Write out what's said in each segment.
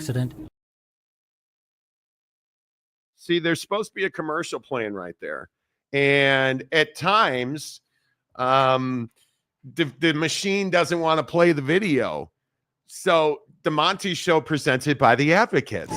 accident. See, there's supposed to be a commercial playing right there. And at times, the machine doesn't want to play the video. So the Monty Show presented by the Advocates.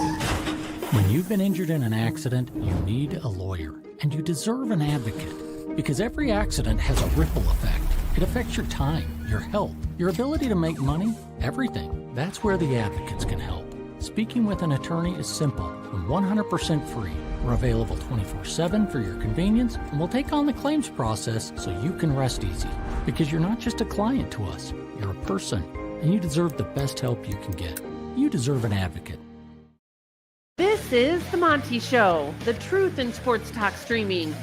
When you've been injured in an accident, you need a lawyer, and you deserve an advocate, because every accident has a ripple effect. It affects your time, your health, your ability to make money, everything. That's where the Advocates can help. Speaking with an attorney is simple and 100% free. We're available 24/7 for your convenience, and we'll take on the claims process so you can rest easy. Because you're not just a client to us, you're a person, and you deserve the best help you can get. You deserve an advocate. This is The Monty Show, the truth in sports talk streaming.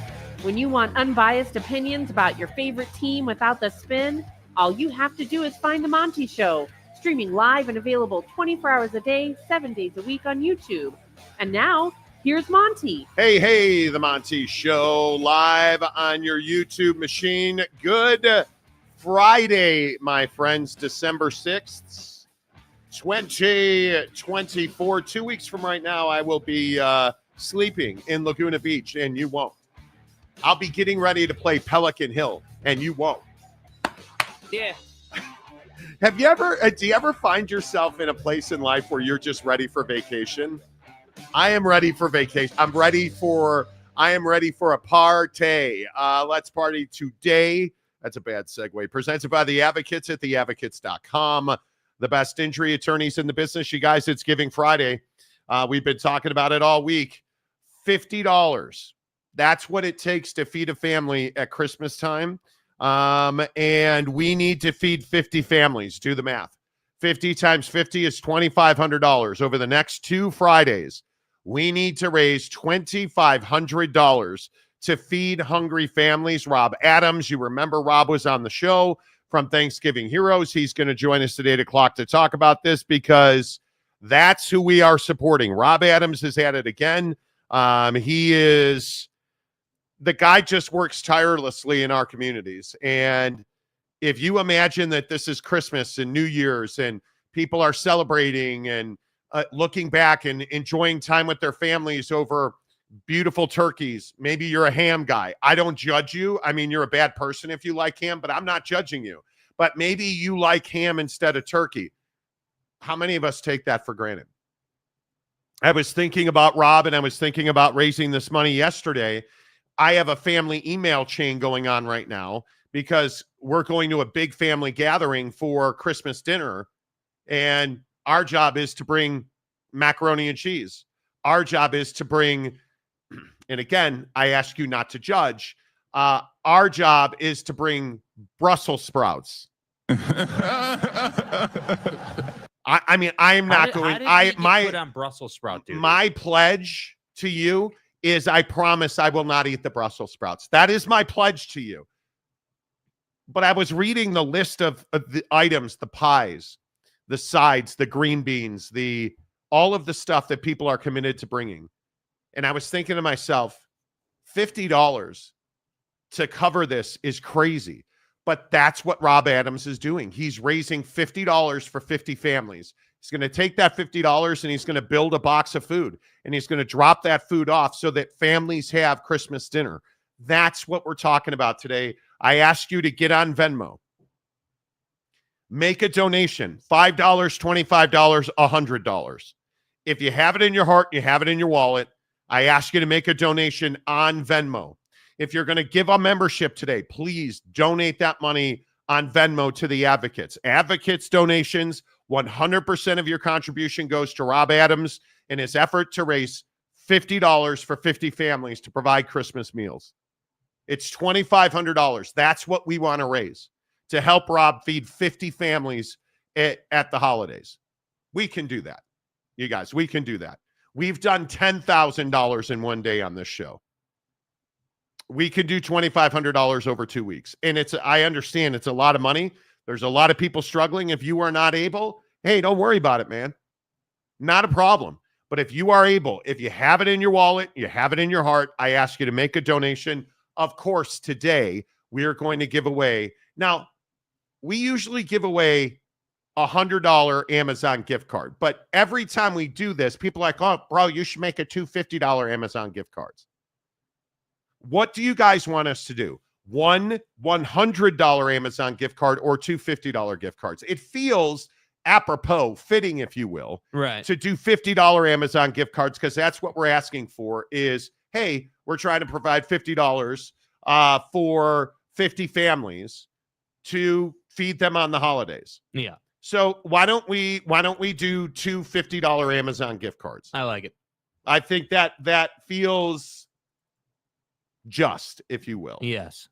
When you want unbiased opinions about your favorite team without the spin, all you have to do is find The Monty Show, streaming live and available 24 hours a day, 7 days a week on YouTube. And now, here's Monty. Hey, The Monty Show, live on your YouTube machine. Good Friday, my friends, December 6th. 2024, 2 weeks from right now, I will be sleeping in Laguna Beach, and you won't. I'll be getting ready to play Pelican Hill, and you won't. Yeah. Do you ever find yourself in a place in life where you're just ready for vacation? I am ready for vacation. I am ready for a party. Let's party today. That's a bad segue. Presented by the Advocates at theadvocates.com. The best injury attorneys in the business. You guys, it's Giving Friday. We've been talking about it all week. $50. That's what it takes to feed a family at Christmas time. And we need to feed 50 families. Do the math. 50 times 50 is $2,500. Over the next 2 Fridays, we need to raise $2,500 to feed hungry families. Rob Adams, you remember Rob was on the show from Thanksgiving Heroes. He's going to join us at 8 o'clock to talk about this because that's who we are supporting. Rob Adams is at it again. He is the guy, just works tirelessly in our communities. And if you imagine that this is Christmas and New Year's and people are celebrating and looking back and enjoying time with their families over beautiful turkeys. Maybe you're a ham guy. I don't judge you. I mean, you're a bad person if you like ham, but I'm not judging you. But maybe you like ham instead of turkey. How many of us take that for granted? I was thinking about Rob, and I was thinking about raising this money yesterday. I have a family email chain going on right now because we're going to a big family gathering for Christmas dinner, and our job is to bring macaroni and cheese. Our job is to bring, and again, I ask you not to judge. Our job is to bring Brussels sprouts. I mean, I am not going. Put on Brussels sprout, dude. My pledge to you is I promise I will not eat the Brussels sprouts. That is my pledge to you. But I was reading the list of the items, the pies, the sides, the green beans, all of the stuff that people are committed to bringing. And I was thinking to myself, $50 to cover this is crazy. But that's what Rob Adams is doing. He's raising $50 for 50 families. He's going to take that $50 and he's going to build a box of food. And he's going to drop that food off so that families have Christmas dinner. That's what we're talking about today. I ask you to get on Venmo. Make a donation. $5, $25, $100. If you have it in your heart, you have it in your wallet, I ask you to make a donation on Venmo. If you're going to give a membership today, please donate that money on Venmo to the Advocates. Advocates donations, 100% of your contribution goes to Rob Adams in his effort to raise $50 for 50 families to provide Christmas meals. It's $2,500. That's what we want to raise to help Rob feed 50 families at the holidays. We can do that. You guys, we can do that. We've done $10,000 in one day on this show. We could do $2,500 over 2 weeks. And I understand it's a lot of money. There's a lot of people struggling. If you are not able, hey, don't worry about it, man. Not a problem. But if you are able, if you have it in your wallet, you have it in your heart, I ask you to make a donation. Of course, today we are going to give away. Now, we usually give away $100 Amazon gift card. But every time we do this, people are like, oh, bro, you should make it two $50 Amazon gift cards. What do you guys want us to do? One $100 Amazon gift card or two $50 gift cards? It feels apropos, fitting, if you will, right, to do $50 Amazon gift cards, because that's what we're asking for is, hey, we're trying to provide $50 for 50 families to feed them on the holidays. Yeah. So why don't we do two $50 Amazon gift cards? I like it. I think that feels just, if you will. Yes.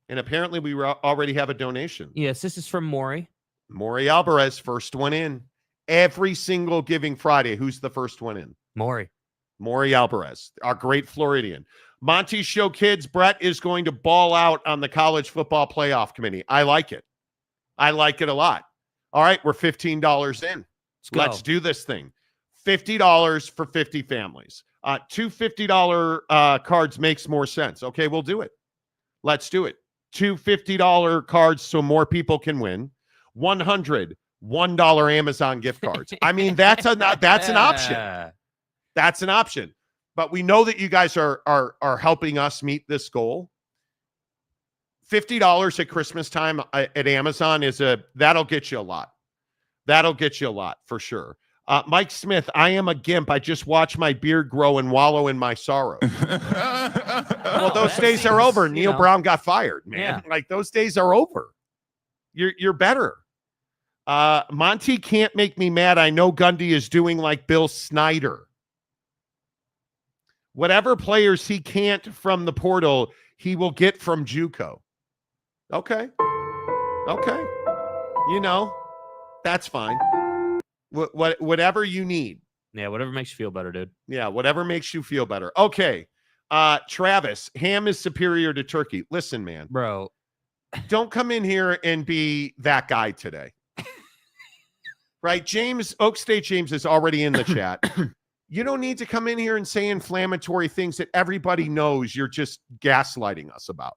And apparently we already have a donation. Yes, this is from Maury. Maury Alvarez, first one in. Every single Giving Friday, who's the first one in? Maury Alvarez, our great Floridian. Monty Show kids, Brett is going to ball out on the college football playoff committee. I like it. I like it a lot. All right, we're $15 in. Let's do this thing. $50 for 50 families. Two $50 cards makes more sense. Okay, we'll do it. Let's do it. Two $50 cards so more people can win. $100 $1 Amazon gift cards. I mean, that's an option. That's an option. But we know that you guys are helping us meet this goal. $50 at Christmas time at Amazon that'll get you a lot. That'll get you a lot for sure. Mike Smith, I am a gimp. I just watch my beard grow and wallow in my sorrow. Well, those days are over. Neil Brown got fired, man. Yeah. Like, those days are over. You're better. Monty can't make me mad. I know Gundy is doing like Bill Snyder. Whatever players he can't from the portal, he will get from JUCO. Okay. That's fine. Whatever you need. Yeah, whatever makes you feel better, dude. Yeah, whatever makes you feel better. Okay. Travis, ham is superior to turkey. Listen, man. Bro. Don't come in here and be that guy today. Right? James, Oak State James is already in the chat. You don't need to come in here and say inflammatory things that everybody knows you're just gaslighting us about.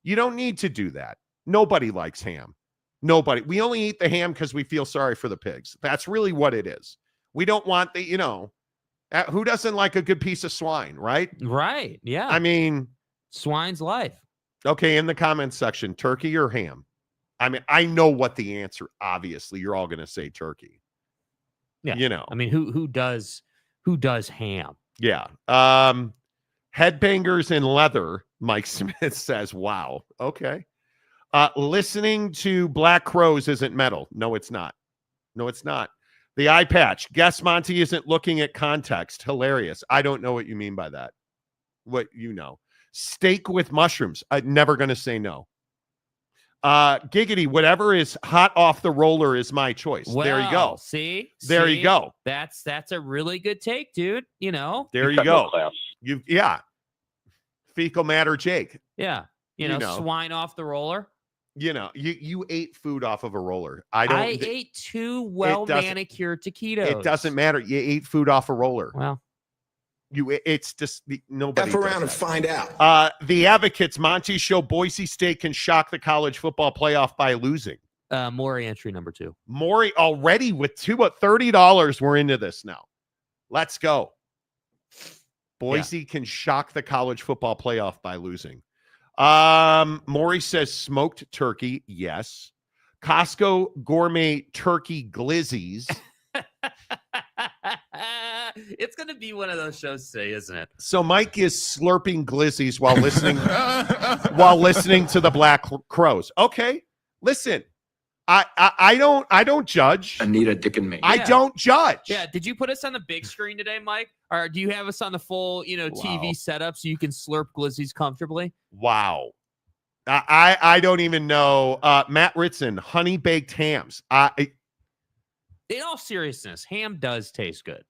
You don't need to do that. Nobody likes ham. Nobody. We only eat the ham because we feel sorry for the pigs. That's really what it is. We don't want who doesn't like a good piece of swine, right? Right. Yeah. I mean, swine's life. Okay, in the comments section, turkey or ham? I mean, I know what the answer, obviously. You're all going to say turkey. Yeah. I mean, who does ham? Yeah. Headbangers in leather, Mike Smith says, wow. Okay. Listening to Black Crows isn't metal. No, it's not. The eye patch. Guess Monty isn't looking at context. Hilarious. I don't know what you mean by that. What you know. Steak with mushrooms. I'm never going to say no. Giggity, whatever is hot off the roller is my choice. Well, there you go. See? You go. That's a really good take, dude. There you go. Fecal matter Jake. Yeah. Swine off the roller. You ate food off of a roller. I ate two well-manicured taquitos. It doesn't matter. You ate food off a roller. Well, it's just nobody. F around and find out. The Advocates, Monty Show, Boise State can shock the college football playoff by losing. Maury entry number 2. Maury already with $30. We're into this now. Let's go. Boise can shock the college football playoff by losing. Maury says smoked turkey. Yes. Costco gourmet turkey glizzies. It's going to be one of those shows today, isn't it? So Mike is slurping glizzies while listening to the Black Crows. Okay. Listen. I don't judge. Anita Dick and me. I don't judge. Yeah. Did you put us on the big screen today, Mike? Or do you have us on the full, TV setup so you can slurp glizzies comfortably? Wow. I don't even know. Matt Ritson, honey baked hams. In all seriousness, ham does taste good,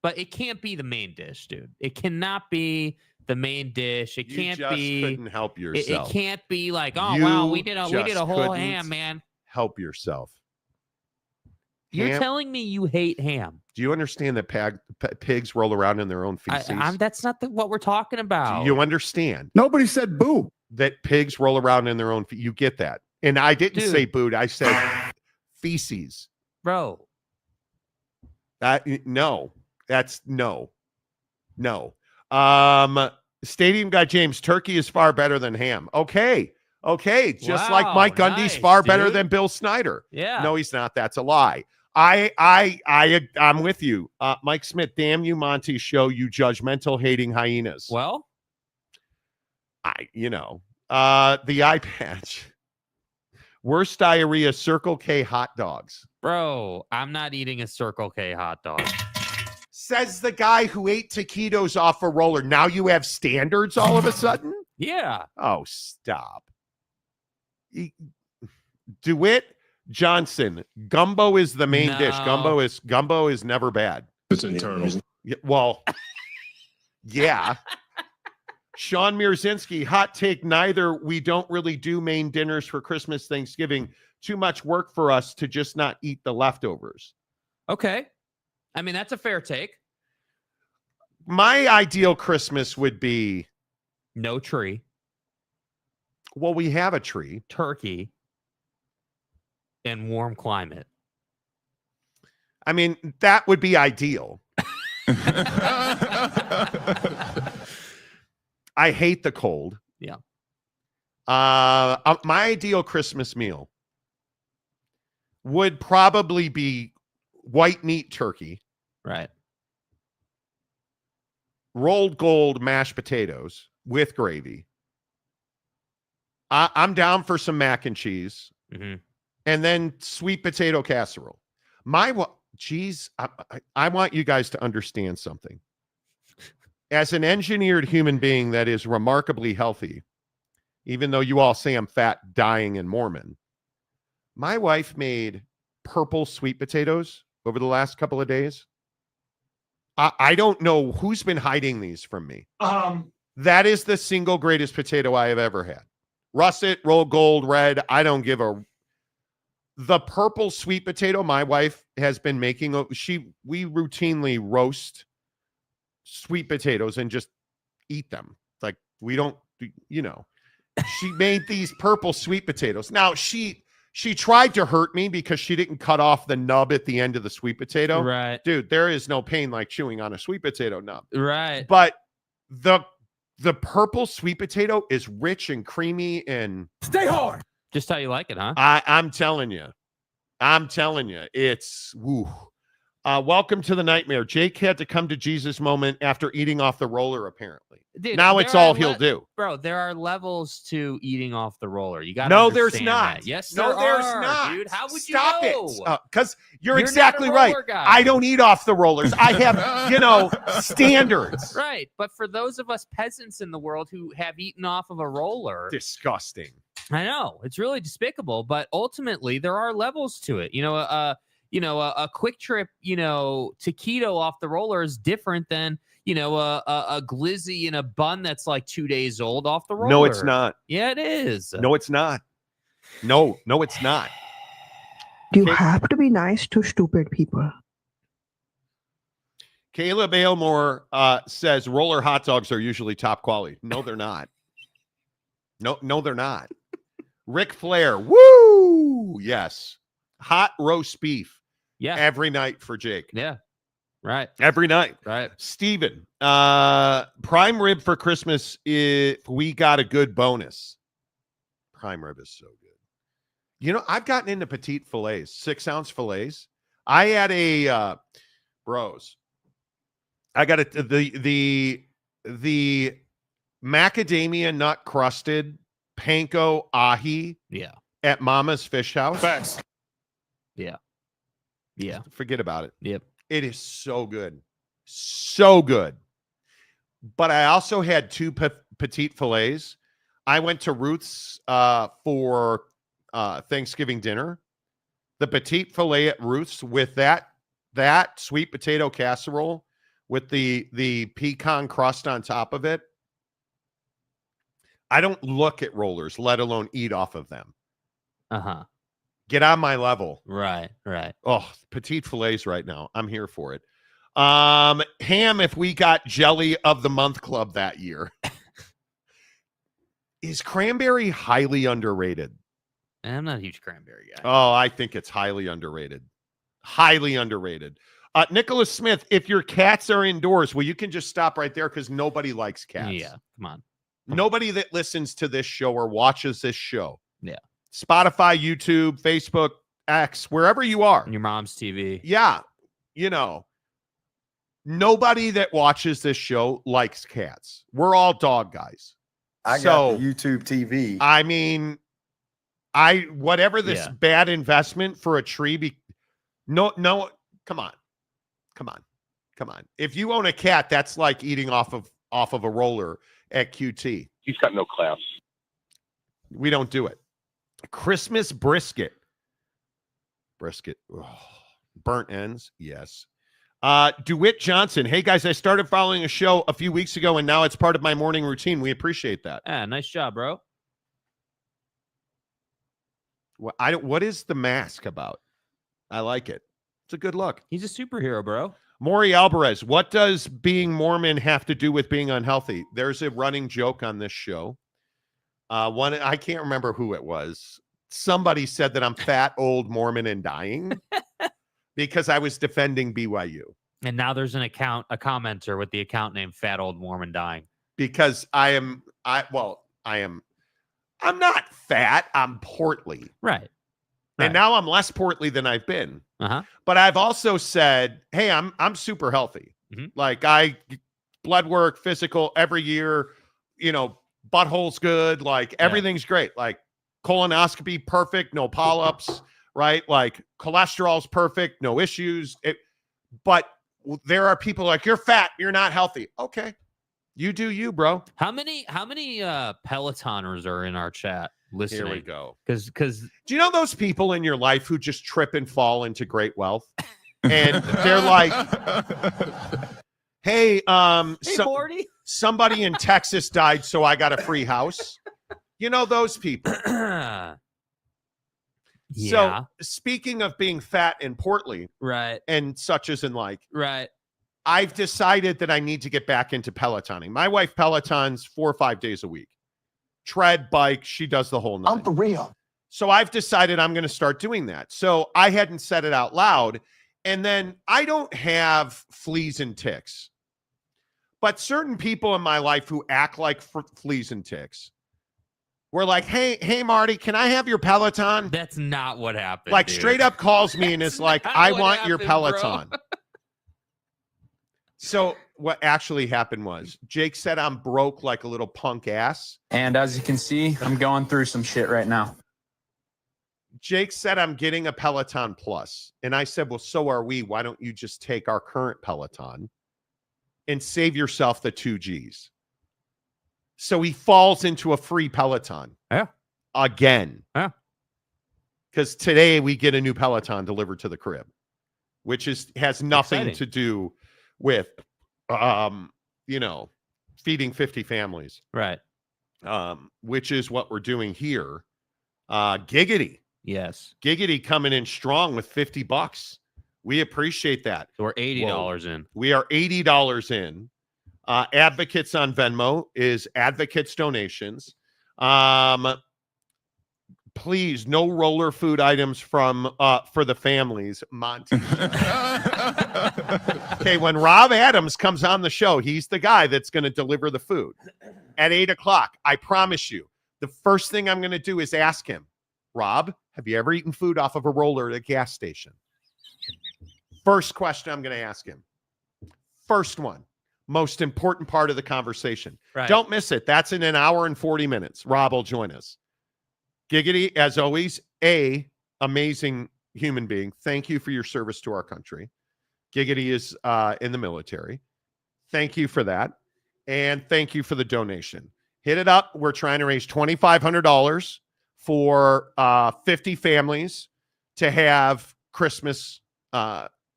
but it can't be the main dish, dude. It cannot be the main dish. It can't be. Couldn't help yourself. It can't be like, wow, we did a whole ham, man. Help yourself. You're telling me you hate ham. Do you understand that pigs roll around in their own feces? That's not what we're talking about. Do you understand? Nobody said boo. That pigs roll around in their own feces. You get that. And I didn't say booed. I said feces. Bro. No. That's no. Stadium Guy James, turkey is far better than ham. Okay. Just like Mike Gundy's far better than Bill Snyder. Yeah. No, he's not. That's a lie. I'm with you. Mike Smith, damn you, Monty Show, you judgmental hating hyenas. Well, the eye patch. Worst diarrhea, Circle K hot dogs. bro, I'm not eating a Circle K hot dog. Says the guy who ate taquitos off a roller. Now you have standards all of a sudden? Yeah. Oh, stop. DeWitt Johnson. Gumbo is the main dish. Gumbo is never bad. It's internal. Well, yeah. Sean Mirzinski, hot take, neither. We don't really do main dinners for Christmas, Thanksgiving. Too much work for us to just not eat the leftovers. Okay. I mean, that's a fair take. My ideal Christmas would be no tree. Well, we have a tree. Turkey. And warm climate. I mean, that would be ideal. I hate the cold. Yeah. My ideal Christmas meal would probably be white meat turkey. Right. Rolled gold mashed potatoes with gravy. I'm down for some mac and cheese. Mm-hmm. And then sweet potato casserole. I want you guys to understand something. As an engineered human being that is remarkably healthy, even though you all say I'm fat, dying, and Mormon, my wife made purple sweet potatoes over the last couple of days. I don't know who's been hiding these from me. That is the single greatest potato I have ever had. Russet, rolled gold, red. I don't give a... The purple sweet potato my wife has been making, we routinely roast sweet potatoes and just eat them. Like we don't, she made these purple sweet potatoes. Now she tried to hurt me because she didn't cut off the nub at the end of the sweet potato. Right. Dude, there is no pain like chewing on a sweet potato nub. Right. But the purple sweet potato is rich and creamy and Stay hard. Just how you like it, huh? I'm telling you, it's woo. Welcome to the nightmare. Jake had to come to Jesus moment after eating off the roller, apparently. Dude, now it's all he'll do. Bro, there are levels to eating off the roller. You got No, there's not. That. Yes, no, there's not. Dude, how would Stop you know? it? Because you're exactly not a roller right. guy. I don't eat off the rollers. I have, standards. Right. But for those of us peasants in the world who have eaten off of a roller, Disgusting. I know it's really despicable, but ultimately there are levels to it. A quick trip, taquito off the roller is different than, a glizzy in a bun that's like 2 days old off the roller. No, it's not. Yeah, it is. No, it's not. No, it's not. You have to be nice to stupid people. Caleb Aylmore says roller hot dogs are usually top quality. No, they're not. No, they're not. Ric Flair, woo! Yes. Hot roast beef. Yeah. Every night for Jake. Yeah. Right. Every night. Right. Steven, prime rib for Christmas if we got a good bonus. Prime rib is so good. I've gotten into petite fillets, 6-ounce fillets. I had a bros. I got the macadamia nut crusted panko ahi. Yeah. At Mama's Fish House. Facts. Yeah. Yeah. Forget about it. Yep. It is so good. So good. But I also had 2 petite fillets. I went to Ruth's for Thanksgiving dinner. The petite fillet at Ruth's with that sweet potato casserole with the pecan crust on top of it. I don't look at rollers, let alone eat off of them. Uh-huh. Get on my level. Right. Oh, petite fillets right now. I'm here for it. Ham, if we got Jelly of the Month Club that year. Is cranberry highly underrated? I'm not a huge cranberry guy. Oh, I think it's highly underrated. Highly underrated. Nicholas Smith, if your cats are indoors, well, you can just stop right there because nobody likes cats. Yeah, come on. Nobody that listens to this show or watches this show. Yeah. Spotify, YouTube, Facebook, X, wherever you are. On your mom's TV. Yeah. You know, nobody that watches this show likes cats. We're all dog guys. I got the YouTube TV. I mean, whatever this bad investment for a tree no, come on. If you own a cat, that's like eating off of a roller at QT. He's got no class. We don't do it. Christmas brisket. Oh, burnt ends. Yes. DeWitt Johnson. Hey guys, I started following a show a few weeks ago and now it's part of my morning routine. We appreciate that. Nice job, bro. What is the mask about? I like it. It's a good look. He's a superhero, bro. Maury Alvarez. What does being Mormon have to do with being unhealthy? There's a running joke on this show. I can't remember who it was. Somebody said that I'm fat, old, Mormon, and dying because I was defending BYU. And now there's a commenter with the account name Fat Old Mormon Dying. Because I'm not fat. I'm portly. Right. And now I'm less portly than I've been. Uh-huh. But I've also said, hey, I'm super healthy. Mm-hmm. Like blood work, physical every year, butthole's good. Like everything's great. Like colonoscopy, perfect. No polyps, right? Like cholesterol's perfect. No issues. But there are people like, you're fat. You're not healthy. Okay. You do you, bro. How many Pelotoners are in our chat listening? Here we go. Because do you know those people in your life who just trip and fall into great wealth? And they're like, hey, Morty. Somebody in Texas died, so I got a free house. You know those people. Yeah. So speaking of being fat and portly, right, and such as in like, right. I've decided that I need to get back into Pelotoning. My wife Pelotons 4 or 5 days a week. Tread, bike, she does the whole nine. I'm for real. So I've decided I'm going to start doing that. So I hadn't said it out loud. And then I don't have fleas and ticks. But certain people in my life who act like fleas and ticks were like, hey, Marty, can I have your Peloton? That's not what happened. Like dude. straight up calls me and is like, I want your Peloton. So what actually happened was Jake said I'm broke like a little punk ass. And as you can see, I'm going through some shit right now. Jake said I'm getting a Peloton Plus. And I said, well, so are we. Why don't you just take our current Peloton and save yourself the 2 Gs? So he falls into a free Peloton. Yeah. Again. Yeah. Because today we get a new Peloton delivered to the crib, which has nothing to do with, feeding 50 families. Right. Which is what we're doing here. Giggity. Yes. Giggity coming in strong with $50. We appreciate that. So we're $80 in. We are $80 in. Advocates on Venmo is Advocates donations. Please, no roller food items for the families. Monty. Okay, when Rob Adams comes on the show, he's the guy that's going to deliver the food at 8:00. I promise you, the first thing I'm going to do is ask him, Rob, have you ever eaten food off of a roller at a gas station? First question I'm going to ask him. First one. Most important part of the conversation. Right. Don't miss it. That's in an hour and 40 minutes. Rob will join us. Giggity, as always, amazing human being. Thank you for your service to our country. Giggity is in the military. Thank you for that. And thank you for the donation. Hit it up. We're trying to raise $2,500 for 50 families to have Christmas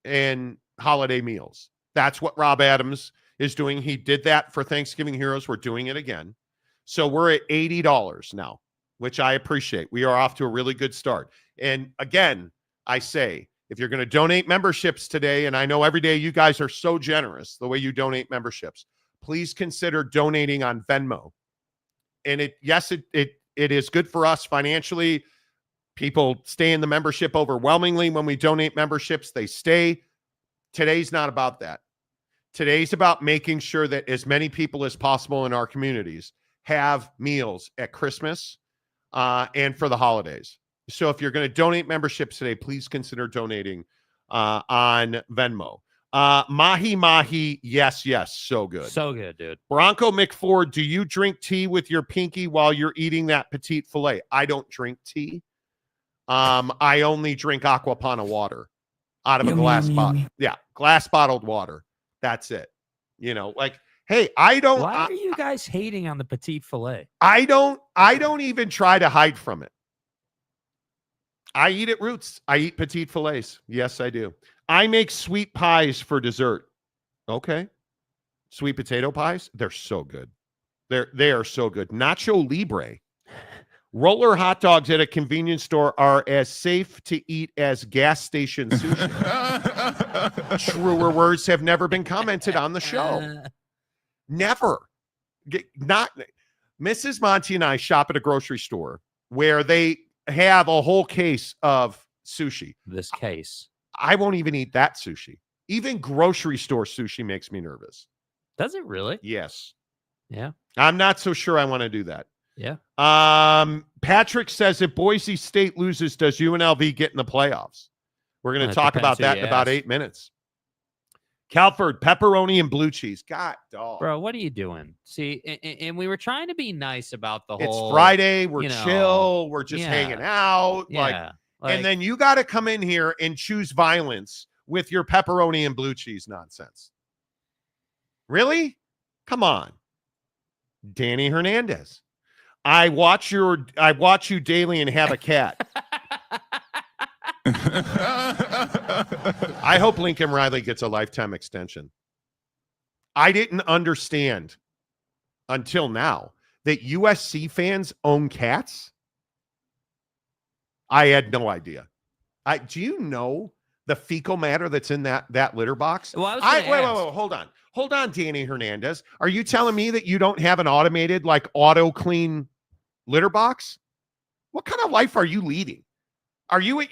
and holiday meals. That's what Rob Adams is doing. He did that for Thanksgiving Heroes. We're doing it again. So we're at $80 now, which I appreciate. We are off to a really good start. And again, I say, if you're going to donate memberships today, and I know every day you guys are so generous the way you donate memberships, please consider donating on Venmo. And it is good for us financially. People stay in the membership overwhelmingly. When we donate memberships, they stay. Today's not about that. Today's about making sure that as many people as possible in our communities have meals at Christmas and for the holidays. So if you're going to donate memberships today, please consider donating on Venmo. Mahi Mahi, yes, so good. So good, dude. Bronco McFord, do you drink tea with your pinky while you're eating that petite filet? I don't drink tea. I only drink Aquapana water out of a glass bottle. Yeah, glass bottled water. That's it. You know, like, hey, I don't. Why are you guys hating on the petite filet? I don't even try to hide from it. I eat at Roots. I eat petite fillets. Yes, I do. I make sweet pies for dessert. Okay. Sweet potato pies. They're so good. They are so good. Nacho Libre. Roller hot dogs at a convenience store are as safe to eat as gas station sushi. Truer words have never been commented on the show. Never. Not Mrs. Monty and I shop at a grocery store where they have a whole case of sushi. This case. I won't even eat that sushi. Even grocery store sushi makes me nervous. Does it really? Yes. Yeah. I'm not so sure I want to do that. Yeah. Patrick says if Boise State loses, does UNLV get in the playoffs? We're going to talk about that in about 8 minutes. Calford, pepperoni and blue cheese. God, dog. Bro, what are you doing? See, and we were trying to be nice about the whole. It's Friday. We're chill. We're just hanging out. Yeah. And then you got to come in here and choose violence with your pepperoni and blue cheese nonsense. Really? Come on. Danny Hernandez. I watch you daily and have a cat. I hope Lincoln Riley gets a lifetime extension. I didn't understand until now that USC fans own cats. I had no idea. Do you know the fecal matter that's in that litter box? Well, wait, hold on, Danny Hernandez. Are you telling me that you don't have an automated, like, auto clean litter box? What kind of life are you leading? Are you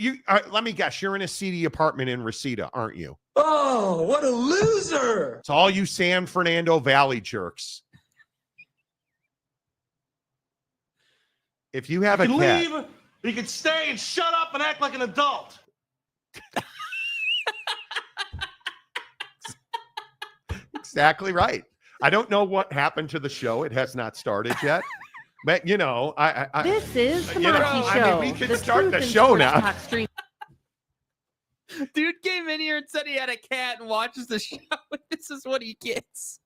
let me guess, you're in a seedy apartment in Reseda, aren't you? Oh, what a loser. It's all you San Fernando Valley jerks. If you have a cat, leave, you can stay and shut up and act like an adult. Exactly right. I don't know what happened to the show. It has not started yet. But, you know, This is the Monty Show. I mean, we can start the show now. Dude came in here and said he had a cat and watches the show. This is what he gets.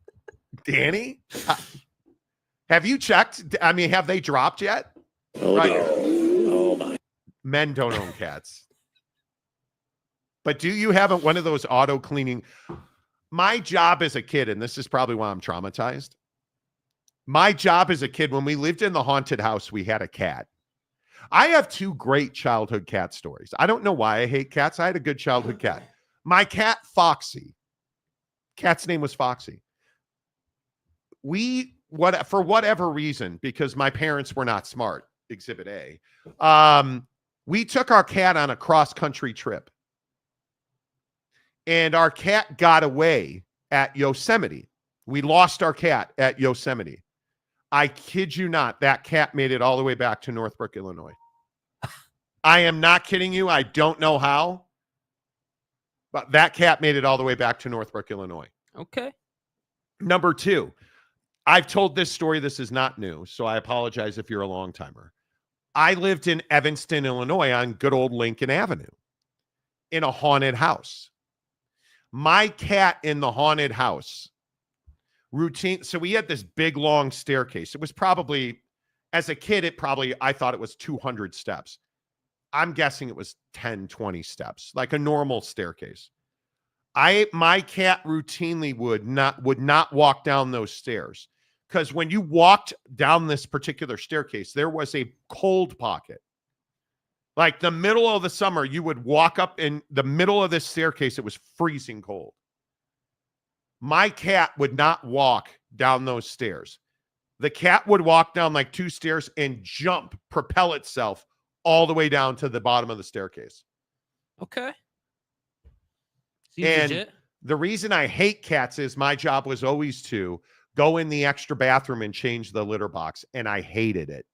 Danny, have you checked? I mean, have they dropped yet? Oh, right. Oh, my. Men don't own cats. But do you have one of those auto cleaning? My job as a kid, and this is probably why I'm traumatized. My job as a kid, when we lived in the haunted house, we had a cat. I have 2 great childhood cat stories. I don't know why I hate cats. I had a good childhood cat. My cat, Foxy. Cat's name was Foxy. For whatever reason, because my parents were not smart, Exhibit A, we took our cat on a cross-country trip. And our cat got away at Yosemite. We lost our cat at Yosemite. I kid you not, that cat made it all the way back to Northbrook, Illinois. I am not kidding you. I don't know how, but that cat made it all the way back to Northbrook, Illinois. Okay. Number 2, I've told this story. This is not new, so I apologize if you're a long timer. I lived in Evanston, Illinois on good old Lincoln Avenue in a haunted house. My cat in the haunted house routine. So we had this big, long staircase. It was probably, as a kid, I thought it was 200 steps. I'm guessing it was 10, 20 steps, like a normal staircase. My cat routinely would not walk down those stairs, because when you walked down this particular staircase, there was a cold pocket. Like the middle of the summer, you would walk up in the middle of this staircase. It was freezing cold. My cat would not walk down those stairs. The cat would walk down like 2 stairs and propel itself all the way down to the bottom of the staircase. Okay. Seems And legit. the reason I hate cats is my job was always to go in the extra bathroom and change the litter box, and I hated it.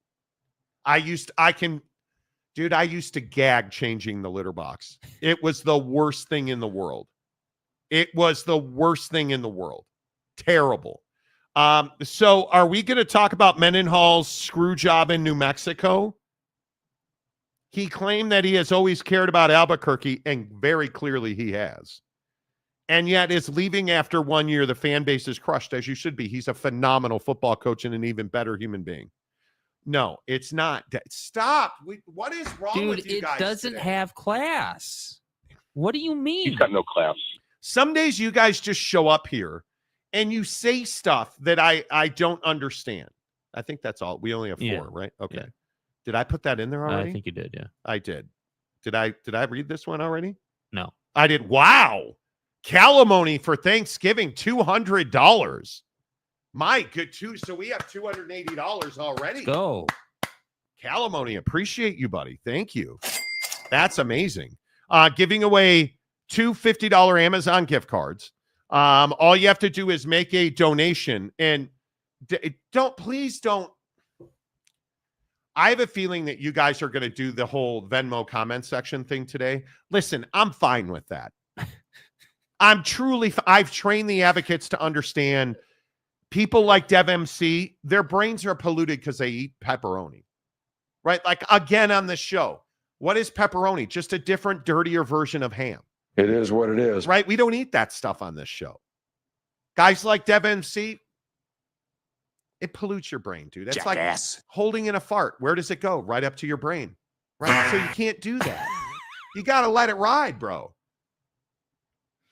I used to gag changing the litter box. It was the worst thing in the world. It was the worst thing in the world. Terrible. So are we going to talk about Mendenhall's screw job in New Mexico? He claimed that he has always cared about Albuquerque, and very clearly he has. And yet is leaving after 1 year. The fan base is crushed, as you should be. He's a phenomenal football coach and an even better human being. No, it's not. Stop. What is wrong with you guys? Dude, it doesn't today? have class. What do you mean? He's got no class. Some days you guys just show up here and you say stuff that I don't understand. I think that's all. We only have 4, right? Okay. Yeah. Did I put that in there already? I think you did, yeah. I did. Did I read this one already? No. I did. Wow. Calamony for Thanksgiving, $200. My good too. So we have $280 already. Let's go. Calamony, appreciate you, buddy. Thank you. That's amazing. Giving away 2 $50 Amazon gift cards. All you have to do is make a donation, and please don't. I have a feeling that you guys are going to do the whole Venmo comment section thing today. Listen, I'm fine with that. I've trained the advocates to understand people like Dev MC, their brains are polluted because they eat pepperoni, right? Like, again, on the show, what is pepperoni? Just a different, dirtier version of ham. It is what it is. Right? We don't eat that stuff on this show. Guys like Dev MC, it pollutes your brain, dude. It's Jackass. like holding in a fart. Where does it go? Right up to your brain. Right? So you can't do that. You got to let it ride, bro.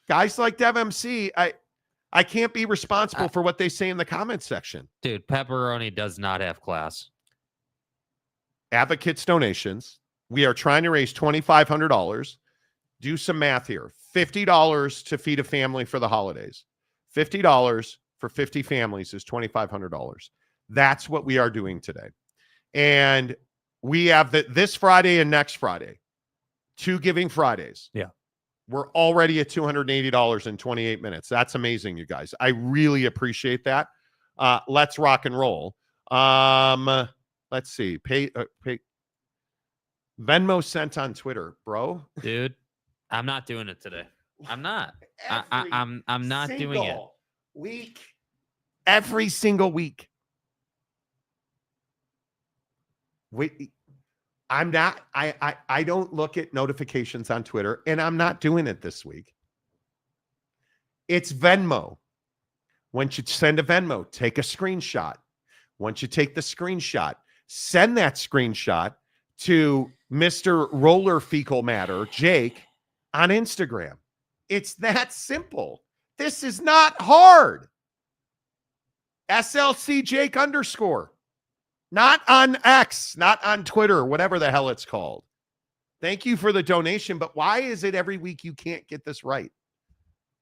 Guys like Dev MC, I can't be responsible for what they say in the comments section. Dude, pepperoni does not have class. Advocates donations. We are trying to raise $2,500. Do some math here. $50 to feed a family for the holidays. $50 for 50 families is $2,500. That's what we are doing today. And we have this Friday and next Friday, 2 Giving Fridays. Yeah. We're already at $280 in 28 minutes. That's amazing, you guys. I really appreciate that. Let's rock and roll. Let's see. Pay Venmo sent on Twitter, bro. Dude, I'm not doing it today. I'm not. I'm not doing it. Week. Every single week. Wait. I'm not, I don't look at notifications on Twitter, and I'm not doing it this week. It's Venmo. Once you send a Venmo, take a screenshot. Once you take the screenshot, send that screenshot to Mr. Roller Fecal Matter, Jake, on Instagram. It's that simple. This is not hard. SLC Jake _. Not on X, not on Twitter, whatever the hell it's called. Thank you for the donation, but why is it every week you can't get this right?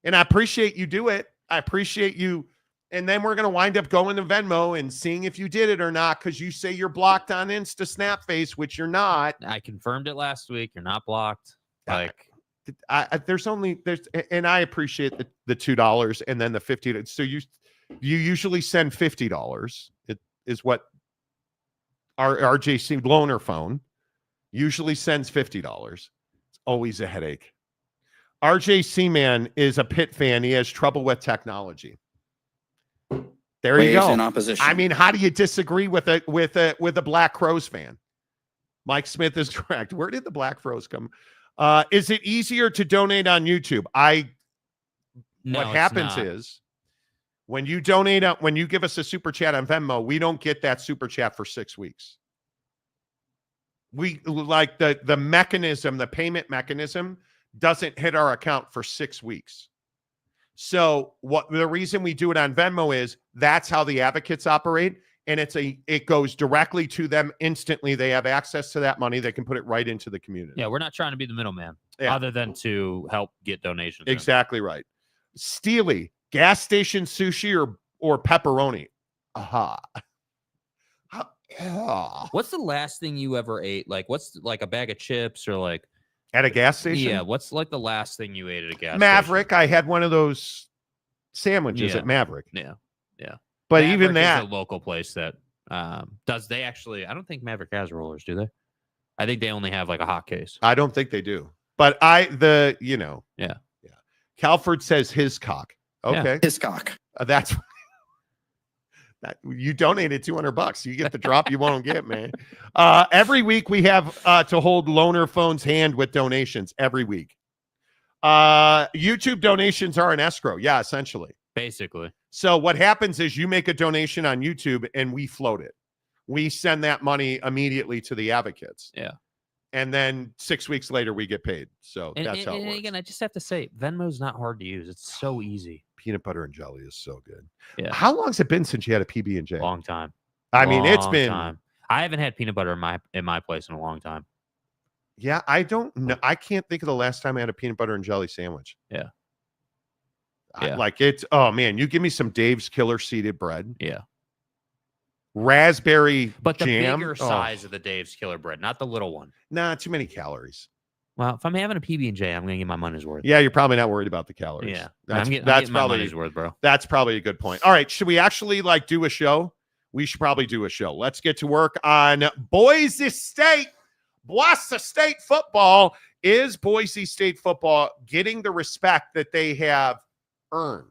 And I appreciate you do it. I appreciate you. And then we're going to wind up going to Venmo and seeing if you did it or not, because you say you're blocked on Insta Snapface, which you're not. I confirmed it last week. You're not blocked. Like, and I appreciate the $2 and then the $50. So you usually send $50. It is what our RJC loaner phone usually sends $50. It's always a headache. RJC man is a Pitt fan. He has trouble with technology. There you go. In opposition. I mean, how do you disagree with a Black Crows fan? Mike Smith is correct. Where did the Black Crows come? Is it easier to donate on YouTube? What happens is when you donate, when you give us a super chat on Venmo, we don't get that super chat for 6 weeks. We like the mechanism, the payment mechanism doesn't hit our account for 6 weeks. So the reason we do it on Venmo is that's how the advocates operate. And it goes directly to them instantly. They have access to that money. They can put it right into the community. yeah, we're not trying to be the middleman other than to help get donations. Exactly right. Steely, gas station sushi or pepperoni? Aha. Yeah. What's the last thing you ever ate? Like, what's like a bag of chips or like At a gas station? Yeah, what's like the last thing you ate at a gas Maverick. station? I had one of those sandwiches at Maverick. Yeah. Yeah. But Maverick even that is a local place that does they actually I don't think Maverick has rollers, do they? I think they only have like a hot case. I don't think they do. But Yeah. Calford says his cock. Okay. His cock. That's that you donated $200. You get the drop you won't get, man. Every week we have to hold Loner Phone's hand with donations every week. YouTube donations are an escrow. Yeah, essentially. Basically. So what happens is you make a donation on YouTube and we float it. We send that money immediately to the advocates. Yeah. And then 6 weeks later we get paid. So And, that's how it and works. again, I just have to say, Venmo's not hard to use. It's so easy. Peanut butter and jelly is so good. Yeah. How long's it been since you had a PB&J? Long time. I mean, it's Long been time. I haven't had peanut butter in my place in a long time. Yeah, I don't know. I can't think of the last time I had a peanut butter and jelly sandwich. Yeah. Like it's, oh man, you give me some Dave's Killer seeded bread. Yeah. Raspberry But the jam. bigger size of the Dave's Killer bread, not the little one. Nah, too many calories. Well, if I'm having a PB&J, I'm going to get my money's worth. Yeah, you're probably not worried about the calories. Yeah. That's, I'm getting that's my probably money's worth, bro. That's probably a good point. All right, should we actually like do a show? We should probably do a show. Let's get to work on Boise State. Boise State football. Is Boise State football getting the respect that they have earned?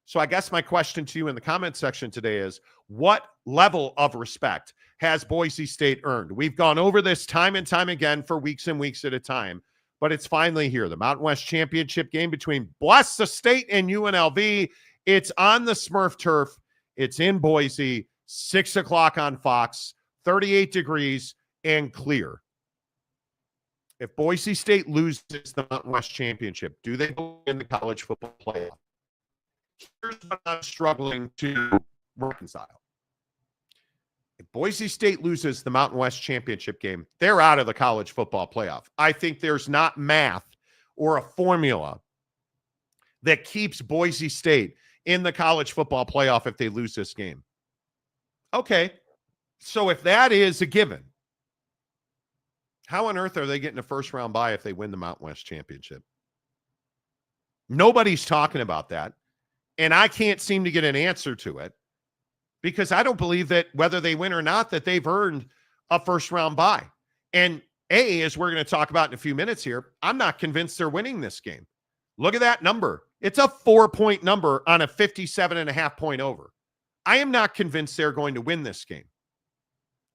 So I guess my question to you in the comment section today is, what level of respect has Boise State earned? We've gone over this time and time again for weeks and weeks at a time, but it's finally here. The Mountain West Championship game between Boise State and UNLV. It's on the Smurf turf. It's in Boise, 6 o'clock on Fox, 38 degrees and clear. If Boise State loses the Mountain West Championship, do they belong in the college football playoff? Here's what I'm struggling to reconcile. If Boise State loses the Mountain West Championship game, they're out of the college football playoff. I think there's not math or a formula that keeps Boise State in the college football playoff if they lose this game. Okay, so if that is a given, how on earth are they getting a first-round bye if they win the Mountain West Championship? Nobody's talking about that. And I can't seem to get an answer to it because I don't believe that whether they win or not, that they've earned a first-round bye. And as we're going to talk about in a few minutes here, I'm not convinced they're winning this game. Look at that number. It's a 4-point number on a 57.5-point over. I am not convinced they're going to win this game.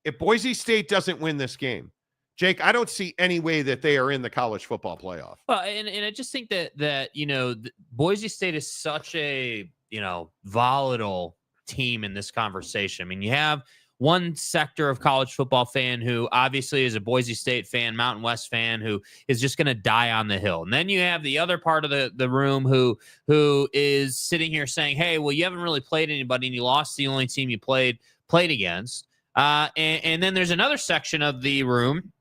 If Boise State doesn't win this game, Jake, I don't see any way that they are in the college football playoff. Well, and I just think that Boise State is such a, volatile team in this conversation. I mean, you have one sector of college football fan who obviously is a Boise State fan, Mountain West fan, who is just going to die on the hill. And then you have the other part of the room who is sitting here saying, hey, well, you haven't really played anybody and you lost the only team you played against. And then there's another section of the room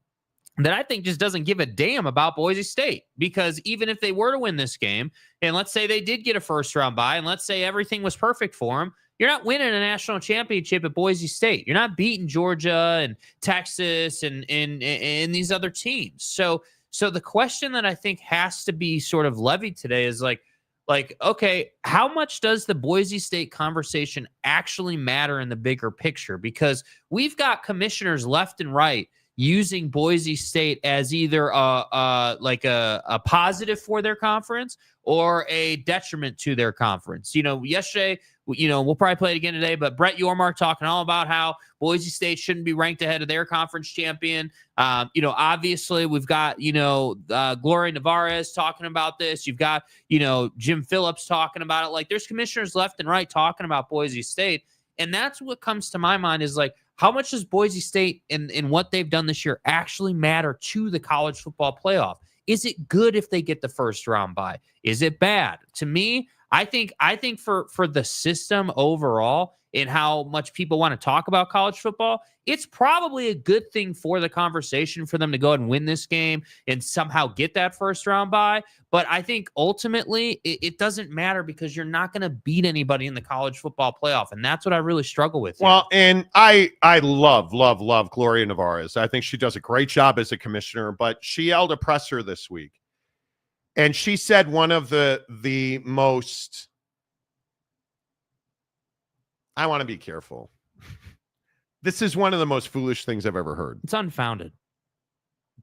that I think just doesn't give a damn about Boise State, because even if they were to win this game, and let's say they did get a first-round bye, and let's say everything was perfect for them, you're not winning a national championship at Boise State. You're not beating Georgia and Texas and these other teams. So the question that I think has to be sort of levied today is like, okay, how much does the Boise State conversation actually matter in the bigger picture? Because we've got commissioners left and right using Boise State as either a positive for their conference or a detriment to their conference. Yesterday, we'll probably play it again today, but Brett Yormark talking all about how Boise State shouldn't be ranked ahead of their conference champion. Obviously we've got, Gloria Navarez talking about this. You've got, Jim Phillips talking about it. Like, there's commissioners left and right talking about Boise State. And that's what comes to my mind is like, how much does Boise State in what they've done this year actually matter to the college football playoff? Is it good if they get the first round bye? Is it bad? To me, I think for the system overall and how much people want to talk about college football, it's probably a good thing for the conversation for them to go ahead and win this game and somehow get that first round bye. But I think ultimately it doesn't matter because you're not going to beat anybody in the college football playoff. And that's what I really struggle with. Well, and I love Gloria Nevarez. I think she does a great job as a commissioner, but she held a presser this week. And she said one of the most, I want to be careful. This is one of the most foolish things I've ever heard. It's unfounded.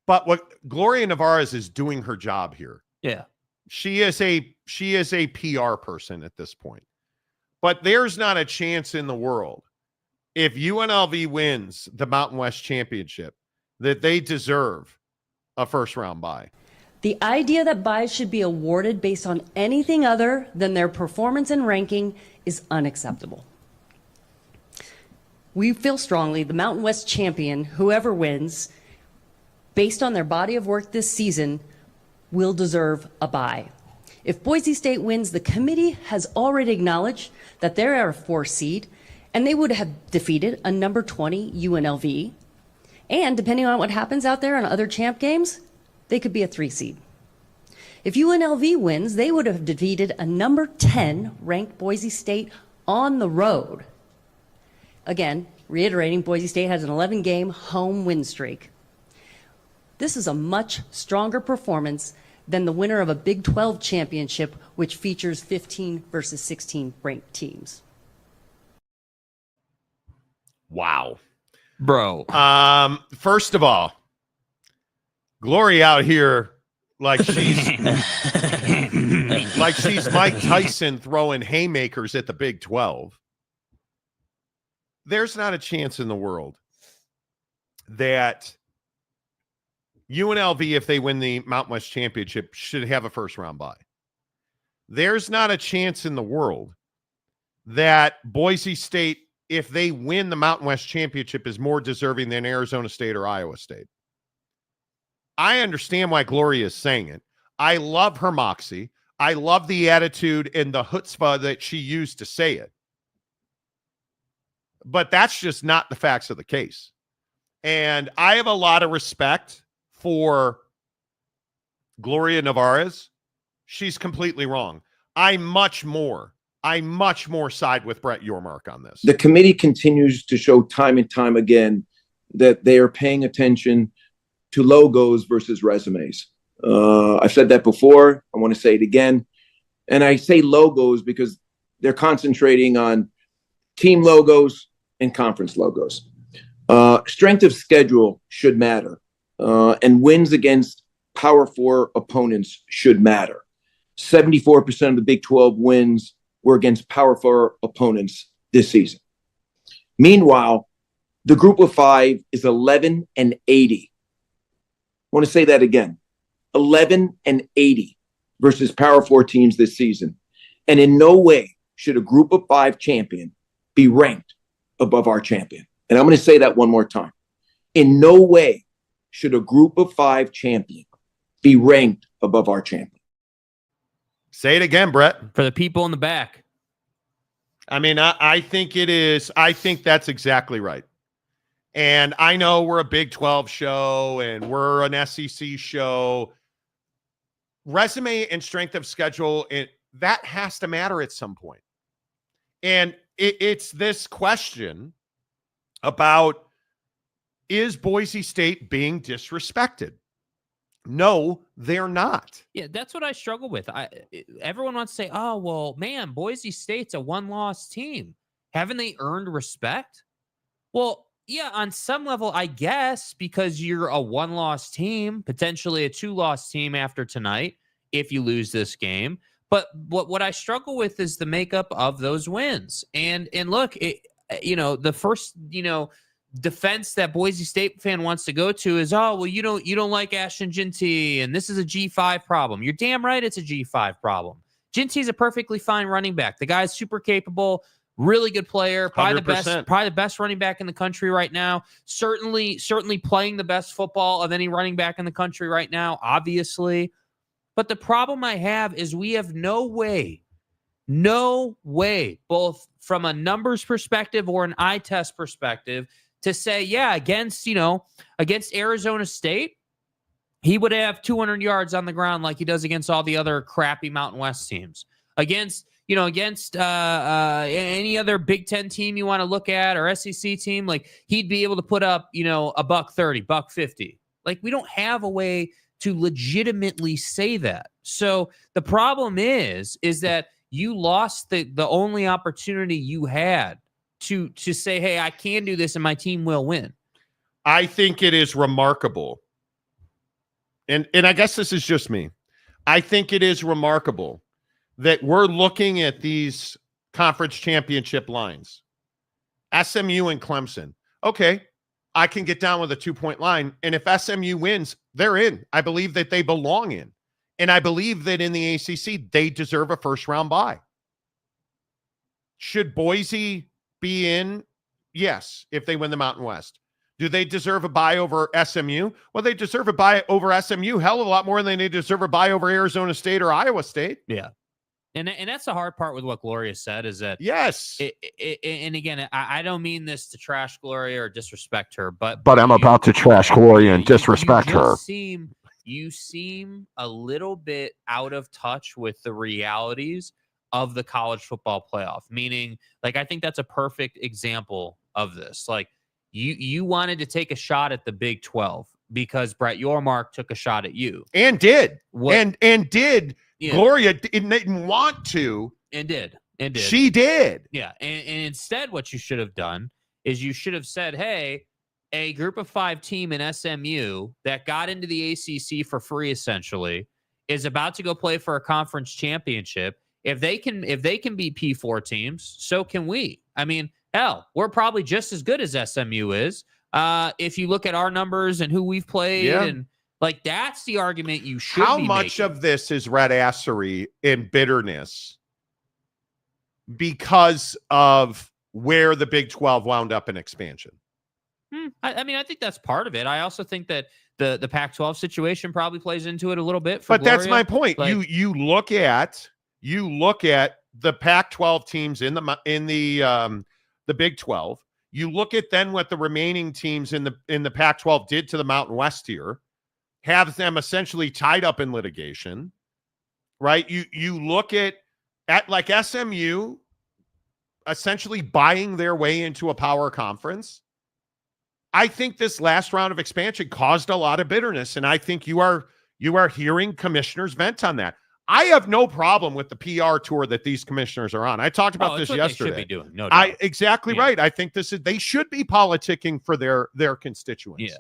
But what Gloria Nevarez is doing her job here. Yeah. She is a PR person at this point. But there's not a chance in the world if UNLV wins the Mountain West Championship that they deserve a first round bye. The idea that byes should be awarded based on anything other than their performance and ranking is unacceptable. We feel strongly the Mountain West champion, whoever wins, based on their body of work this season, will deserve a bye. If Boise State wins, the committee has already acknowledged that they are a 4 seed, and they would have defeated a number 20 UNLV. And depending on what happens out there in other champ games, they could be a 3 seed. If UNLV wins, they would have defeated a number 10 ranked Boise State on the road. Again, reiterating, Boise State has an 11-game home win streak. This is a much stronger performance than the winner of a Big 12 championship, which features 15 versus 16 ranked teams. Wow. Bro. First of all, Glory out here like she's Mike Tyson throwing haymakers at the Big 12. There's not a chance in the world that UNLV, if they win the Mountain West Championship, should have a first round bye. There's not a chance in the world that Boise State, if they win the Mountain West Championship, is more deserving than Arizona State or Iowa State. I understand why Gloria is saying it. I love her moxie. I love the attitude and the chutzpah that she used to say it. But that's just not the facts of the case. And I have a lot of respect for Gloria Nevarez. She's completely wrong. I much more side with Brett Yormark on this. The committee continues to show time and time again that they are paying attention to logos versus resumes. I've said that before. I want to say it again. And I say logos because they're concentrating on team logos and conference logos. Strength of schedule should matter. And wins against Power 4 opponents should matter. 74% of the Big 12 wins were against Power 4 opponents this season. Meanwhile, the group of 5 is 11-80. I want to say that again. 11-80 versus Power 4 teams this season. And in no way should a group of 5 champion be ranked above our champion. And I'm going to say that one more time. In no way should a group of 5 champion be ranked above our champion. Say it again, Brett. For the people in the back. I mean, I think it is. I think that's exactly right. And I know we're a Big 12 show and we're an SEC show. Resume and strength of schedule, that has to matter at some point. And it's this question about, is Boise State being disrespected? No, they're not. Yeah, that's what I struggle with. Everyone wants to say, oh, well, man, Boise State's a one-loss team. Haven't they earned respect? Well, yeah, on some level, I guess, because you're a one-loss team, potentially a two-loss team after tonight, if you lose this game. But what I struggle with is the makeup of those wins. And look, the first, defense that Boise State fan wants to go to is, oh, well, you don't like Ashton Jeanty, and this is a G5 problem. You're damn right it's a G5 problem. Jeanty's a perfectly fine running back. The guy's super capable, really good player, probably the best running back in the country right now. Certainly playing the best football of any running back in the country right now, obviously. But the problem I have is we have no way No way, both from a numbers perspective or an eye test perspective, to say, yeah, against Arizona State, he would have 200 yards on the ground like he does against all the other crappy Mountain West teams. Against any other Big Ten team you want to look at or SEC team, like he'd be able to put up, $130, $150. Like we don't have a way to legitimately say that. So the problem is that you lost the only opportunity you had to say, hey, I can do this and my team will win. I think it is remarkable. And I guess this is just me. I think it is remarkable that we're looking at these conference championship lines. SMU and Clemson. Okay, I can get down with a 2-point line. And if SMU wins, they're in. I believe that they belong in. And I believe that in the ACC, they deserve a first-round bye. Should Boise be in? Yes, if they win the Mountain West. Do they deserve a bye over SMU? Well, they deserve a bye over SMU hell of a lot more than they deserve a bye over Arizona State or Iowa State. Yeah. And that's the hard part with what Gloria said is that, yes. And again, I don't mean this to trash Gloria or disrespect her, but I'm about to trash Gloria and disrespect her. You seem a little bit out of touch with the realities of the college football playoff. Meaning, like, I think that's a perfect example of this. Like, you wanted to take a shot at the Big 12 because Brett Yormark took a shot at you and did. What? And did. Yeah. Gloria didn't want to. And did. She did. Yeah. And instead, what you should have done is you should have said, hey, a group of 5 team in SMU that got into the ACC for free, essentially, is about to go play for a conference championship. If they can beat P4 teams, so can we. I mean, hell, we're probably just as good as SMU is. If you look at our numbers and who we've played and like, that's the argument you should How be much making. of this is red assery and bitterness because of where the Big 12 wound up in expansion? I mean, I think that's part of it. I also think that the Pac-12 situation probably plays into it a little bit. But Gloria. That's my point. Like, you look at the Pac-12 teams in the Big 12. You look at then what the remaining teams in the Pac-12 did to the Mountain West here. Have them essentially tied up in litigation, right? You look at like SMU essentially buying their way into a power conference. I think this last round of expansion caused a lot of bitterness, and I think you are hearing commissioners vent on that. I have no problem with the PR tour that these commissioners are on. I talked about this yesterday. They should be doing. No doubt. Exactly right. I think they should be politicking for their constituents. Yeah.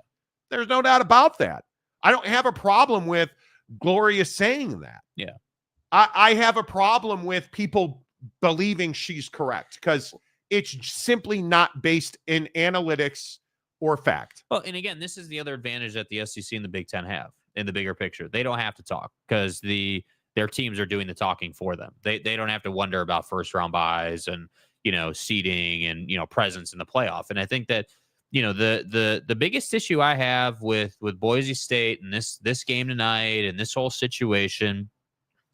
There's no doubt about that. I don't have a problem with Gloria saying that. Yeah. I have a problem with people believing she's correct because it's simply not based in analytics or fact. Well, and again, this is the other advantage that the SEC and the Big Ten have in the bigger picture. They don't have to talk because their teams are doing the talking for them. They don't have to wonder about first round buys and, seeding and, presence in the playoff. And I think that, the biggest issue I have with Boise State and this game tonight and this whole situation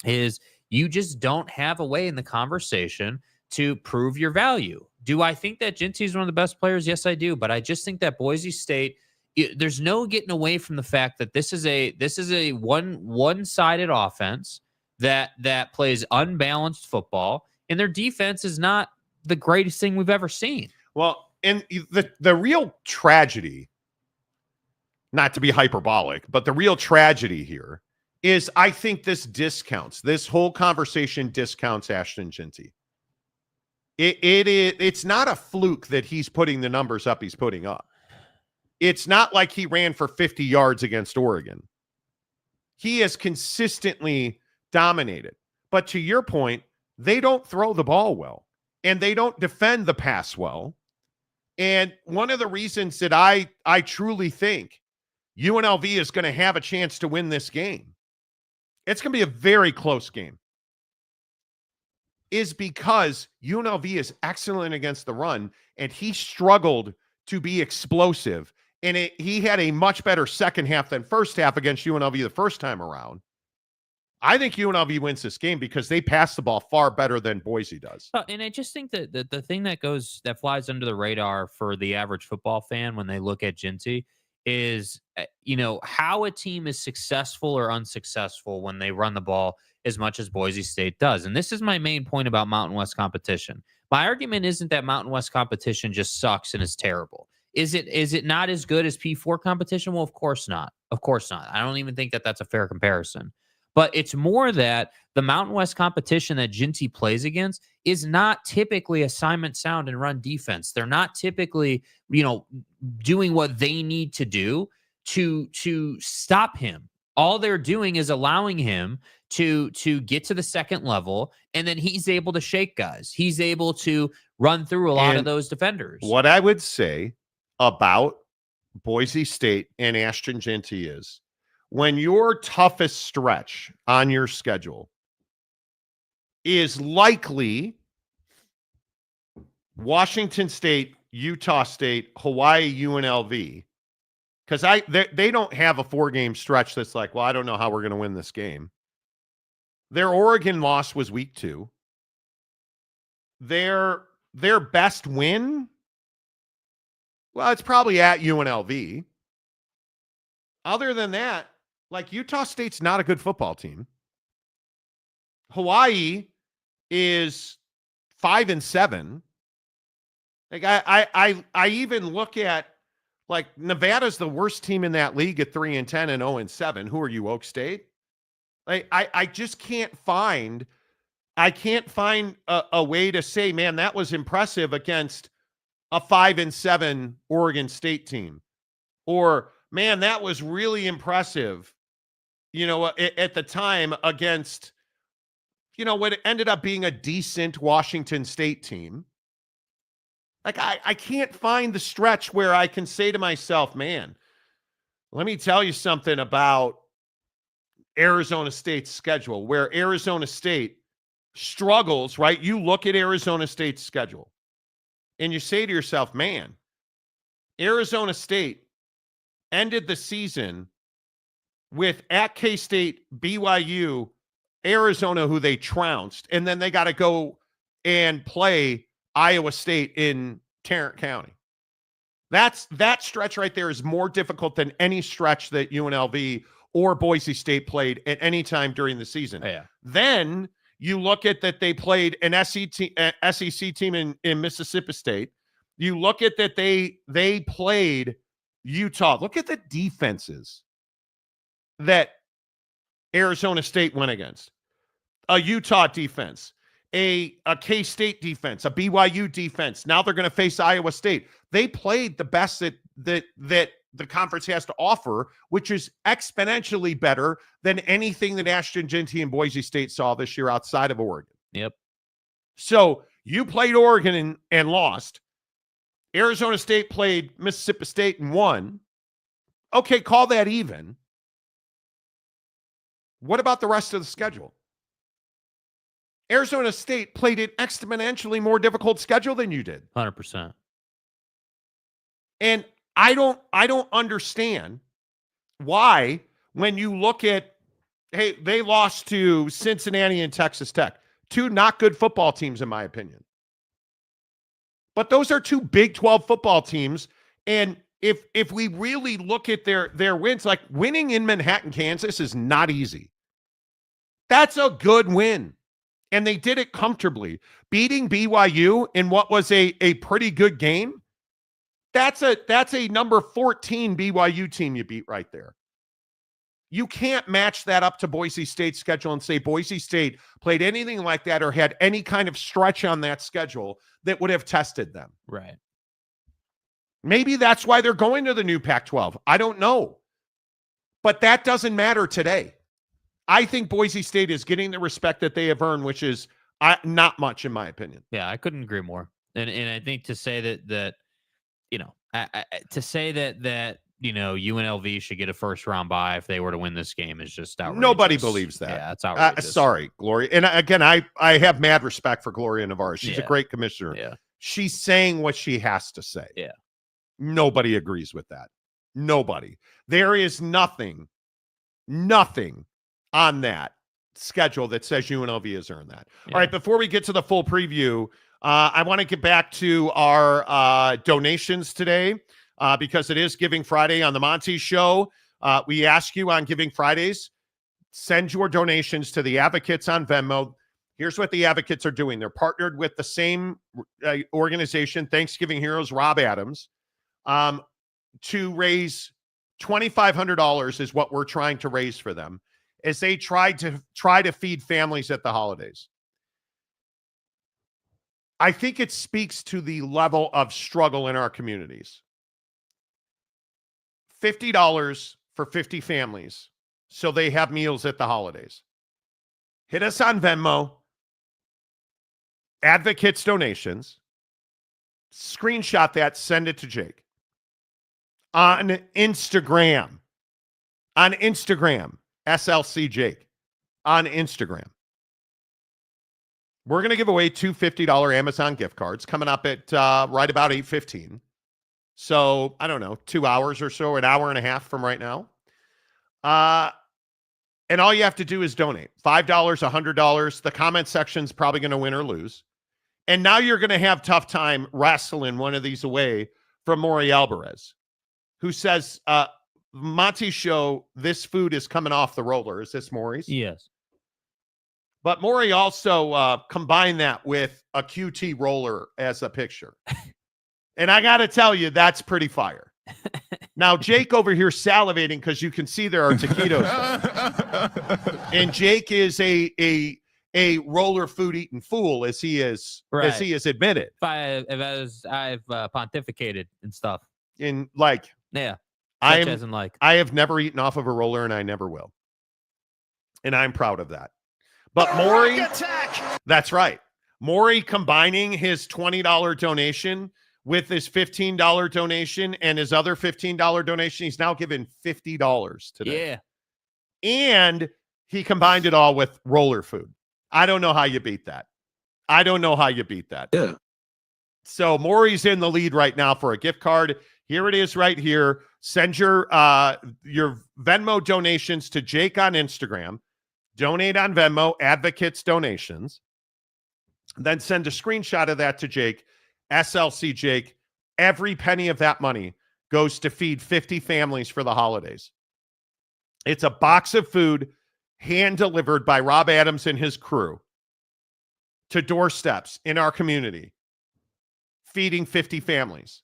is you just don't have a way in the conversation to prove your value. Do I think that Ginty is one of the best players? Yes, I do. But I just think that Boise State, there's no getting away from the fact that this is a one-sided offense that plays unbalanced football, and their defense is not the greatest thing we've ever seen. Well, and the real tragedy, not to be hyperbolic, but the real tragedy here is I think this whole conversation discounts Ashton Ginty. It's not a fluke that he's putting the numbers up he's putting up. It's not like he ran for 50 yards against Oregon. He has consistently dominated. But to your point, they don't throw the ball well, and they don't defend the pass well. And one of the reasons that I truly think UNLV is going to have a chance to win this game, it's going to be a very close game, is because UNLV is excellent against the run, and he struggled to be explosive. And he had a much better second half than first half against UNLV the first time around. I think UNLV wins this game because they pass the ball far better than Boise does. And I just think that the thing that flies under the radar for the average football fan when they look at Ginty is, how a team is successful or unsuccessful when they run the ball as much as Boise State does. And this is my main point about Mountain West competition. My argument isn't that Mountain West competition just sucks and is terrible. Is it not as good as P4 competition? Well, of course not. Of course not. I don't even think that that's a fair comparison. But it's more that the Mountain West competition that Ginty plays against is not typically assignment sound and run defense. They're not typically, doing what they need to do to stop him. All they're doing is allowing him to get to the second level, and then he's able to shake guys. He's able to run through a lot of those defenders. What I would say about Boise State and Ashton Ginty is, when your toughest stretch on your schedule is likely Washington State, Utah State, Hawaii, UNLV, because they don't have a 4-game stretch that's like, well, I don't know how we're going to win this game. Their Oregon loss was week 2. Their best win, well, it's probably at UNLV. Other than that, like, Utah State's not a good football team. Hawaii is 5-7. Like, I even look at, like, Nevada's the worst team in that league at 3-10 and 0-7. Who are you, Oak State? Like, I just can't find a way to say, man, that was impressive against a 5-7 Oregon State team, or, man, that was really impressive, at the time against, what ended up being a decent Washington State team. Like, I can't find the stretch where I can say to myself, man, let me tell you something about Arizona State's schedule, where Arizona State struggles, right? You look at Arizona State's schedule and you say to yourself, man, Arizona State ended the season with at K-State, BYU, Arizona, who they trounced, and then they got to go and play Iowa State in Tarrant County. That stretch right there is more difficult than any stretch that UNLV or Boise State played at any time during the season. Yeah. Then you look at that they played an SEC team in Mississippi State. You look at that they played Utah. Look at the defenses that Arizona State went against. A Utah defense, a K-State defense, a BYU defense. Now they're going to face Iowa State. They played the best that the conference has to offer, which is exponentially better than anything that Ashton Ginty and Boise State saw this year outside of Oregon. Yep. So you played Oregon and lost. Arizona State played Mississippi State and won. Okay, call that even. What about the rest of the schedule? Arizona State played an exponentially more difficult schedule than you did. 100%. And I don't understand why, when you look at, hey, they lost to Cincinnati and Texas Tech, 2 not good football teams, in my opinion. But those are 2 Big 12 football teams. And if we really look at their wins, like winning in Manhattan, Kansas is not easy. That's a good win. And they did it comfortably. Beating BYU in what was a pretty good game, that's a number 14 BYU team you beat right there. You can't match that up to Boise State's schedule and say Boise State played anything like that or had any kind of stretch on that schedule that would have tested them. Right. Maybe that's why they're going to the new Pac-12. I don't know. But that doesn't matter today. I think Boise State is getting the respect that they have earned, which is not much, in my opinion. Yeah, I couldn't agree more. And I think to say that UNLV should get a first round bye if they were to win this game is just outrageous. Nobody believes that. Yeah, it's outrageous. Sorry, Gloria. And again, I have mad respect for Gloria Navarro. She's a great commissioner. Yeah. She's saying what she has to say. Yeah. Nobody agrees with that. Nobody. There is nothing on that schedule that says UNLV has earned that. Yeah. All right, before we get to the full preview, I want to get back to our donations today because it is Giving Friday on the Monty Show. We ask you on Giving Fridays, send your donations to the Advocates on Venmo. Here's what the Advocates are doing. They're partnered with the same organization, Thanksgiving Heroes, Rob Adams, to raise $2,500 is what we're trying to raise for them as they try to feed families at the holidays. I think it speaks to the level of struggle in our communities. $50 for 50 families so they have meals at the holidays. Hit us on Venmo, Advocates donations, screenshot that, send it to Jake. On Instagram, SLC Jake, on Instagram. We're going to give away two $50 Amazon gift cards coming up at right about 8:15. So, I don't know, 2 hours or so, an hour and a half from right now. And all you have to do is donate. $5, $100. The comment section's probably going to win or lose. And now you're going to have tough time wrestling one of these away from Maury Alvarez, who says, Monty Show, this food is coming off the roller. Is this Maury's? Yes. But Maury also combined that with a QT roller as a picture. And I got to tell you, that's pretty fire. Now, Jake over here salivating because you can see there are taquitos. And Jake is a roller food eating fool, as he is admitted. I've pontificated and stuff. In like, yeah, I have never eaten off of a roller, and I never will. And I'm proud of that. But Maury, that's right. Maury combining his $20 donation with his $15 donation and his other $15 donation, he's now given $50 today. Yeah. And he combined it all with roller food. I don't know how you beat that. Yeah. So Maury's in the lead right now for a gift card. Here it is right here. Send your Venmo donations to Jake on Instagram. Donate on Venmo, Advocates donations. Then send a screenshot of that to Jake, SLC Jake. Every penny of that money goes to feed 50 families for the holidays. It's a box of food hand-delivered by Rob Adams and his crew to doorsteps in our community, feeding 50 families.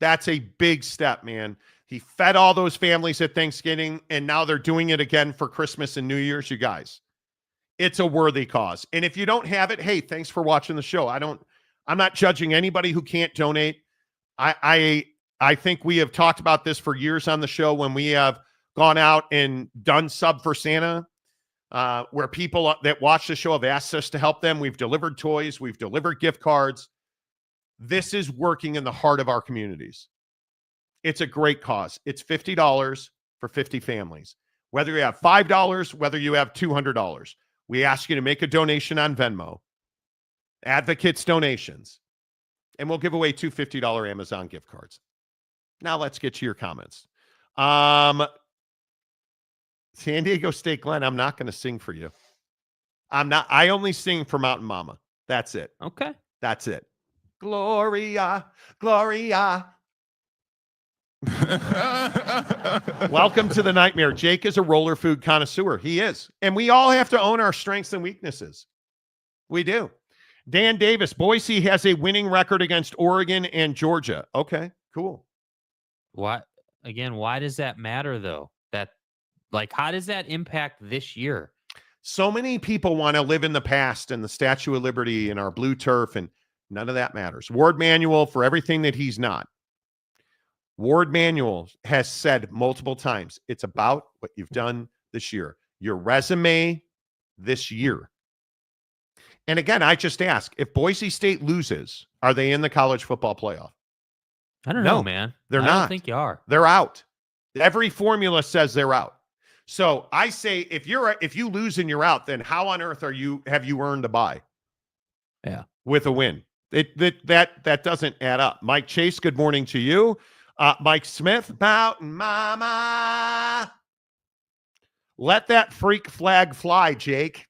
That's a big step, man. He fed all those families at Thanksgiving, and now they're doing it again for Christmas and New Year's, you guys. It's a worthy cause. And if you don't have it, hey, thanks for watching the show. I'm not judging anybody who can't donate. I think we have talked about this for years on the show when we have gone out and done Sub for Santa, where people that watch the show have asked us to help them. We've delivered toys. We've delivered gift cards. This is working in the heart of our communities. It's a great cause. It's $50 for 50 families. Whether you have $5, whether you have $200, we ask you to make a donation on Venmo. Advocates donations. And we'll give away two $50 Amazon gift cards. Now let's get to your comments. San Diego State Glenn, I'm not going to sing for you. I only sing for Mountain Mama. That's it. Okay. That's it. Gloria, Gloria. Welcome to the nightmare. Jake is a roller food connoisseur. He is. And we all have to own our strengths and weaknesses. We do. Dan Davis, Boise has a winning record against Oregon and Georgia. Okay, cool. Why does that matter, though? How does that impact this year? So many people want to live in the past and the Statue of Liberty and our blue turf, and none of that matters. Ward Manuel, for everything that he's not, Ward Manuel has said multiple times, it's about what you've done this year, your resume this year. And again, I just ask, if Boise State loses, are they in the college football playoff? I don't know, man. They're not. I don't think you are. They're out. Every formula says they're out. So I say, if you lose and you're out, then how on earth have you earned a bye? Yeah, with a win. That doesn't add up. Mike Chase, good morning to you. Mike Smith, Mountain Mama. Let that freak flag fly, Jake.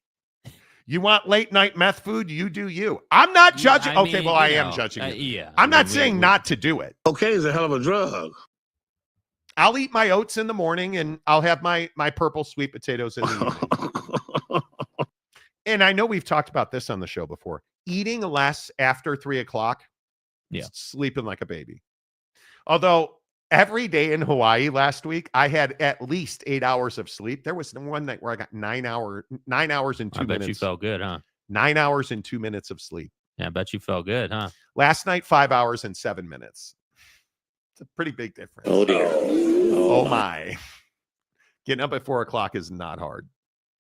You want late night meth food? You do you. I'm not judging. I Okay, mean, well, I am judging you. Yeah. I'm not saying not to do it. Okay, is a hell of a drug. I'll eat my oats in the morning, and I'll have my purple sweet potatoes in the evening. And I know we've talked about this on the show before. Eating less after 3 o'clock, sleeping like a baby. Although every day in Hawaii last week, I had at least 8 hours of sleep. There was one night where I got 9 hours and 2 minutes. I bet you felt good, huh? 9 hours and 2 minutes of sleep. Yeah, I bet you felt good, huh? Last night, 5 hours and 7 minutes. It's a pretty big difference. Oh, dear. Oh my. Getting up at 4 o'clock is not hard.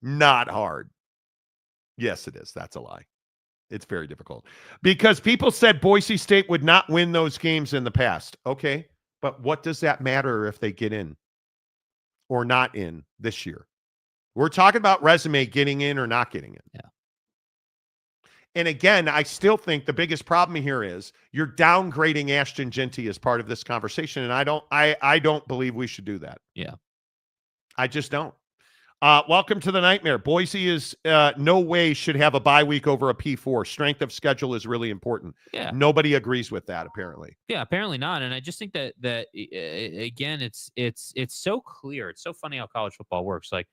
Not hard. Yes, it is. That's a lie. It's very difficult. Because people said Boise State would not win those games in the past. Okay. But what does that matter if they get in or not in this year? We're talking about resume getting in or not getting in. Yeah. And again, I still think the biggest problem here is you're downgrading Ashton Jeanty as part of this conversation. And I don't believe we should do that. Yeah. I just don't. Welcome to the nightmare. Boise is no way should have a bye week over a P4. Strength of schedule is really important. Yeah. Nobody agrees with that, apparently. Yeah, apparently not. And I just think that again, it's so clear. It's so funny how college football works. Like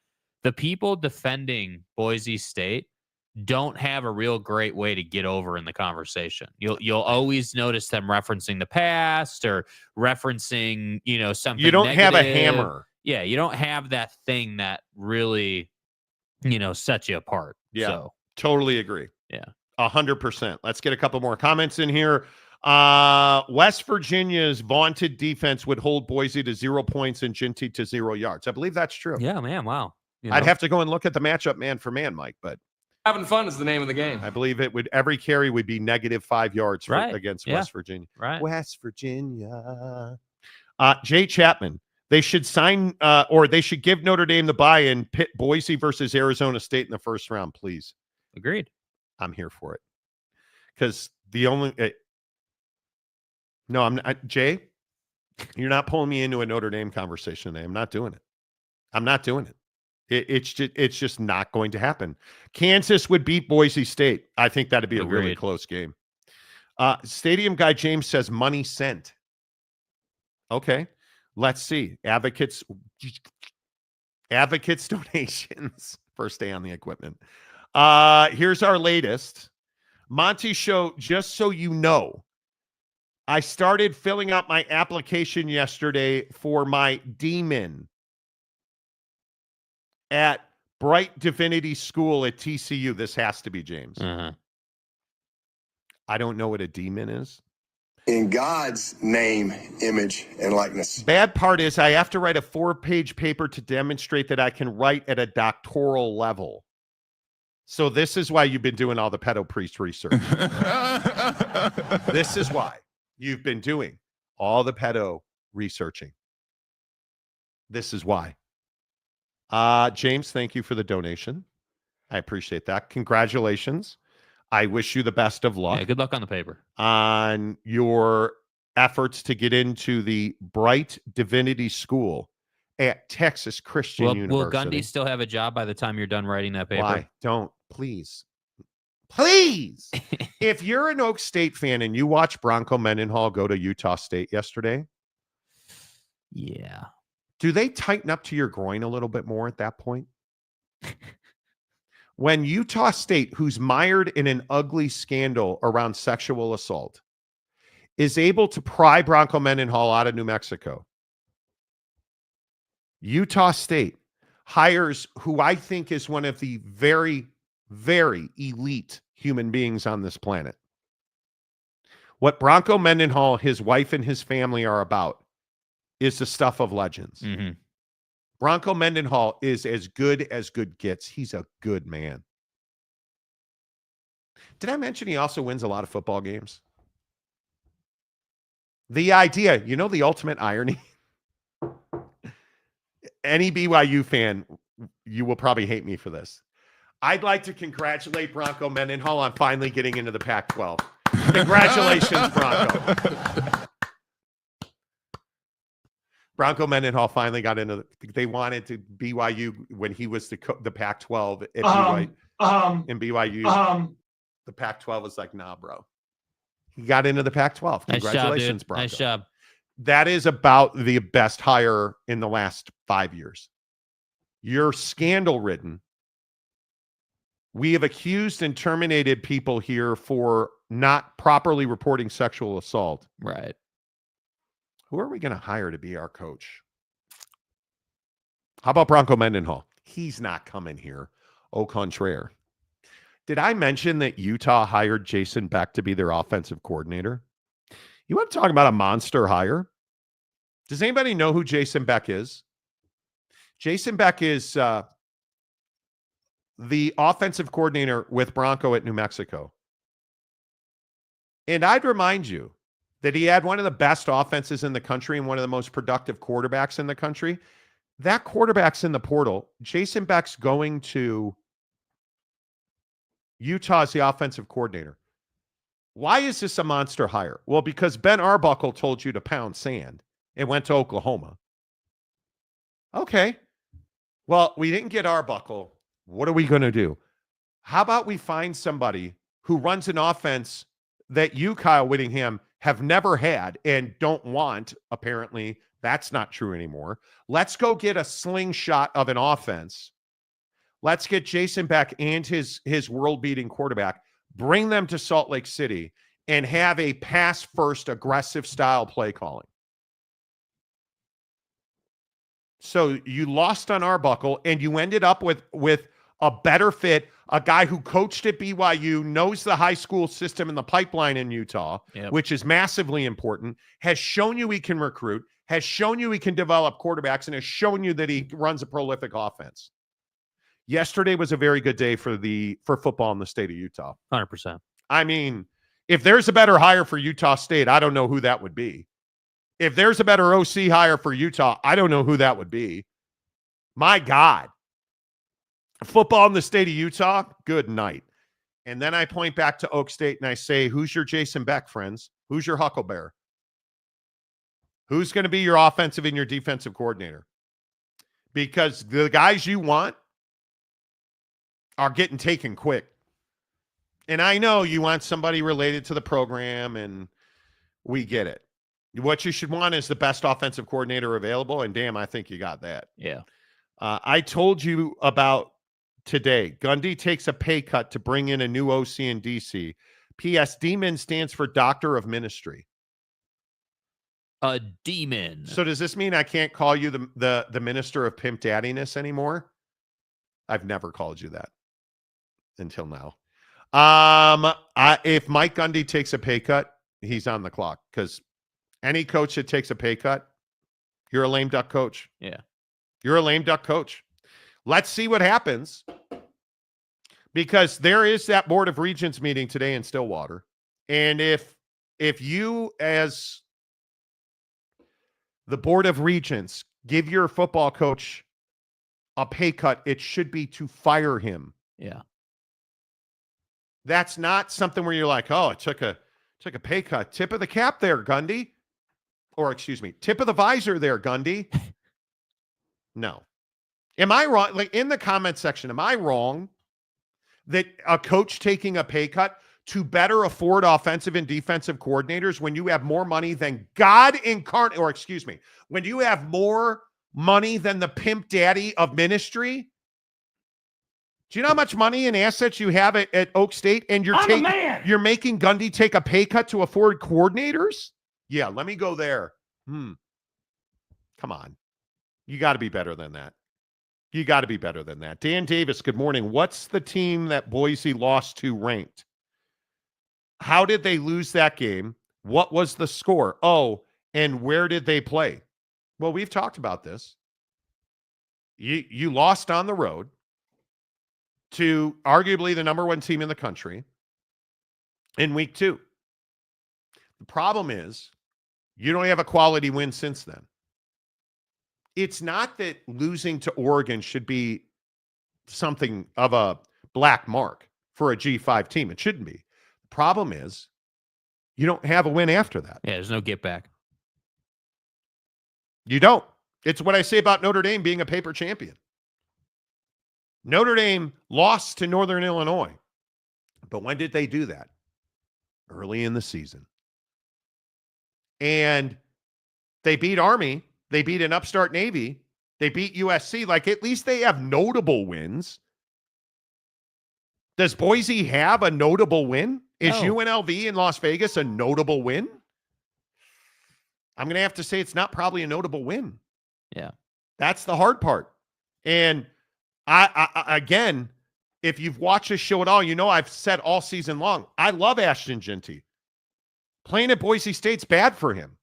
the people defending Boise State don't have a real great way to get over in the conversation. You'll always notice them referencing the past or referencing, something. You don't negative. have a hammer. Yeah, you don't have that thing that really, sets you apart. Yeah, so. Totally agree. Yeah. 100%. Let's get a couple more comments in here. West Virginia's vaunted defense would hold Boise to 0 points and Jeanty to 0 yards. I believe that's true. Yeah, man. Wow. I'd have to go and look at the matchup man for man, Mike, but Having fun is the name of the game. I believe every carry would be negative 5 yards against West Virginia. Right. West Virginia. Jay Chapman. They should sign or they should give Notre Dame the bye and pit Boise versus Arizona State in the first round, please. Agreed. I'm here for it. Because the only no, I'm not, Jay, you're not pulling me into a Notre Dame conversation today. I'm not doing it. I'm not doing it. It's just not going to happen. Kansas would beat Boise State. I think that'd be a really close game. Stadium guy James says money sent. Okay. Let's see. Advocates donations. First day on the equipment. Here's our latest. Monty Show, just so you know, I started filling out my application yesterday for my demon at Bright Divinity School at TCU. This has to be James. Uh-huh. I don't know what a demon is. In God's name, image, and likeness. Bad part is I have to write a 4-page paper to demonstrate that I can write at a doctoral level. So this is why you've been doing all the pedo priest research. This is why you've been doing all the pedo researching. This is why. James, thank you for the donation. I appreciate that. Congratulations. I wish you the best of luck. Yeah, good luck on the paper. On your efforts to get into the Bright Divinity School at Texas Christian University. Will Gundy still have a job by the time you're done writing that paper? Why? Don't. Please. Please. If you're an Oak State fan and you watch Bronco Mendenhall go to Utah State yesterday. Yeah. Do they tighten up to your groin a little bit more at that point? When Utah State, who's mired in an ugly scandal around sexual assault, is able to pry Bronco Mendenhall out of New Mexico, Utah State hires who I think is one of the very, very elite human beings on this planet. What Bronco Mendenhall, his wife, and his family are about is the stuff of legends. Mm-hmm. Bronco Mendenhall is as good gets. He's a good man. Did I mention he also wins a lot of football games? The idea, the ultimate irony. Any BYU fan, you will probably hate me for this. I'd like to congratulate Bronco Mendenhall on finally getting into the Pac-12. Congratulations, Bronco. Bronco Mendenhall finally got into they wanted to BYU when he was the Pac-12 at BYU. In BYU, the Pac-12 was like, nah, bro. He got into the Pac-12. Congratulations, Bronco. Nice job. That is about the best hire in the last 5 years. You're scandal-ridden. We have accused and terminated people here for not properly reporting sexual assault. Right. Who are we going to hire to be our coach? How about Bronco Mendenhall? He's not coming here. Au contraire. Did I mention that Utah hired Jason Beck to be their offensive coordinator? You want to talk about a monster hire? Does anybody know who Jason Beck is? Jason Beck is the offensive coordinator with Bronco at New Mexico. And I'd remind you that he had one of the best offenses in the country and one of the most productive quarterbacks in the country. That quarterback's in the portal. Jason Beck's going to Utah as the offensive coordinator. Why is this a monster hire? Well, because Ben Arbuckle told you to pound sand and went to Oklahoma. Okay. Well, we didn't get Arbuckle. What are we going to do? How about we find somebody who runs an offense that you, Kyle Whittingham, have never had and don't want? Apparently, that's not true anymore. Let's go get a slingshot of an offense. Let's get Jason Beck and his world-beating quarterback, bring them to Salt Lake City, and have a pass-first aggressive style play calling. So you lost on Arbuckle, and you ended up with a better fit, a guy who coached at BYU, knows the high school system and the pipeline in Utah, which is massively important, has shown you he can recruit, has shown you he can develop quarterbacks, and has shown you that he runs a prolific offense. Yesterday was a very good day for football in the state of Utah. 100%. I mean, if there's a better hire for Utah State, I don't know who that would be. If there's a better OC hire for Utah, I don't know who that would be. My God. Football in the state of Utah, good night. And then I point back to Oak State and I say, who's your Jason Beck, friends? Who's your Huckleberry? Who's going to be your offensive and your defensive coordinator? Because the guys you want are getting taken quick. And I know you want somebody related to the program, and we get it. What you should want is the best offensive coordinator available, and damn, I think you got that. Yeah. I told you about today. Gundy takes a pay cut to bring in a new OC in DC. P.S. Demon stands for Doctor of Ministry. A demon. So does this mean I can't call you the minister of pimp daddiness anymore? I've never called you that until now. If Mike Gundy takes a pay cut, he's on the clock, because any coach that takes a pay cut, you're a lame duck coach. Yeah. You're a lame duck coach. Let's see what happens, because there is that Board of Regents meeting today in Stillwater. And if you, as the Board of Regents, give your football coach a pay cut, it should be to fire him. Yeah. That's not something where you're like, oh, I took a pay cut. Tip of the cap there, Gundy. Or excuse me, tip of the visor there, Gundy. No. Am I wrong? Like, in the comment section, am I wrong that a coach taking a pay cut to better afford offensive and defensive coordinators when you have more money than God incarnate, or excuse me, when you have more money than the pimp daddy of ministry? Do you know how much money and assets you have at Oak State? And you're making Gundy take a pay cut to afford coordinators? Yeah, let me go there. Come on. You got to be better than that. You got to be better than that. Dan Davis, good morning. What's the team that Boise lost to ranked? How did they lose that game? What was the score? Oh, and where did they play? Well, we've talked about this. You lost on the road to arguably the number one team in the country in week 2. The problem is you don't have a quality win since then. It's not that losing to Oregon should be something of a black mark for a G5 team. It shouldn't be. The problem is you don't have a win after that. Yeah, there's no get back. You don't. It's what I say about Notre Dame being a paper champion. Notre Dame lost to Northern Illinois. But when did they do that? Early in the season. And they beat Army. They beat an upstart Navy. They beat USC. Like, at least they have notable wins. Does Boise have a notable win? Is UNLV in Las Vegas a notable win? I'm going to have to say it's not probably a notable win. Yeah. That's the hard part. And I again, if you've watched this show at all, you know I've said all season long, I love Ashton Jeanty. Playing at Boise State's bad for him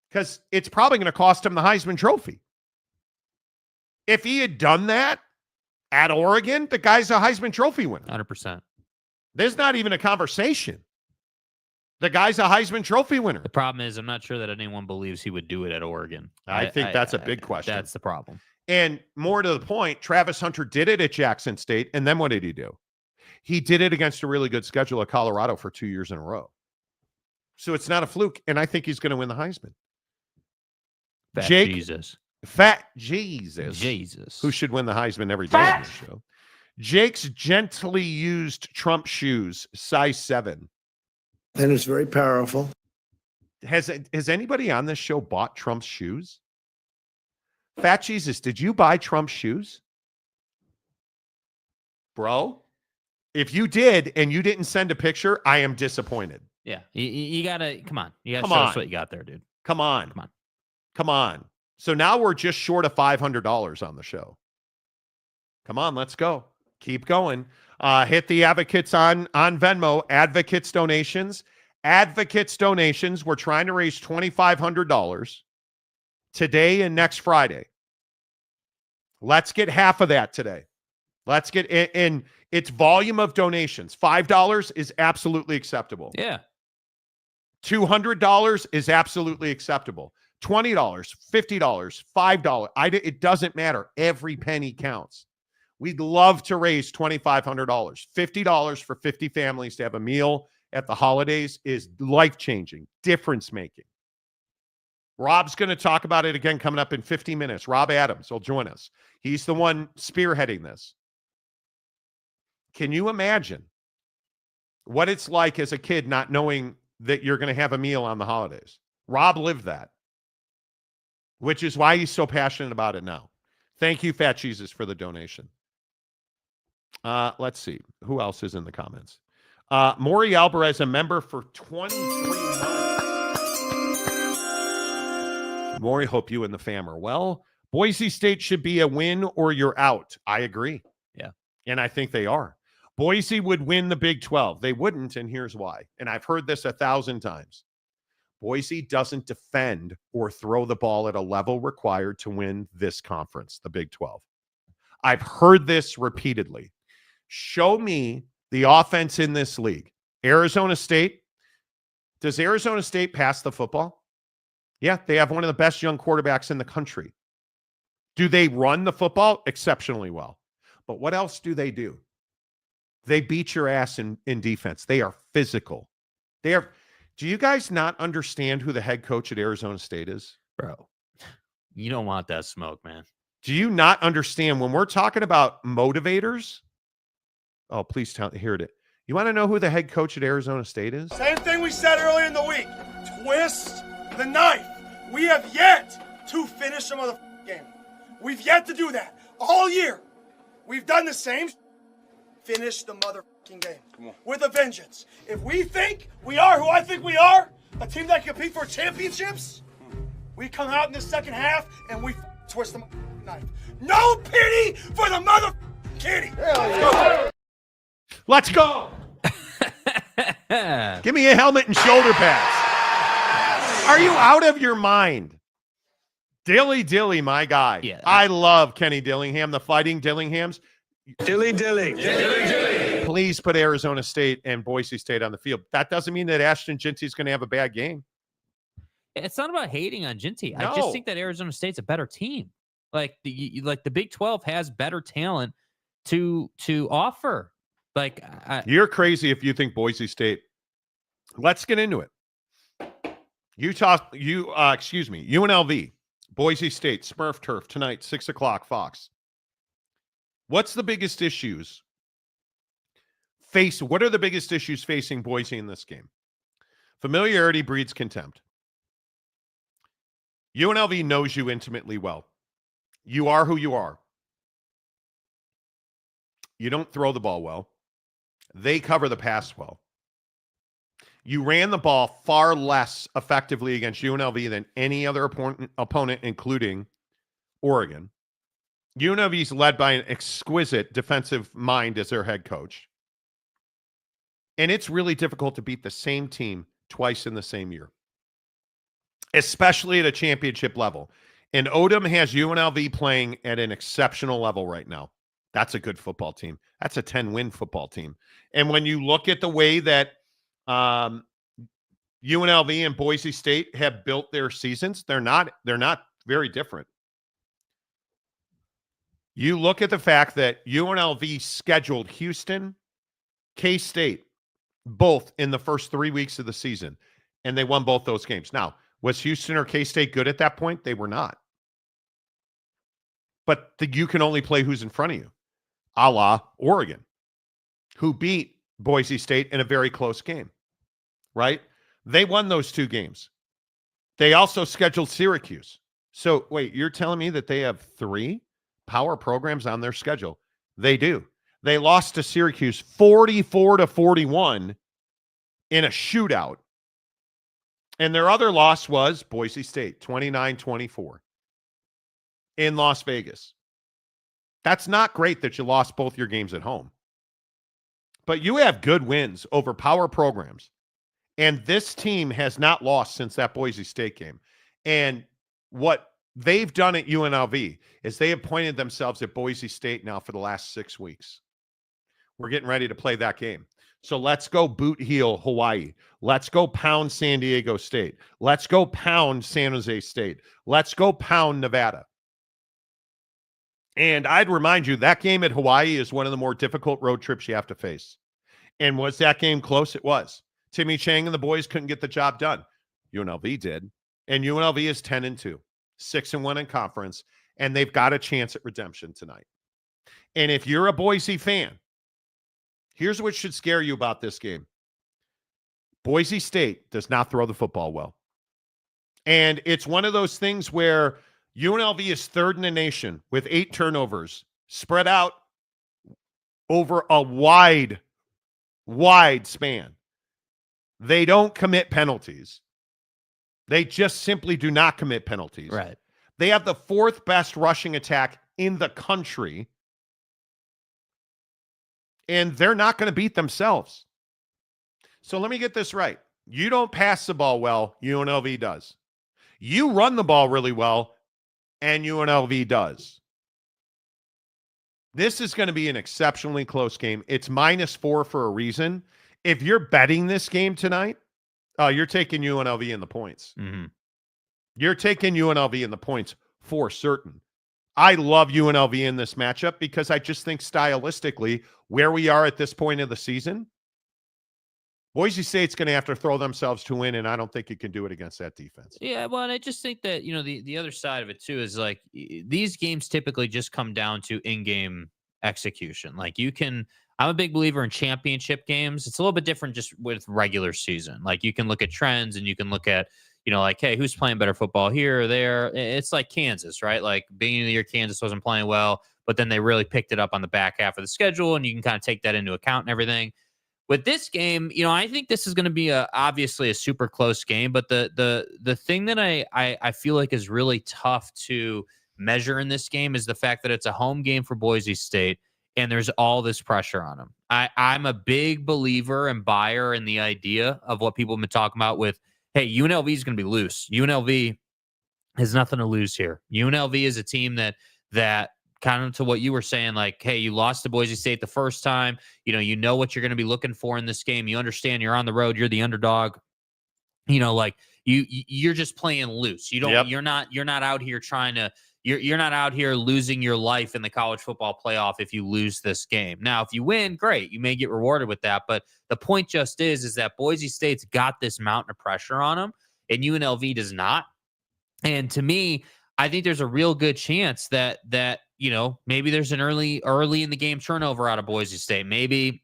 because it's probably going to cost him the Heisman Trophy. If he had done that at Oregon, the guy's a Heisman Trophy winner. 100%. There's not even a conversation. The guy's a Heisman Trophy winner. The problem is I'm not sure that anyone believes he would do it at Oregon. I think that's a big question. That's the problem. And more to the point, Travis Hunter did it at Jackson State, and then what did he do? He did it against a really good schedule at Colorado for 2 years in a row. So it's not a fluke, and I think he's going to win the Heisman. Fat Jesus. Who should win the Heisman every day on this show. Jake's gently used Trump shoes, size 7. And it's very powerful. Has anybody on this show bought Trump's shoes? Fat Jesus, did you buy Trump's shoes? Bro, if you did and you didn't send a picture, I am disappointed. Yeah. You got to, come on. You got to show us what you got there, dude. Come on. So now we're just short of $500 on the show. Come on, let's go. Keep going. Hit the advocates on Venmo. Advocates donations. We're trying to raise $2,500 today and next Friday. Let's get half of that today. Let's get in its volume of donations. $5 is absolutely acceptable. Yeah. $200 is absolutely acceptable. $20, $50, $5. It doesn't matter. Every penny counts. We'd love to raise $2,500. $50 for 50 families to have a meal at the holidays is life-changing, difference-making. Rob's going to talk about it again coming up in 15 minutes. Rob Adams will join us. He's the one spearheading this. Can you imagine what it's like as a kid not knowing that you're going to have a meal on the holidays? Rob lived that, which is why he's so passionate about it now. Thank you, Fat Jesus, for the donation. Let's see. Who else is in the comments? Maury Alvarez, a member for 23 months. Maury, hope you and the fam are well. Boise State should be a win or you're out. I agree. Yeah. And I think they are. Boise would win the Big 12. They wouldn't, and here's why. And I've heard this 1,000 times. Boise doesn't defend or throw the ball at a level required to win this conference, the Big 12. I've heard this repeatedly. Show me the offense in this league. Arizona State. Does Arizona State pass the football? Yeah, they have one of the best young quarterbacks in the country. Do they run the football? Exceptionally well. But what else do? They beat your ass in defense. They are physical. Do you guys not understand who the head coach at Arizona State is? Bro, you don't want that smoke, man. Do you not understand when we're talking about motivators? Oh, please hear it. You want to know who the head coach at Arizona State is? Same thing we said earlier in the week. Twist the knife. We have yet to finish the motherfucking game. We've yet to do that all year. We've done the same. Finish the motherfucking game with a vengeance. If we think we are who I think we are, a team that can compete for championships, we come out in the second half and we twist the knife. No pity for the motherfucking kitty. Let's go. Give me a helmet and shoulder pads. Are you out of your mind? Dilly, my guy. Yeah. I love Kenny Dillingham, the Fighting Dillinghams. Dilly. Please put Arizona State and Boise State on the field. That doesn't mean that Ashton Jeanty is going to have a bad game. It's not about hating on Jeanty. No. I just think that Arizona State's a better team. Like the Big 12 has better talent to offer. You're crazy if you think Boise State. Let's get into it. UNLV. Boise State, Smurf Turf, tonight, 6 o'clock, Fox. What's the biggest issues? What are the biggest issues facing Boise in this game? Familiarity breeds contempt. UNLV knows you intimately well. You are who you are. You don't throw the ball well. They cover the pass well. You ran the ball far less effectively against UNLV than any other opponent, including Oregon. UNLV is led by an exquisite defensive mind as their head coach. And it's really difficult to beat the same team twice in the same year, especially at a championship level. And Odom has UNLV playing at an exceptional level right now. That's a good football team. That's a 10-win football team. And when you look at the way that UNLV and Boise State have built their seasons, they're not very different. You look at the fact that UNLV scheduled Houston, K-State, both in the first 3 weeks of the season, and they won both those games. Now, was Houston or K-State good at that point? They were not. But you can only play who's in front of you, a la Oregon, who beat Boise State in a very close game, right? They won those 2 games. They also scheduled Syracuse. So, wait, you're telling me that they have 3 power programs on their schedule? They do. They lost to Syracuse 44-41 in a shootout. And their other loss was Boise State, 29-24 in Las Vegas. That's not great that you lost both your games at home. But you have good wins over power programs. And this team has not lost since that Boise State game. And what they've done at UNLV is they have pointed themselves at Boise State now for the last 6 weeks. We're getting ready to play that game. So let's go boot heel Hawaii. Let's go pound San Diego State. Let's go pound San Jose State. Let's go pound Nevada. And I'd remind you, that game at Hawaii is one of the more difficult road trips you have to face. And was that game close? It was. Timmy Chang and the boys couldn't get the job done. UNLV did. And UNLV is 10-2, 6-1 in conference, and they've got a chance at redemption tonight. And if you're a Boise fan, here's what should scare you about this game. Boise State does not throw the football well. And it's one of those things where UNLV is third in the nation with 8 turnovers spread out over a wide span. They don't commit penalties. They just simply do not commit penalties. Right. They have the 4th best rushing attack in the country. And they're not going to beat themselves. So let me get this right. You don't pass the ball well, UNLV does. You run the ball really well, and UNLV does. This is going to be an exceptionally close game. It's -4 for a reason. If you're betting this game tonight, you're taking UNLV in the points. Mm-hmm. You're taking UNLV in the points for certain. I love UNLV in this matchup because I just think stylistically, where we are at this point of the season, Boise State's going to have to throw themselves to win, and I don't think you can do it against that defense. Yeah, well, and I just think that, the other side of it too is like these games typically just come down to in-game execution. Like I'm a big believer in championship games. It's a little bit different just with regular season. Like you can look at trends and you can look at, like, hey, who's playing better football here or there? It's like Kansas, right? Like beginning of the year, Kansas wasn't playing well, but then they really picked it up on the back half of the schedule, and you can kind of take that into account and everything. With this game, I think this is going to be obviously a super close game, but the thing that I feel like is really tough to measure in this game is the fact that it's a home game for Boise State, and there's all this pressure on them. I'm a big believer and buyer in the idea of what people have been talking about with, hey, UNLV is going to be loose. UNLV has nothing to lose here. UNLV is a team that kind of to what you were saying, like, hey, you lost to Boise State the first time. You know what you're going to be looking for in this game. You understand you're on the road. You're the underdog. Like you're just playing loose. You don't. Yep. You're not out here trying to. You're not out here losing your life in the college football playoff if you lose this game. Now, if you win, great. You may get rewarded with that. But the point just is that Boise State's got this mountain of pressure on them, and UNLV does not. And to me, I think there's a real good chance that maybe there's an early in the game turnover out of Boise State. Maybe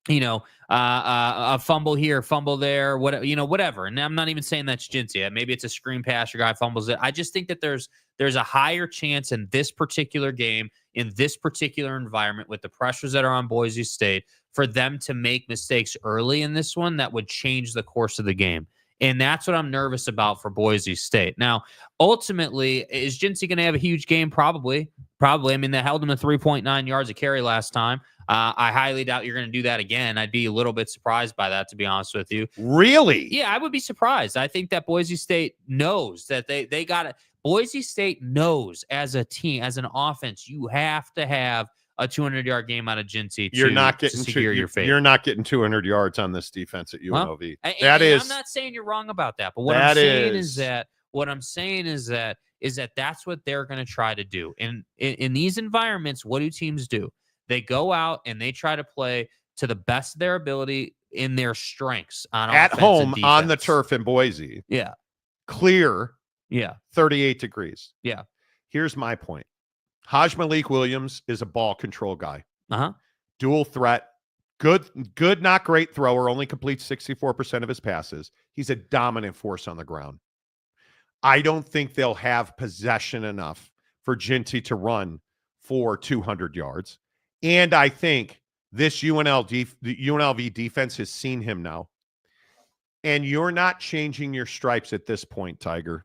a fumble here, fumble there, whatever. And I'm not even saying that's Jinty. Maybe it's a screen pass, your guy fumbles it. I just think that there's a higher chance in this particular game, in this particular environment, with the pressures that are on Boise State, for them to make mistakes early in this one that would change the course of the game. And that's what I'm nervous about for Boise State. Now, ultimately, is Jinty going to have a huge game? Probably. I mean, they held him to 3.9 yards a carry last time. I highly doubt you're going to do that again. I'd be a little bit surprised by that, to be honest with you. Really? Yeah, I would be surprised. I think that Boise State knows that they got it. Boise State knows as a team, as an offense, you have to have a 200-yard game out of Jinty to secure your fate. You're not getting 200 yards on this defense at UNLV. Well, I'm not saying you're wrong about that, but what I'm saying is that that's what they're going to try to do. In these environments, what do teams do? They go out and they try to play to the best of their ability in their strengths on at offense home and defense. On the turf in Boise. Yeah. Clear. Yeah. 38 degrees. Yeah. Here's my point. Haj Malik Williams is a ball control guy. Uh-huh. Dual threat. Good, not great thrower. Only completes 64% of his passes. He's a dominant force on the ground. I don't think they'll have possession enough for Jinty to run for 200 yards. And I think this UNLV defense has seen him now. And you're not changing your stripes at this point, Tiger.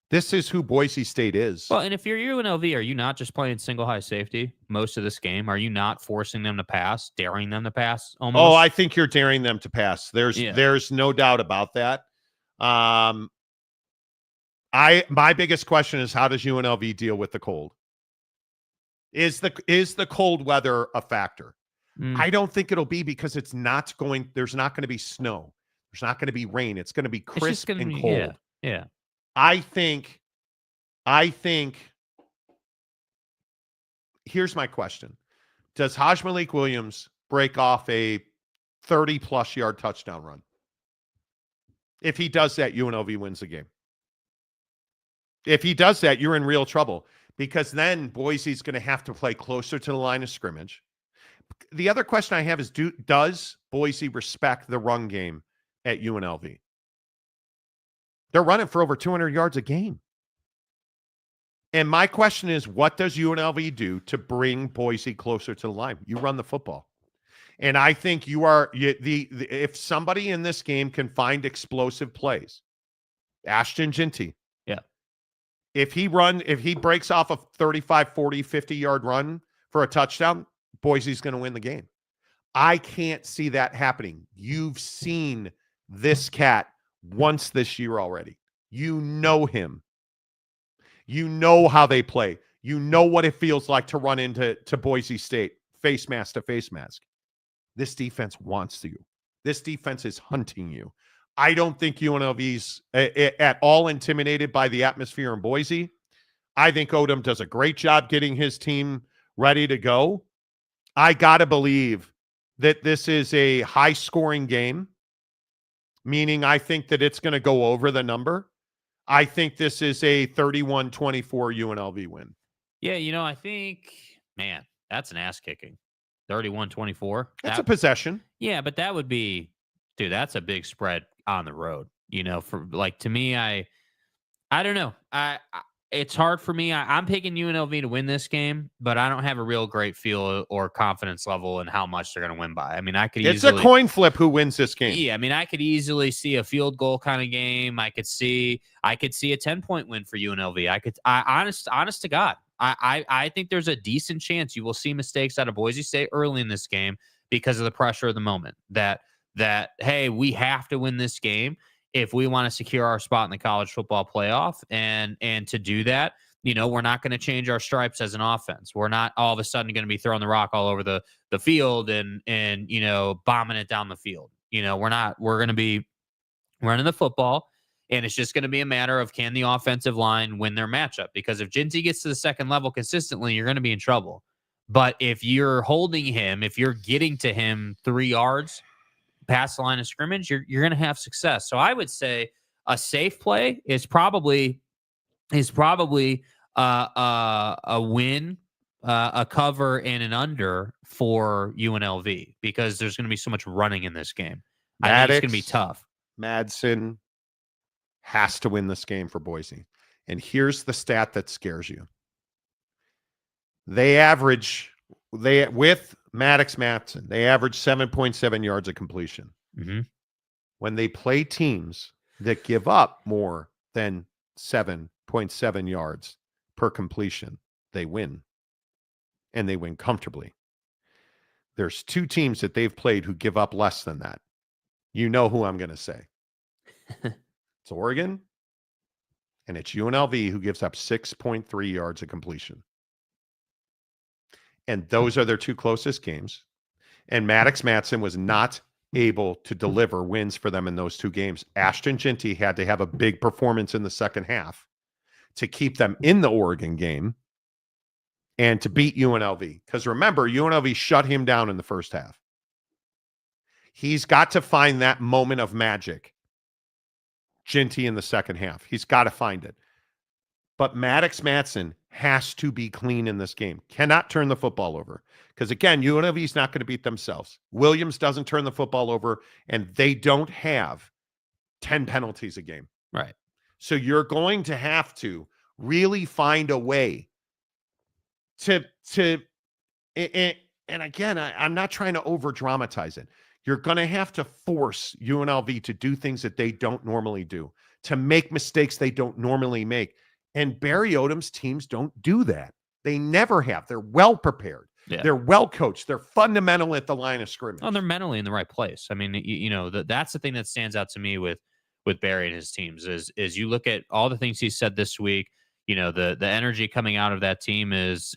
This is who Boise State is. Well, and if you're UNLV, are you not just playing single high safety most of this game? Are you not forcing them to pass, daring them to pass almost? Oh, I think you're daring them to pass. There's no doubt about that. My biggest question is, how does UNLV deal with the cold? Is the cold weather a factor? I don't think it'll be, because there's not going to be snow. There's not going to be rain. It's going to be crisp and cold. Yeah. I think here's my question. Does Haj Malik Williams break off a 30-plus yard touchdown run? If he does that, UNLV wins the game. If he does that, you're in real trouble, because then Boise's going to have to play closer to the line of scrimmage. The other question I have is, does Boise respect the run game at UNLV? They're running for over 200 yards a game. And my question is, what does UNLV do to bring Boise closer to the line? You run the football. And I think if somebody in this game can find explosive plays, Ashton Jinty. Yeah. If he breaks off a 35, 40, 50-yard run for a touchdown, Boise's going to win the game. I can't see that happening. You've seen this cat once this year already. You know him. You know how they play. You know what it feels like to run into Boise State face mask to face mask. This defense wants you. This defense is hunting you. I don't think UNLV's at all intimidated by the atmosphere in Boise. I think Odom does a great job getting his team ready to go. I got to believe that this is a high-scoring game, meaning I think that it's going to go over the number. I think this is a 31-24 UNLV win. Yeah, I think, man, that's an ass-kicking. 31-24. That's a possession. Yeah, but that would be, dude, that's a big spread on the road. For to me, I don't know. It's hard for me. I'm picking UNLV to win this game, but I don't have a real great feel or confidence level in how much they're going to win by. I mean, it's a coin flip who wins this game. Yeah, I mean, I could easily see a field goal kind of game. I could see a 10-point win for UNLV. Honest to God, I think there's a decent chance you will see mistakes out of Boise State early in this game because of the pressure of the moment. That hey, we have to win this game if we want to secure our spot in the college football playoff. And to do that, we're not going to change our stripes as an offense. We're not all of a sudden going to be throwing the rock all over the field and bombing it down the field. We're going to be running the football, and it's just going to be a matter of, can the offensive line win their matchup? Because if Jinty gets to the second level consistently, you're going to be in trouble. But if you're holding him, if you're getting to him 3 yards past the line of scrimmage, you're going to have success. So I would say a safe play is probably is probably a win, a cover, and an under for UNLV because there's going to be so much running in this game. I think it's going to be tough. Madsen has to win this game for Boise. And here's the stat that scares you. With Maddox Madsen, they average 7.7 yards of completion. Mm-hmm. When they play teams that give up more than 7.7 yards per completion, they win. And they win comfortably. There's 2 teams that they've played who give up less than that. You know who I'm going to say. It's Oregon, and it's UNLV who gives up 6.3 yards of completion. And those are their 2 closest games. And Maddox Madsen was not able to deliver wins for them in those 2 games. Ashton Ginty had to have a big performance in the second half to keep them in the Oregon game and to beat UNLV. Because remember, UNLV shut him down in the first half. He's got to find that moment of magic. Ginty in the second half. He's got to find it. But Maddox Madsen has to be clean in this game. Cannot turn the football over. Because again, UNLV is not going to beat themselves. Williams doesn't turn the football over, and they don't have 10 penalties a game. Right. So you're going to have to really find a way to and again, I'm not trying to over dramatize it. You're going to have to force UNLV to do things that they don't normally do, to make mistakes they don't normally make. And Barry Odom's teams don't do that. They never have. They're well prepared. Yeah. They're well coached. They're fundamental at the line of scrimmage. Oh, they're mentally in the right place. I mean, that's the thing that stands out to me with Barry and his teams is you look at all the things he said this week. The energy coming out of that team is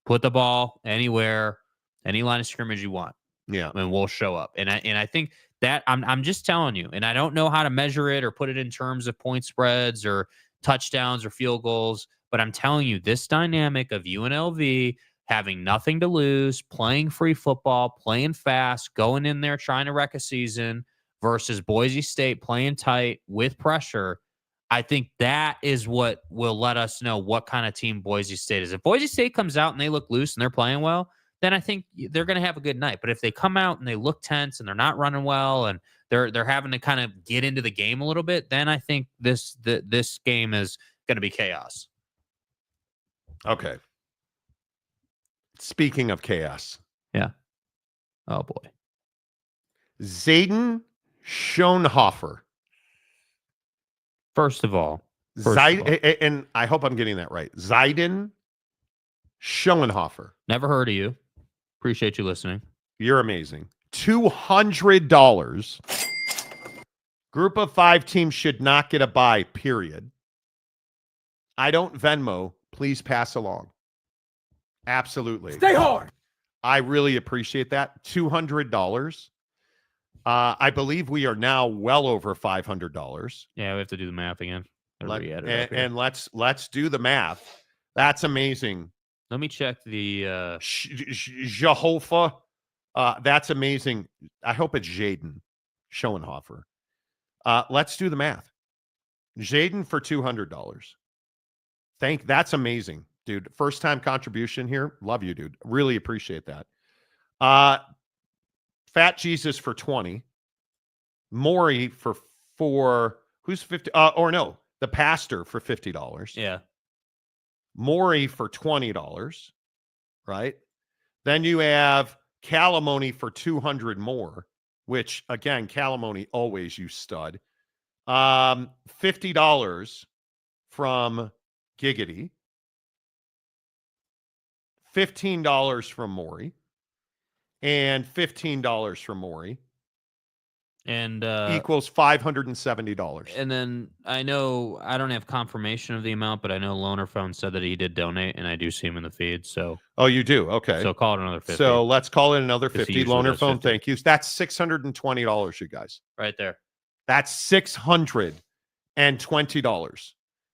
put the ball anywhere, any line of scrimmage you want. Yeah, and we'll show up. And I think that I'm just telling you, and I don't know how to measure it or put it in terms of point spreads or touchdowns or field goals, but I'm telling you, this dynamic of UNLV having nothing to lose, playing free football, playing fast, going in there trying to wreck a season versus Boise State playing tight with pressure, I think that is what will let us know what kind of team Boise State is. If Boise State comes out and they look loose and they're playing well, then I think they're going to have a good night. But if they come out and they look tense and they're not running well and they're having to kind of get into the game a little bit, then I think this game is going to be chaos. Okay. Speaking of chaos. Yeah. Oh, boy. Zayden Schoenhofer. First of all. And I hope I'm getting that right. Zayden Schoenhofer. Never heard of you. Appreciate you listening. You're amazing. $200. Group of 5 teams should not get a bye, period. I don't Venmo. Please pass along. Absolutely. Stay hard. I really appreciate that. $200. I believe we are now well over $500. Yeah, we have to do the math again. Let's do the math. That's amazing. Let me check the Jehovah. That's amazing. I hope it's Jaden Schoenhofer. Let's do the math. Jaden for $200. That's amazing, dude. First time contribution here. Love you, dude. Really appreciate that. Fat Jesus for 20. Maury for who's 50? The pastor for $50. Yeah. Maury for $20, right? Then you have Calamoni for 200 more, which again, Calamoni always you stud. $50 from Giggity. $15 from Maury. And $15 from Maury. And equals $570. And then I know I don't have confirmation of the amount, but I know Loner Phone said that he did donate, and I do see him in the feed. So you do? Okay. So call it another 50. So let's call it another 50. Loner Phone, 50. thank you. That's $620, you guys. Right there. That's $620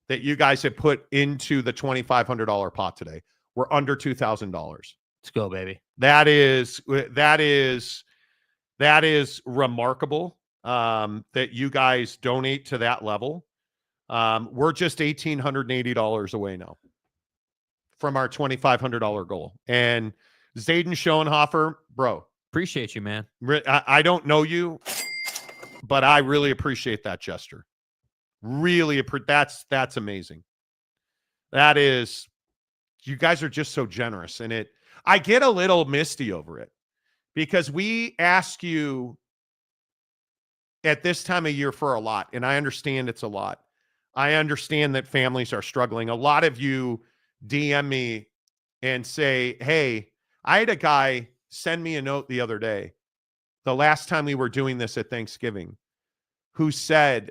that you guys have put into the $2,500 pot today. We're under $2,000. Let's go, baby. That is remarkable that you guys donate to that level. We're just $1,880 away now from our $2,500 goal. And Zayden Schoenhofer, bro. Appreciate you, man. I don't know you, but I really appreciate that gesture. Really, that's amazing. That is, you guys are just so generous. And I get a little misty over it because we ask you at this time of year for a lot. And I understand it's a lot. I understand that families are struggling. A lot of you DM me and say, hey, I had a guy send me a note the other day, the last time we were doing this at Thanksgiving, who said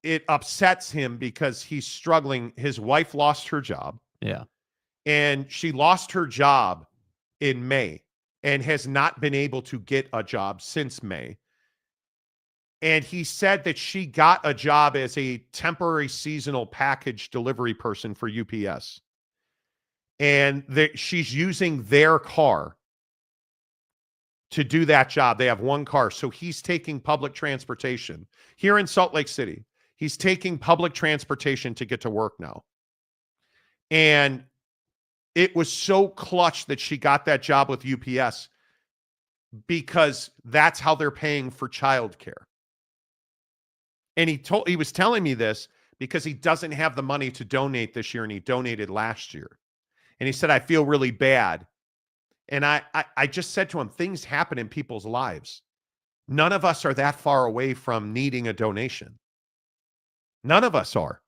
it upsets him because he's struggling. His wife lost her job. Yeah. And she lost her job in May and has not been able to get a job since May. And he said that she got a job as a temporary seasonal package delivery person for UPS. And that she's using their car to do that job. They have one car. So he's taking public transportation here in Salt Lake City. He's taking public transportation to get to work now. And it was so clutch that she got that job with UPS because that's how they're paying for childcare. And he was telling me this because he doesn't have the money to donate this year, and he donated last year. And he said, I feel really bad. And I just said to him, things happen in people's lives. None of us are that far away from needing a donation. None of us are.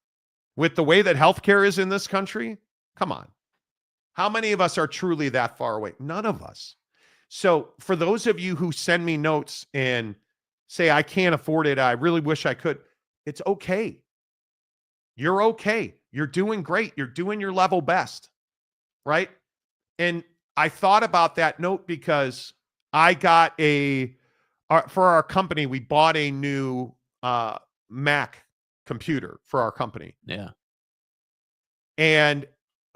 With the way that healthcare is in this country, come on. How many of us are truly that far away? None of us. So for those of you who send me notes and say, I can't afford it, I really wish I could, it's okay. You're okay. You're doing great. You're doing your level best, right? And I thought about that note because I got for our company, we bought a new Mac computer for our company. Yeah. And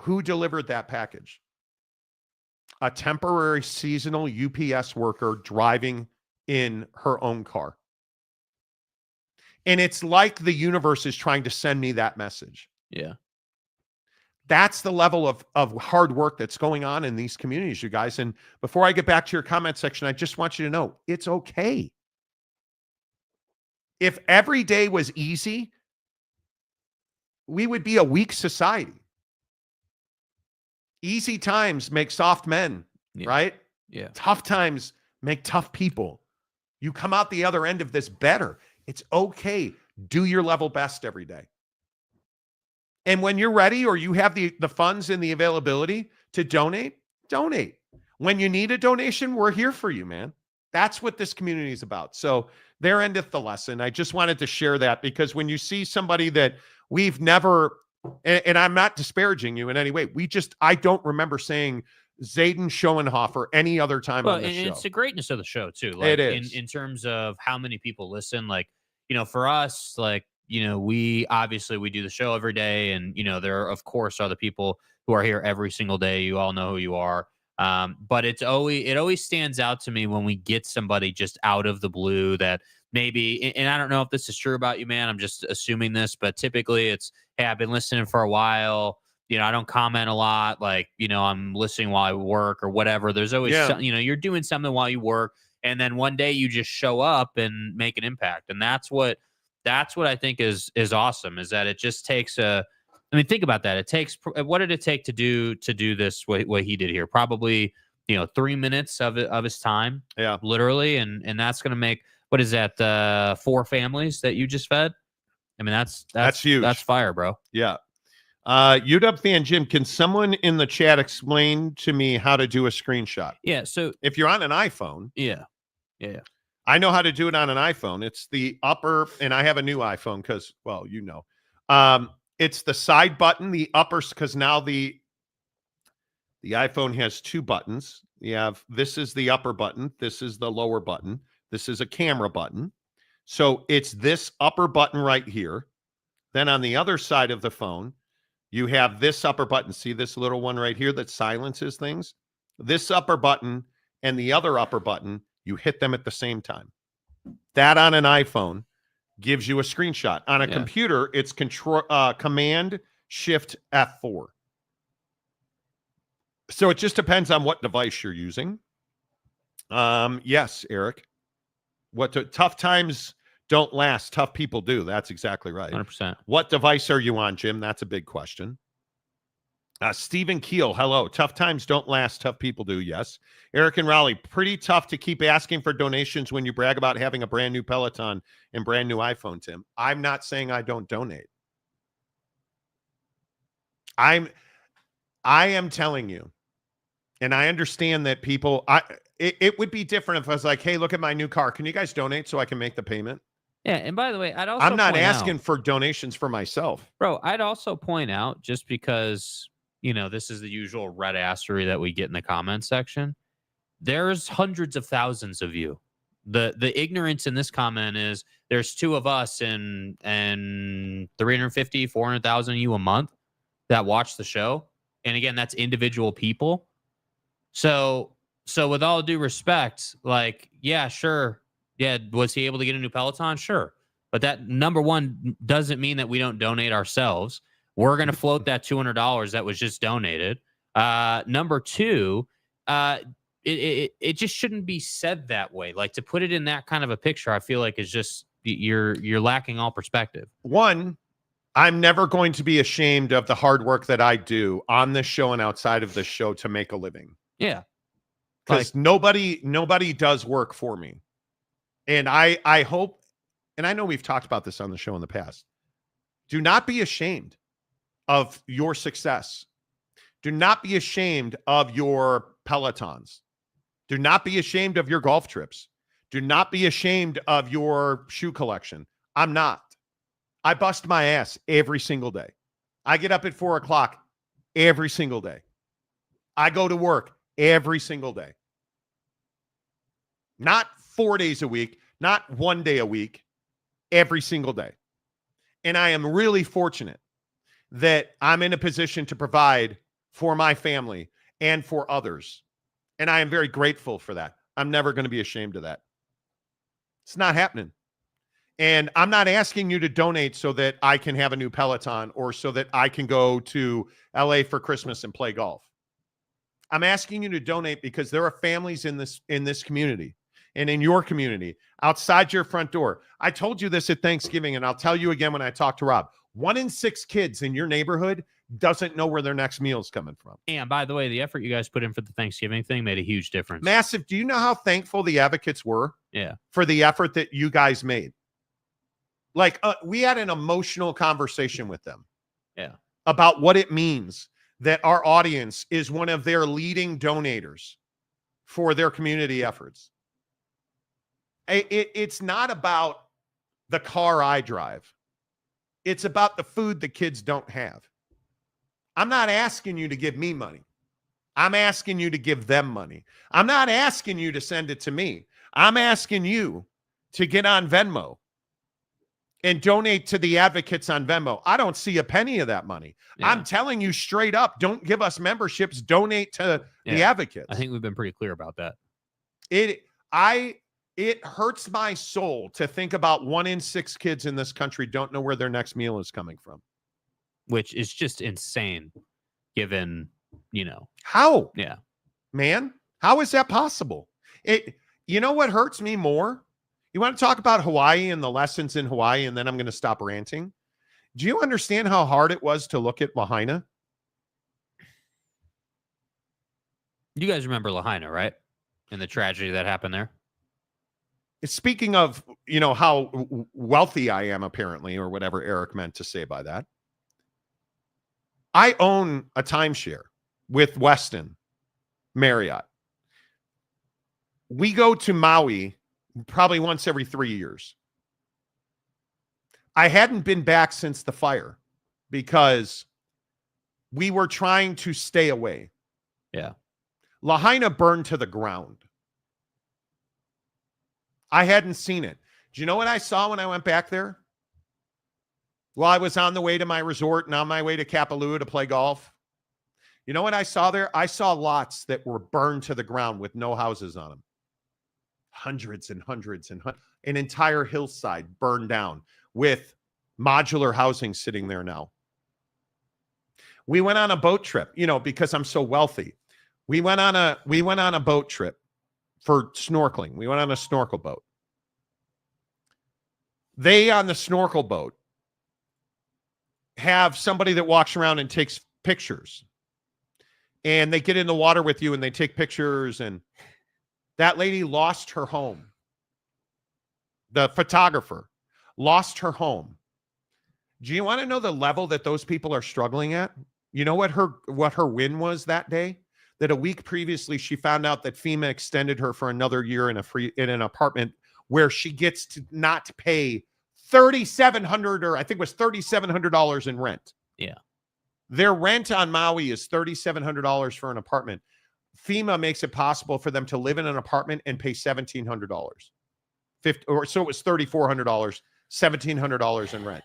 who delivered that package? A temporary seasonal UPS worker driving in her own car. And it's like the universe is trying to send me that message. Yeah. That's the level of hard work that's going on in these communities, you guys. And before I get back to your comment section, I just want you to know it's okay. If every day was easy, we would be a weak society. Easy times make soft men, right? Yeah. Tough times make tough people. You come out the other end of this better. It's okay. Do your level best every day. And when you're ready or you have the funds and the availability to donate, donate. When you need a donation, we're here for you, man. That's what this community is about. So there endeth the lesson. I just wanted to share that because when you see somebody that we've never, and I'm not disparaging you in any way, I don't remember saying Zayden Schoenhofer any other time on this show. It's the greatness of the show too. Like, it is. In terms of how many people listen, like, for us, like, we do the show every day, and, there of course are the people who are here every single day. You all know who you are. But it always stands out to me when we get somebody just out of the blue that maybe, and I don't know if this is true about you, man, I'm just assuming this, but typically it's, hey, I've been listening for a while. I don't comment a lot. Like, I'm listening while I work or whatever. There's always, you're doing something while you work. And then one day you just show up and make an impact. And that's what I think is awesome, is that it just takes think about that. It takes, what did it take to do this, what he did here? Probably, 3 minutes of his time. Yeah. Literally. And that's going to make, what is that? 4 families that you just fed? I mean, that's huge. That's fire, bro. Yeah. UW fan Jim, can someone in the chat explain to me how to do a screenshot? Yeah. So if you're on an iPhone, yeah. I know how to do it on an iPhone. It's the upper, and I have a new iPhone because, well, it's the side button, the upper, because now the iPhone has 2 buttons. This is the upper button. This is the lower button. This is a camera button. So it's this upper button right here. Then on the other side of the phone, you have this upper button. See this little one right here that silences things? This upper button and the other upper button, you hit them at the same time. That on an iPhone gives you a screenshot. On a computer, it's Command Shift F4. So it just depends on what device you're using. Yes, Eric. Tough times don't last. Tough people do. That's exactly right. 100%. What device are you on, Jim? That's a big question. Stephen Keel, hello. Tough times don't last. Tough people do. Yes. Eric and Raleigh, pretty tough to keep asking for donations when you brag about having a brand new Peloton and brand new iPhone, Tim. I'm not saying I don't donate. I am telling you, and I understand that people, it would be different if I was like, hey, look at my new car. Can you guys donate so I can make the payment? Yeah, and by the way, I'm not asking for donations for myself. Bro, I'd also point out, just because, this is the usual red assery that we get in the comments section, there's hundreds of thousands of you. The ignorance in this comment is there's two of us and 350, 400,000 of you a month that watch the show. And again, that's individual people. So with all due respect, like, yeah, sure. Yeah, was he able to get a new Peloton? Sure. But that, number one, doesn't mean that we don't donate ourselves. We're going to float that $200 that was just donated. Number two, it just shouldn't be said that way. Like, to put it in that kind of a picture, I feel like is just, you're lacking all perspective. One, I'm never going to be ashamed of the hard work that I do on this show and outside of this show to make a living. Yeah. Because nobody does work for me. And I hope, and I know we've talked about this on the show in the past, do not be ashamed of your success. Do not be ashamed of your Pelotons. Do not be ashamed of your golf trips. Do not be ashamed of your shoe collection. I'm not. I bust my ass every single day. I get up at 4 o'clock every single day. I go to work every single day. Not 4 days a week, not 1 day a week, every single day. And I am really fortunate that I'm in a position to provide for my family and for others. And I am very grateful for that. I'm never going to be ashamed of that. It's not happening. And I'm not asking you to donate so that I can have a new Peloton or so that I can go to LA for Christmas and play golf. I'm asking you to donate because there are families in this community and in your community outside your front door. I told you this at Thanksgiving, and I'll tell you again when I talk to Rob. 1 in 6 kids in your neighborhood doesn't know where their next meal is coming from. And by the way, the effort you guys put in for the Thanksgiving thing made a huge difference. Massive. Do you know how thankful the advocates were? Yeah. For the effort that you guys made? Like, we had an emotional conversation with them. Yeah. About what it means that our audience is one of their leading donators for their community efforts. It's not about the car I drive. It's about the food the kids don't have. I'm not asking you to give me money. I'm asking you to give them money. I'm not asking you to send it to me. I'm asking you to get on Venmo and donate to the advocates on Venmo. I don't see a penny of that money. Yeah. I'm telling you straight up, don't give us memberships, donate to the advocates. I think we've been pretty clear about that. It hurts my soul to think about 1 in 6 kids in this country don't know where their next meal is coming from. Which is just insane, given, How? Yeah. Man, how is that possible? You know what hurts me more? You want to talk about Hawaii and the lessons in Hawaii, and then I'm going to stop ranting? Do you understand how hard it was to look at Lahaina? You guys remember Lahaina, right? And the tragedy that happened there? Speaking of, how wealthy I am, apparently, or whatever Eric meant to say by that. I own a timeshare with Westin Marriott. We go to Maui probably once every 3 years. I hadn't been back since the fire because we were trying to stay away. Yeah. Lahaina burned to the ground. I hadn't seen it. Do you know what I saw when I went back there? Well, I was on the way to my resort and on my way to Kapalua to play golf. You know what I saw there? I saw lots that were burned to the ground with no houses on them. Hundreds and hundreds and hundreds. An entire hillside burned down with modular housing sitting there now. We went on a boat trip, because I'm so wealthy. We went on a boat trip for snorkeling. We went on a snorkel boat. They, on the snorkel boat, have somebody that walks around and takes pictures. And they get in the water with you and they take pictures. And that lady lost her home. The photographer lost her home. Do you want to know the level that those people are struggling at? You know what her win was that day? That a week previously, she found out that FEMA extended her for another year in an apartment where she gets to not pay $3,700, or I think it was $3,700 in rent. Yeah. Their rent on Maui is $3,700 for an apartment. FEMA makes it possible for them to live in an apartment and pay $1,700. So it was $3,400, $1,700 in rent.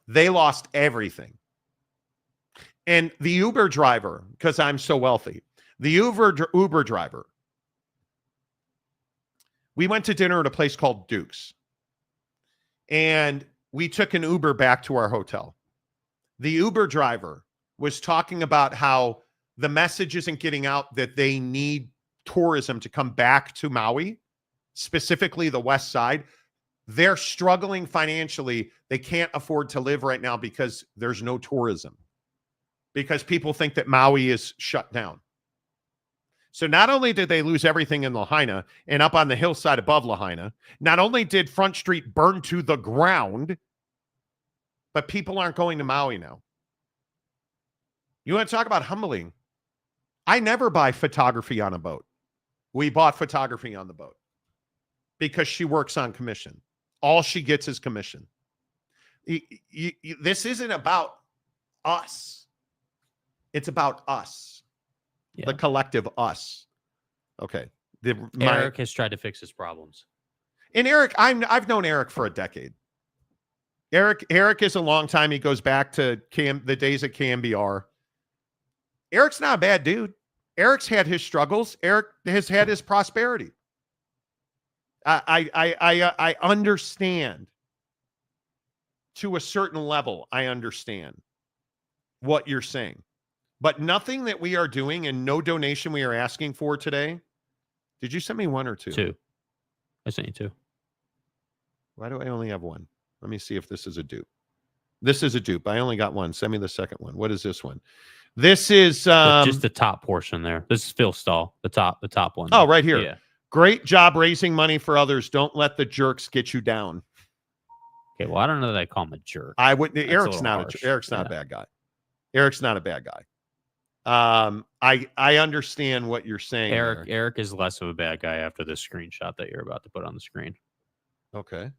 They lost everything. And the Uber driver, because I'm so wealthy, the Uber driver, we went to dinner at a place called Duke's. And we took an Uber back to our hotel. The Uber driver was talking about how the message isn't getting out that they need tourism to come back to Maui, specifically the west side. They're struggling financially. They can't afford to live right now because there's no tourism. Because people think that Maui is shut down. So not only did they lose everything in Lahaina and up on the hillside above Lahaina, not only did Front Street burn to the ground, but people aren't going to Maui now. You want to talk about humbling? I never buy photography on a boat. We bought photography on the boat because she works on commission. All she gets is commission. This isn't about us. It's about us. Yeah. The collective us. Okay. Eric has tried to fix his problems. And Eric, I've known Eric for a decade. Eric is a long time. He goes back to the days at KMBR. Eric's not a bad dude. Eric's had his struggles. Eric has had his prosperity. I understand to a certain level. I understand what you're saying. But nothing that we are doing and no donation we are asking for today. Did you send me one or two? Two. I sent you two. Why do I only have one? Let me see if this is a dupe. This is a dupe. I only got one. Send me the second one. What is this one? This is just the top portion there. This is Phil Stahl, the top one. Oh, right here. Yeah. Great job raising money for others. Don't let the jerks get you down. Okay, well, I don't know that I call him a jerk. I wouldn't. Eric's not a bad guy. Eric's not a bad guy. I understand what you're saying. Eric is less of a bad guy after this screenshot that you're about to put on the screen. Okay.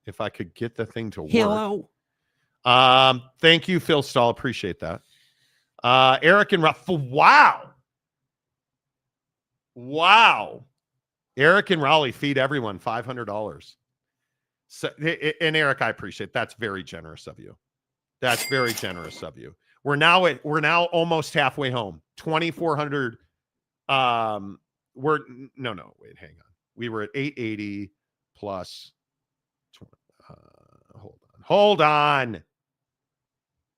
If I could get the thing to work. Hello. Thank you, Phil Stahl. Appreciate that. Eric and wow. Eric and Raleigh feed everyone $500. So, and Eric, I appreciate that's very generous of you. That's very generous of you. We're now almost halfway home. 2,400. Wait, hang on. We were at 880 plus. Hold on.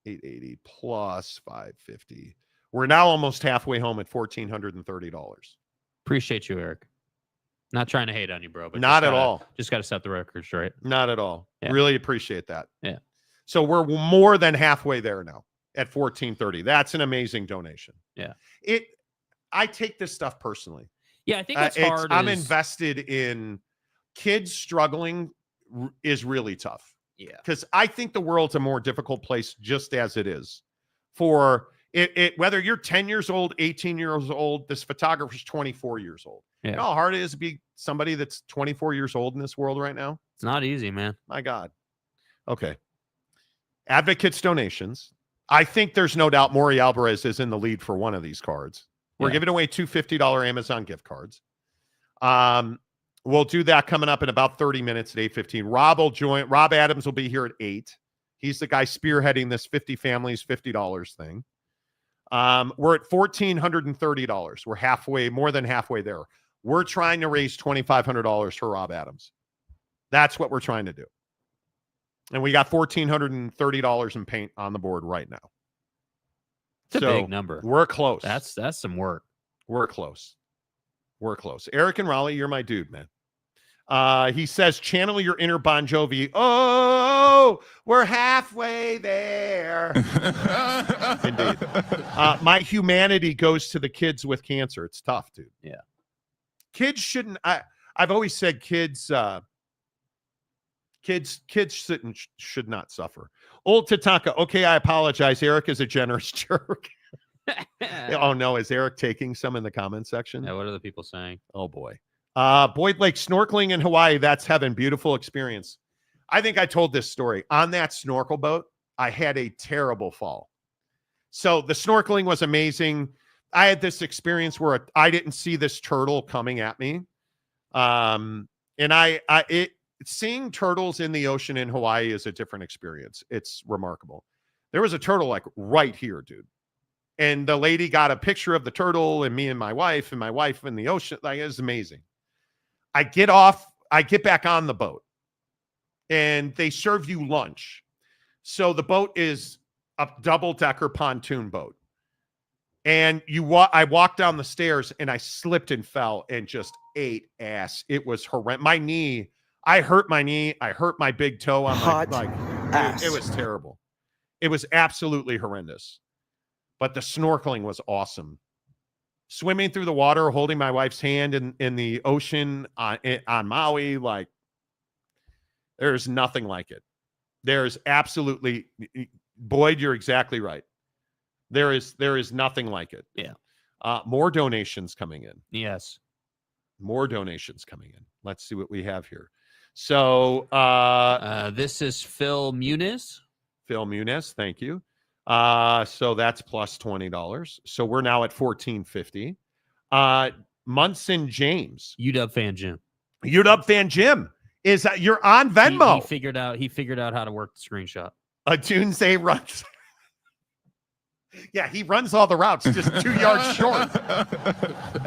880 plus 550. We're now almost halfway home at $1,430. Appreciate you, Eric. Not trying to hate on you, bro, but not at all. Just got to set the record straight. Not at all. Yeah. Really appreciate that. Yeah. So we're more than halfway there now at $1,430. That's an amazing donation. Yeah. I take this stuff personally. Yeah, I think it's hard. I'm invested in kids struggling is really tough. Yeah. Because I think the world's a more difficult place just as it is. For it whether you're 10 years old, 18 years old, this photographer's 24 years old. Yeah. You know how hard it is to be somebody that's 24 years old in this world right now? It's not easy, man. My God. Okay. Advocates donations. I think there's no doubt Maury Alvarez is in the lead for one of these cards. We're giving away two $50 Amazon gift cards. We'll do that coming up in about 30 minutes at 8:15. Rob Adams will be here at 8. He's the guy spearheading this 50 families, $50 thing. We're at $1,430. We're more than halfway there. We're trying to raise $2,500 for Rob Adams. That's what we're trying to do. And we got $1,430 in paint on the board right now. It's a big number. We're close. That's some work. We're close. We're close. Eric and Raleigh, you're my dude, man. He says, channel your inner Bon Jovi. Oh, we're halfway there. Indeed. My humanity goes to the kids with cancer. It's tough, dude. Yeah. Kids shouldn't. I've always said kids should not suffer. Old Tatanka. Okay, I apologize. Eric is a generous jerk. Oh no, is Eric taking some in the comment section? Yeah, what are the people saying? Oh boy. Boyd Lake snorkeling in Hawaii. That's heaven. Beautiful experience. I think I told this story. On that snorkel boat, I had a terrible fall. So the snorkeling was amazing. I had this experience where I didn't see this turtle coming at me. And seeing turtles in the ocean in Hawaii is a different experience. It's remarkable. There was a turtle like right here, dude. And the lady got a picture of the turtle and me and my wife in the ocean. Like, it was amazing. I get back on the boat and they serve you lunch. So the boat is a double-decker pontoon boat. And I walked down the stairs and I slipped and fell and just ate ass. It was horrendous. I hurt my knee. I hurt my big toe on ass. It was terrible. It was absolutely horrendous. But the snorkeling was awesome. Swimming through the water, holding my wife's hand in the ocean on Maui, like, there's nothing like it. There's absolutely, Boyd, you're exactly right. There is nothing like it. Yeah. More donations coming in. Yes. More donations coming in. Let's see what we have here. So this is Phil Muniz. Phil Muniz, thank you. So that's plus $20. So we're now at $14.50. Munson James. UW fan Jim. UW fan Jim. Is that you're on Venmo? He figured out how to work the screenshot. A Tuesday runs. Yeah, he runs all the routes, just 2 yards short.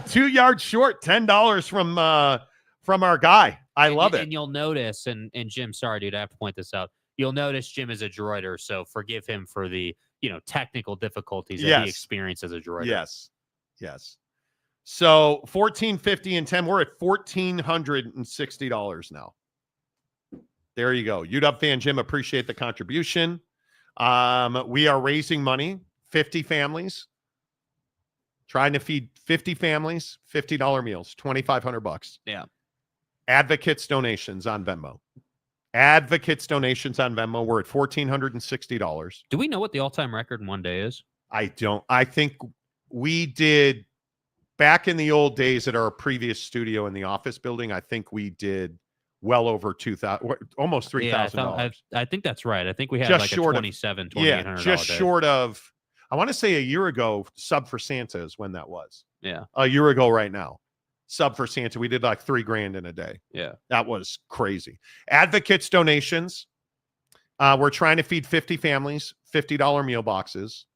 2 yards short, $10 from our guy. I love it. And you'll notice, and Jim, sorry, dude, I have to point this out. You'll notice Jim is a droider, so forgive him for the technical difficulties that he experienced as a droider. Yes. So $14.50 and 10. We're at $1,460 now. There you go. UW fan Jim, appreciate the contribution. We are raising money. 50 families. Trying to feed 50 families, $50 meals, $2,500. Yeah. Advocates donations on Venmo. Advocates donations on Venmo. We're at $1,460. Do we know what the all-time record in one day is? I don't. I think we did back in the old days at our previous studio in the office building. I think we did well over $2,000, almost $3,000. Yeah, I think that's right. I think we had just like short a $2,800 just day. short of. I want to say a year ago, Sub for Santa is when that was. Yeah, a year ago right now. Sub for Santa, we did like $3,000 in a day. Yeah, that was crazy. Advocates donations. We're trying to feed 50 families, $50 meal boxes.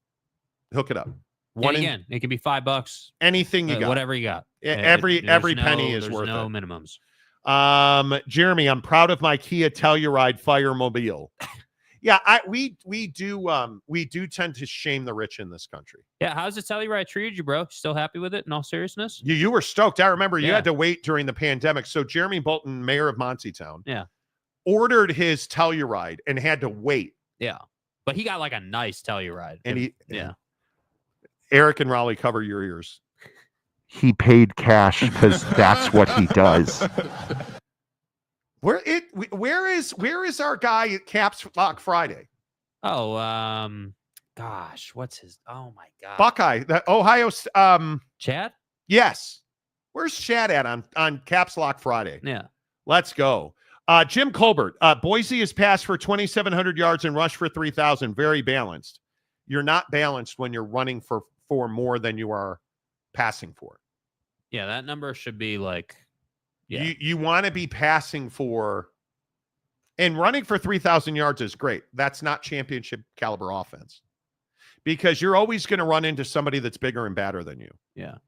Hook it up. Again, it can be $5. Anything you got, whatever you got. Every penny is worth no it. Minimums. Jeremy, I'm proud of my Kia Telluride Firemobile. Yeah, we do tend to shame the rich in this country. Yeah, how's the Telluride treated you, bro? Still happy with it in all seriousness? You were stoked. I remember you had to wait during the pandemic. So Jeremy Bolton, mayor of Montytown, ordered his Telluride and had to wait. Yeah, but he got like a nice Telluride. And yeah. Eric and Raleigh, cover your ears. He paid cash because that's what he does. Where is our guy at Caps Lock Friday? Oh, gosh, what's his? Oh my God, Buckeye, the Ohio. Chad. Yes, where's Chad at on Caps Lock Friday? Yeah, let's go. Jim Colbert, Boise is passed for 2,700 yards and rushed for 3,000. Very balanced. You're not balanced when you're running for more than you are passing for. Yeah, that number should be like. Yeah. You want to be passing for, and running for 3,000 yards is great. That's not championship caliber offense because you're always going to run into somebody that's bigger and badder than you. Yeah.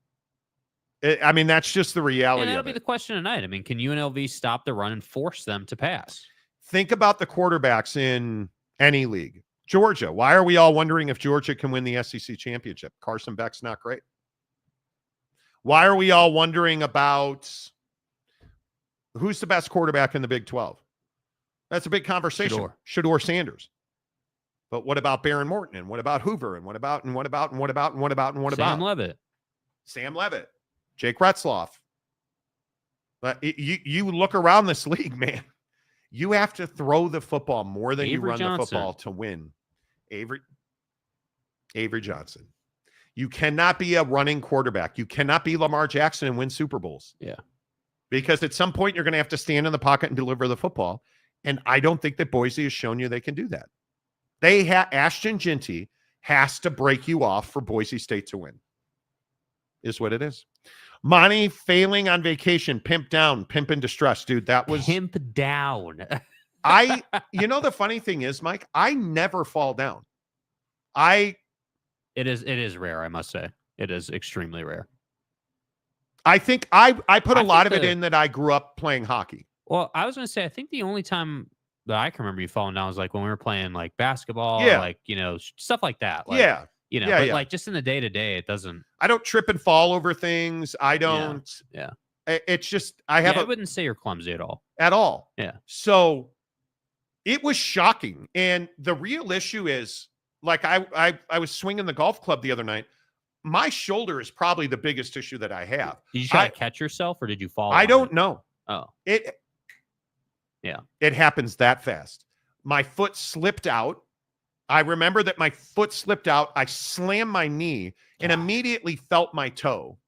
I mean, that's just the reality And that'll of be it. the question tonight. I mean, can UNLV stop the run and force them to pass? Think about the quarterbacks in any league. Georgia. Why are we all wondering if Georgia can win the SEC championship? Carson Beck's not great. Why are we all wondering about who's the best quarterback in the Big 12? That's a big conversation. Shedeur Sanders. But what about Baron Morton? And what about Hoover? And what about? Sam Levitt. Sam Levitt. Jake Retzloff. But you look around this league, man. You have to throw the football more than you run the football to win. Avery Johnson. You cannot be a running quarterback. You cannot be Lamar Jackson and win Super Bowls. Yeah. Because at some point, you're going to have to stand in the pocket and deliver the football. And I don't think that Boise has shown you they can do that. Ashton Ginty has to break you off for Boise State to win. Is what it is. Monty failing on vacation, pimp down, pimp in distress, dude. That was pimp down. The funny thing is, Mike, I never fall down. It is rare, I must say. It is extremely rare. I think I put a lot of it in that I grew up playing hockey. Well, I was going to say, I think the only time that I can remember you falling down was like when we were playing like basketball, stuff like that. Like, like just in the day to day, it doesn't. I don't trip and fall over things. I don't. Yeah. It's just I wouldn't say you're clumsy at all. At all. Yeah. So it was shocking, and the real issue is like I was swinging the golf club the other night. My shoulder is probably the biggest issue that I have. Did you try to catch yourself, or did you fall? I don't know. Oh. It happens that fast. My foot slipped out. I remember that my foot slipped out. I slammed my knee and immediately felt my toe.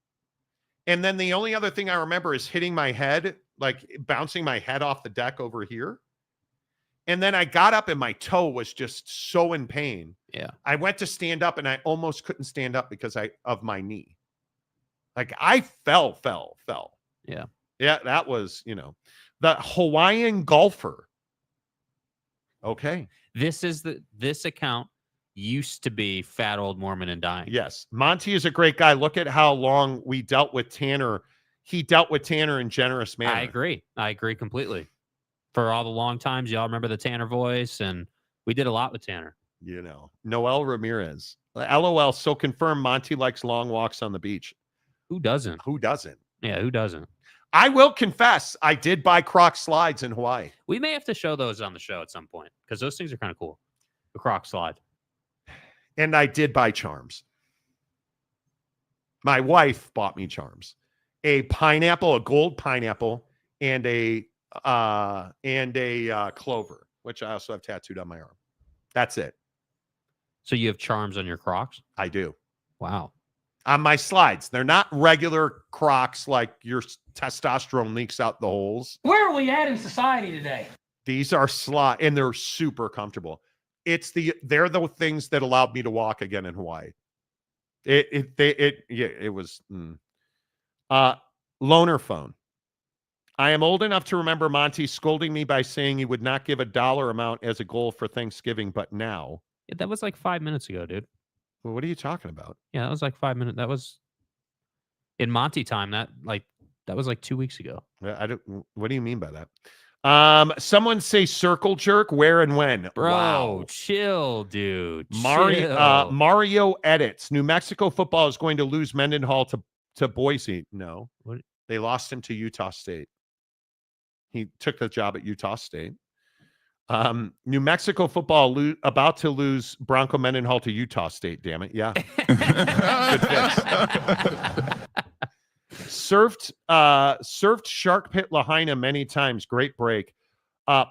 And then the only other thing I remember is hitting my head, like bouncing my head off the deck over here. And then I got up and my toe was just so in pain. Yeah. I went to stand up and I almost couldn't stand up because of my knee. Like I fell. Yeah. Yeah, that was, the Hawaiian golfer. Okay. This account used to be Fat Old Mormon and Dying. Yes. Monty is a great guy. Look at how long we dealt with Tanner. He dealt with Tanner in generous manner. I agree completely. For all the long times, y'all remember the Tanner voice, and we did a lot with Tanner. Noel Ramirez. LOL, so confirmed Monty likes long walks on the beach. Who doesn't? Yeah, who doesn't? I will confess, I did buy Croc slides in Hawaii. We may have to show those on the show at some point because those things are kind of cool. The Croc slide. And I did buy charms. My wife bought me charms. A pineapple, a gold pineapple, and a clover, which I also have tattooed on my arm. That's it. So you have charms on your Crocs? I do. Wow. On my slides. They're not regular Crocs like your testosterone leaks out the holes. Where are we at in society today? These are slide, and they're super comfortable. They're the things that allowed me to walk again in Hawaii. It was loaner phone. I am old enough to remember Monty scolding me by saying he would not give a dollar amount as a goal for Thanksgiving, but now. Yeah, that was like 5 minutes ago, dude. Well, what are you talking about? Yeah, that was like 5 minutes. That was in Monty time. That was like 2 weeks ago. I don't. What do you mean by that? Someone say circle jerk. Where and when? Bro, wow. Chill, dude. Mario edits. New Mexico football is going to lose Mendenhall to Boise. No, what? They lost him to Utah State. He took the job at Utah State. New Mexico football about to lose Bronco Mendenhall to Utah State. Damn it. Yeah. Good fix. Surfed Shark Pit Lahaina many times. Great break.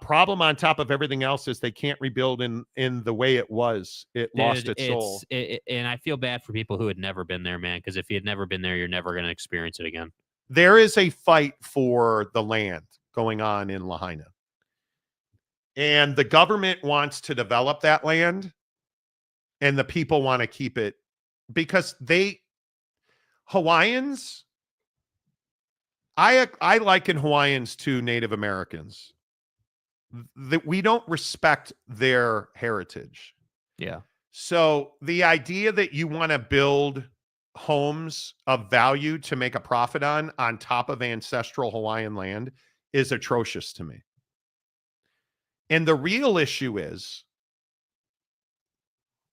Problem on top of everything else is they can't rebuild in the way it was. It lost its soul. And I feel bad for people who had never been there, man, because if you had never been there, you're never going to experience it again. There is a fight for the land going on in Lahaina. And the government wants to develop that land, and the people want to keep it because Hawaiians, I liken Hawaiians to Native Americans. That we don't respect their heritage. Yeah. So the idea that you want to build homes of value to make a profit on top of ancestral Hawaiian land is atrocious to me. And the real issue is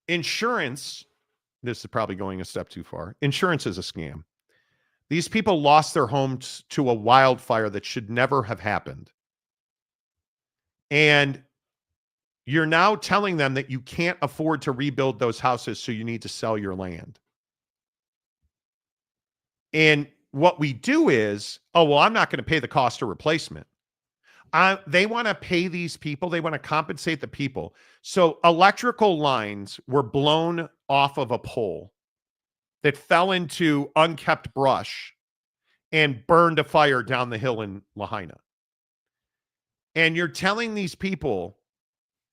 insurance. This is probably going a step too far. Insurance is a scam. These people lost their homes to a wildfire that should never have happened. And you're now telling them that you can't afford to rebuild those houses, so you need to sell your land. And what we do is, oh, well, I'm not going to pay the cost of replacement. They want to pay these people. They want to compensate the people. So electrical lines were blown off of a pole that fell into unkept brush and burned a fire down the hill in Lahaina. And you're telling these people,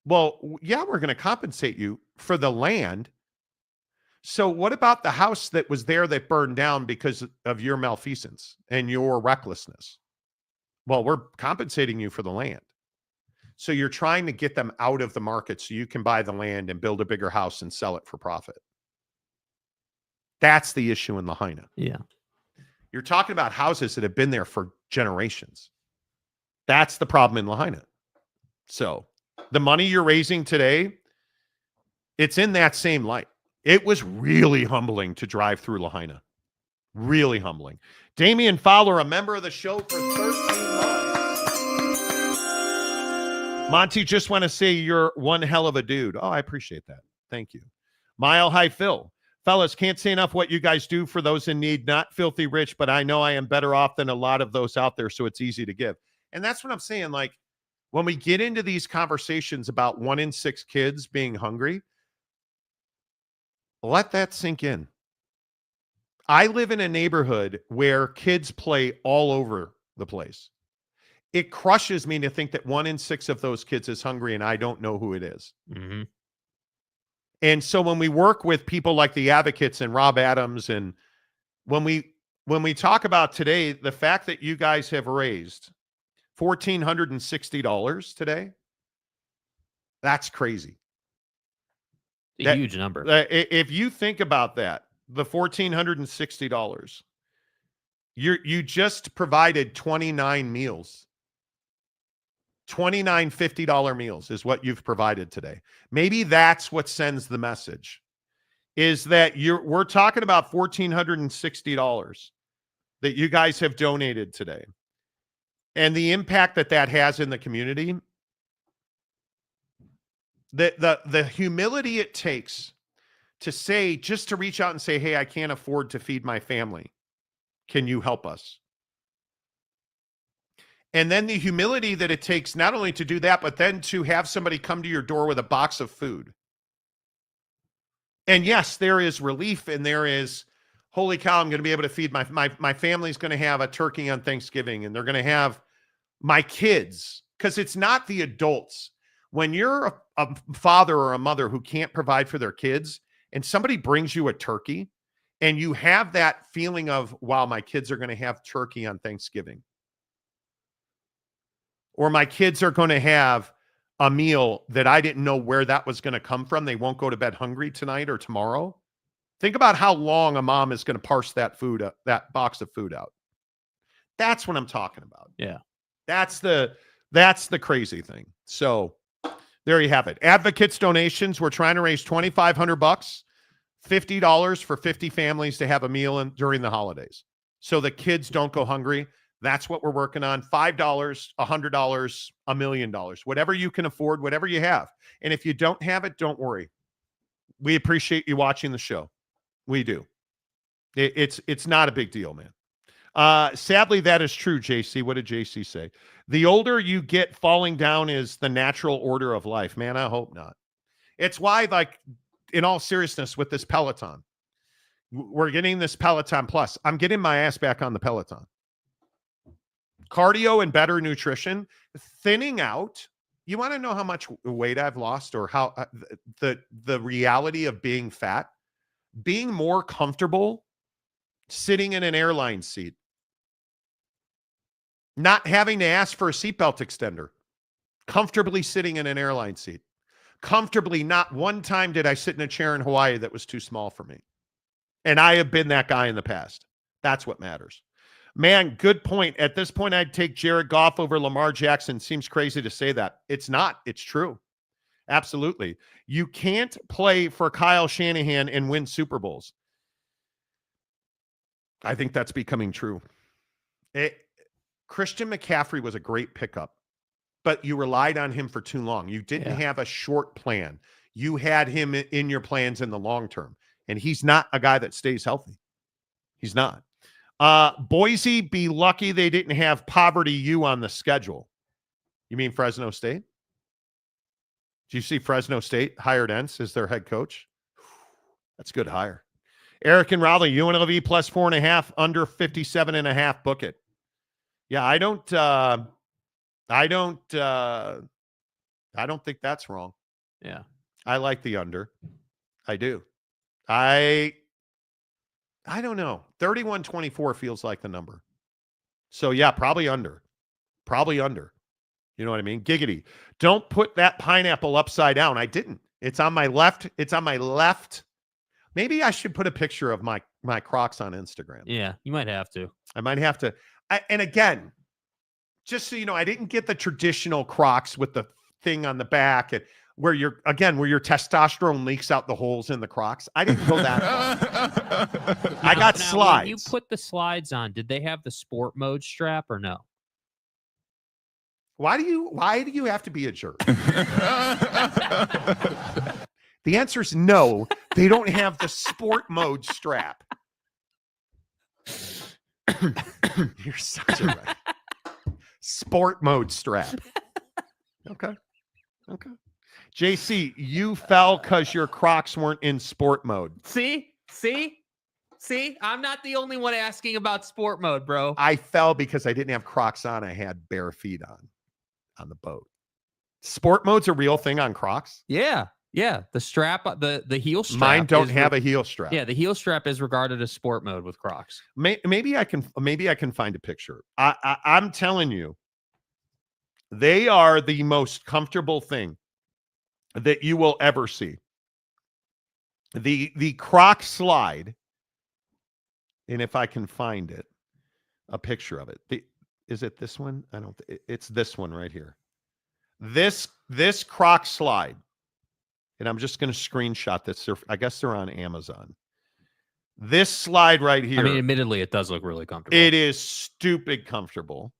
well, yeah, we're going to compensate you for the land. So what about the house that was there that burned down because of your malfeasance and your recklessness? Well, we're compensating you for the land. So you're trying to get them out of the market so you can buy the land and build a bigger house and sell it for profit. That's the issue in Lahaina. Yeah. You're talking about houses that have been there for generations. That's the problem in Lahaina. So the money you're raising today, it's in that same light. It was really humbling to drive through Lahaina. Really humbling. Damian Fowler, a member of the show for 13 months. Monty, just want to say you're one hell of a dude. Oh, I appreciate that. Thank you. Mile High Phil. Fellas, can't say enough what you guys do for those in need. Not filthy rich, but I know I am better off than a lot of those out there, so it's easy to give. And that's what I'm saying. Like, when we get into these conversations about 1 in 6 kids being hungry, let that sink in. I live in a neighborhood where kids play all over the place. It crushes me to think that 1 in 6 of those kids is hungry and I don't know who it is. Mm-hmm. And so when we work with people like the Advocates and Rob Adams, and when we talk about today, the fact that you guys have raised $1,460 today, that's crazy. A huge number. If you think about that, the $1,460, you just provided 29 meals. 29 $50 meals is what you've provided today. Maybe that's what sends the message, is that we're talking about $1,460 that you guys have donated today. And the impact that has in the community, the humility it takes to say, just to reach out and say, hey, I can't afford to feed my family. Can you help us? And then the humility that it takes not only to do that, but then to have somebody come to your door with a box of food. And yes, there is relief, and there is, holy cow, I'm going to be able to feed my family's going to have a turkey on Thanksgiving, and they're going to have my kids, because it's not the adults. When you're a father or a mother who can't provide for their kids, and somebody brings you a turkey, and you have that feeling of, wow, my kids are going to have turkey on Thanksgiving. Or my kids are going to have a meal that I didn't know where that was going to come from. They won't go to bed hungry tonight or tomorrow. Think about how long a mom is going to parse that box of food out. That's what I'm talking about. Yeah. That's the crazy thing. So there you have it. Advocates donations. We're trying to raise $2,500, $50 for 50 families to have a meal during the holidays, so the kids don't go hungry. That's what we're working on. $5, $100, $1 million, whatever you can afford, whatever you have. And if you don't have it, don't worry. We appreciate you watching the show. We do. It's not a big deal, man. Sadly, that is true, JC. What did JC say? The older you get, falling down is the natural order of life. Man, I hope not. It's why, like, in all seriousness, with this Peloton, we're getting this Peloton Plus. I'm getting my ass back on the Peloton. Cardio and better nutrition, thinning out. You want to know how much weight I've lost, or how the reality of being fat? Being more comfortable sitting in an airline seat, not having to ask for a seatbelt extender, comfortably sitting in an airline seat, comfortably. Not one time did I sit in a chair in Hawaii that was too small for me. And I have been that guy in the past. That's what matters. Man, good point. At this point, I'd take Jared Goff over Lamar Jackson. Seems crazy to say that. It's not. It's true. Absolutely. You can't play for Kyle Shanahan and win Super Bowls. I think that's becoming true. Christian McCaffrey was a great pickup, but you relied on him for too long. You didn't have a short plan. You had him in your plans in the long term, and he's not a guy that stays healthy. He's not. Boise, be lucky they didn't have Poverty U on the schedule. You mean Fresno State? Do you see Fresno State hired Entz as their head coach? That's a good hire. Eric and Raleigh, UNLV plus 4.5, under 57.5. Book it. Yeah, I don't think that's wrong. Yeah. I like the under. I do. I don't know. 31-24 feels like the number. So yeah, probably under. Probably under. You know what I mean? Giggity. Don't put that pineapple upside down. I didn't. It's on my left. It's on my left. Maybe I should put a picture of my Crocs on Instagram. Yeah, you might have to. I might have to. And again, just so you know, I didn't get the traditional Crocs with the thing on the back and where your testosterone leaks out the holes in the Crocs. I didn't go that far. I got slides. When you put the slides on, did they have the sport mode strap or no? Why do you have to be a jerk? The answer is no. They don't have the sport mode strap. You're such a wreck. Sport mode strap. Okay. JC, you fell because your Crocs weren't in sport mode. See? I'm not the only one asking about sport mode, bro. I fell because I didn't have Crocs on. I had bare feet on the boat. Sport mode's a real thing on Crocs? Yeah. The strap, the heel strap. Mine don't have a heel strap. Yeah, the heel strap is regarded as sport mode with Crocs. Maybe I can find a picture. I'm telling you, they are the most comfortable thing that you will ever see. The Croc slide, and if I can find it, a picture of it. Is it this one? It's this one right here. This Croc slide. And I'm just going to screenshot this. I guess they're on Amazon. This slide right here. I mean, admittedly, it does look really comfortable. It is stupid comfortable.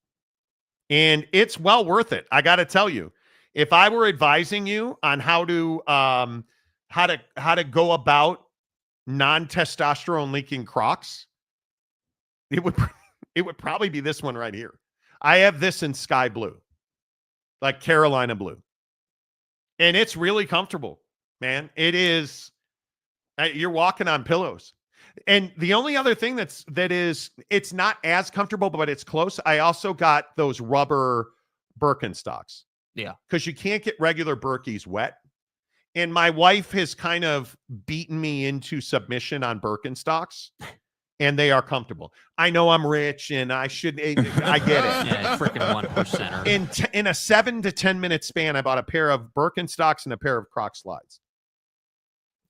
And it's well worth it. I got to tell you, if I were advising you on how to go about non-testosterone leaking Crocs, it would probably be this one right here. I have this in sky blue, like Carolina blue. And it's really comfortable, man. It is. You're walking on pillows. And the only other thing it's not as comfortable, but it's close. I also got those rubber Birkenstocks. Yeah. Because you can't get regular Birkies wet. And my wife has kind of beaten me into submission on Birkenstocks. And they are comfortable. I know I'm rich and I get it. Yeah, freaking 1%er. In a 7 to 10 minute span, I bought a pair of Birkenstocks and a pair of Croc slides.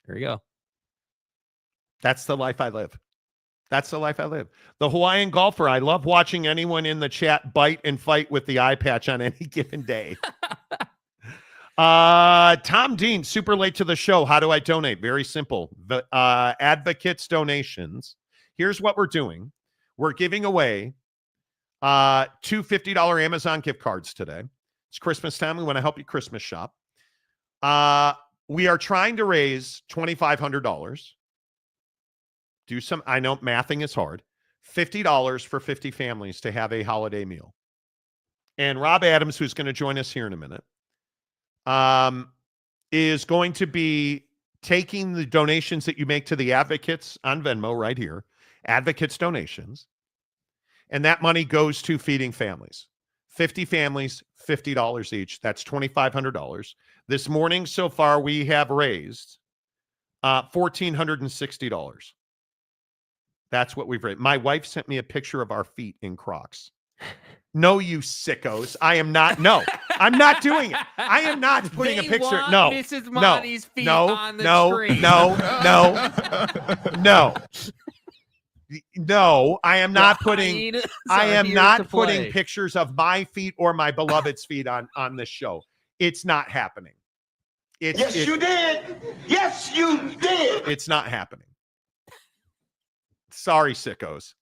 There you go. That's the life I live. The Hawaiian golfer. I love watching anyone in the chat bite and fight with the eye patch on any given day. Tom Dean, super late to the show. How do I donate? Very simple. The Advocates donations. Here's what we're doing. We're giving away 2 $50 Amazon gift cards today. It's Christmas time. We want to help you Christmas shop. We are trying to raise $2,500. I know mathing is hard. $50 for 50 families to have a holiday meal. And Rob Adams, who's going to join us here in a minute, is going to be taking the donations that you make to the Advocates on Venmo right here. Advocates donations, and that money goes to feeding families. 50 families, $50 each. That's $2,500. This morning so far we have raised $1,460. That's what we've raised. My wife sent me a picture of our feet in Crocs. No, you sickos. I am not. No, I'm not doing it. I am not putting a picture. Want No, Mrs. no, Monty's feet no, on the no, screen. no, no. I am not putting. I am not putting pictures of my feet or my beloved's feet on this show. It's not happening. Yes, you did. Yes, you did. It's not happening. Sorry, sickos.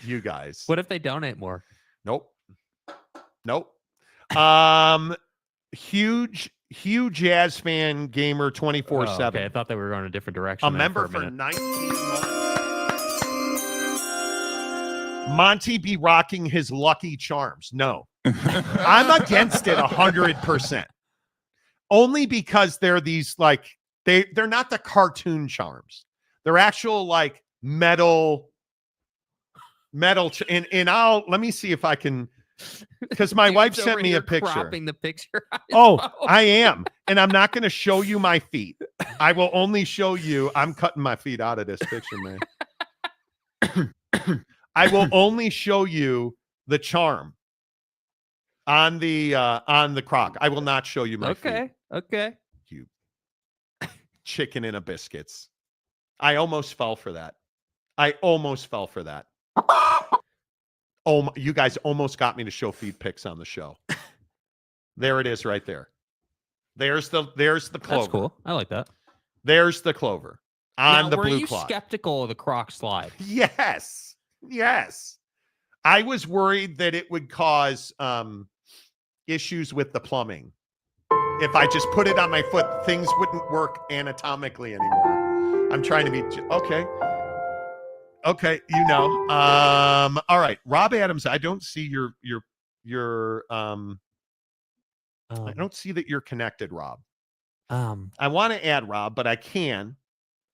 You guys. What if they donate more? Nope. Huge Jazz fan gamer 24/7. Okay, I thought they were going a different direction. A member for 19 months. Monty be rocking his Lucky Charms. No. I'm against it 100%. Only because they're these like they're not the cartoon charms. They're actual like metal and let me see if I can, because my wife sent me a picture. Cropping the picture. I am, and I'm not going to show you my feet. I will only show you. I'm cutting my feet out of this picture, man. I will only show you the charm on the croc. I will not show you my feet. Okay. You chicken in a biscuits. I almost fell for that. Oh, you guys almost got me to show feed pics on the show. There it is right there. There's the clover. That's cool. I like that. There's the clover on now, the blue Were you cloth. skeptical of the croc slide? Yes. I was worried that it would cause issues with the plumbing. If I just put it on my foot, things wouldn't work anatomically anymore. I'm trying to be okay, all right, Rob Adams, I don't see your I don't see that you're connected, Rob. I want to add Rob, but I can.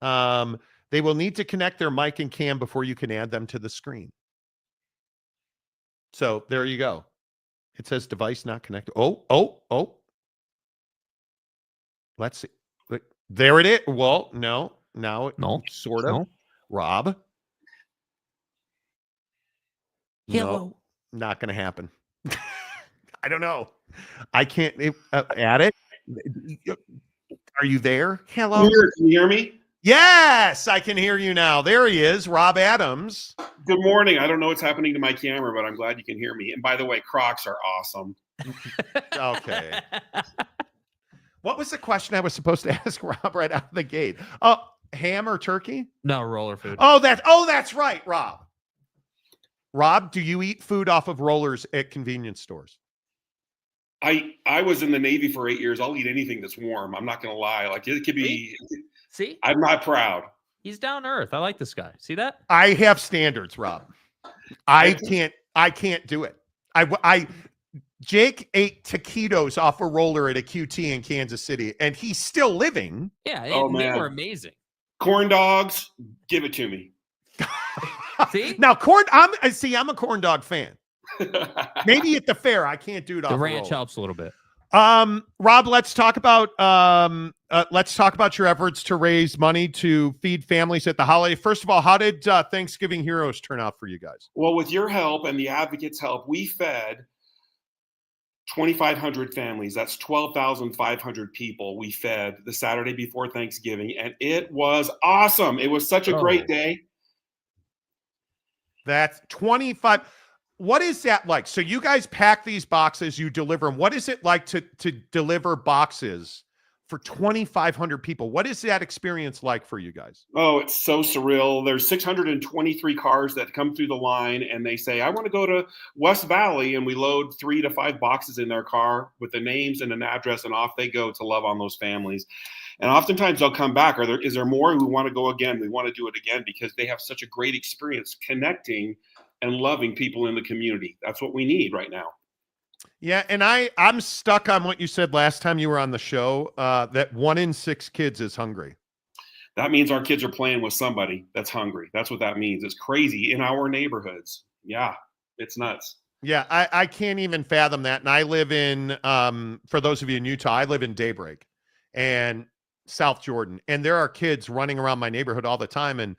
They will need to connect their mic and cam before you can add them to the screen. So there you go. It says device not connected. Oh. Let's see. There it is. Well, no, sort of. No. Rob. Hello. No, not going to happen. I don't know. I can't add it. Are you there? Hello. Can you hear me? Yes, I can hear you now. There he is, Rob Adams. Good morning. I don't know what's happening to my camera, but I'm glad you can hear me. And by the way, Crocs are awesome. Okay. What was the question I was supposed to ask Rob right out of the gate? Oh, ham or turkey? No, roller food. Oh, that's right, Rob. Rob, do you eat food off of rollers at convenience stores? I was in the Navy for 8 years. I'll eat anything that's warm. I'm not going to lie. Like it could be. See? I'm not proud. He's down to earth. I like this guy. See that? I have standards, Rob. I can't do it. Jake ate taquitos off a roller at a QT in Kansas City, and he's still living. Yeah, they were amazing. Corn dogs, give it to me. See? Now, I'm a corn dog fan. Maybe at the fair, I can't do it off the ranch roller. helps a little bit. Rob, let's talk about your efforts to raise money to feed families at the holiday. First of all, how did Thanksgiving Heroes turn out for you guys? Well, with your help and the advocates' help, we fed 2,500 families. That's 12,500 people we fed the Saturday before Thanksgiving, and it was awesome. It was such a great day. That's 25. What is that like? So you guys pack these boxes, you deliver them. What is it like to deliver boxes for 2,500 people? What is that experience like for you guys? Oh, it's so surreal. There's 623 cars that come through the line and they say, I want to go to West Valley. And we load 3 to 5 boxes in their car with the names and an address, and off they go to love on those families. And oftentimes they'll come back. Is there more? We want to go again. We want to do it again because they have such a great experience connecting and loving people in the community. That's what we need right now. Yeah, and I'm stuck on what you said last time you were on the show, that 1 in 6 kids is hungry. That means our kids are playing with somebody that's hungry. That's what that means. It's crazy in our neighborhoods. Yeah, it's nuts. Yeah, I can't even fathom that. And I live in, for those of you in Utah, I live in Daybreak and South Jordan. And there are kids running around my neighborhood all the time. And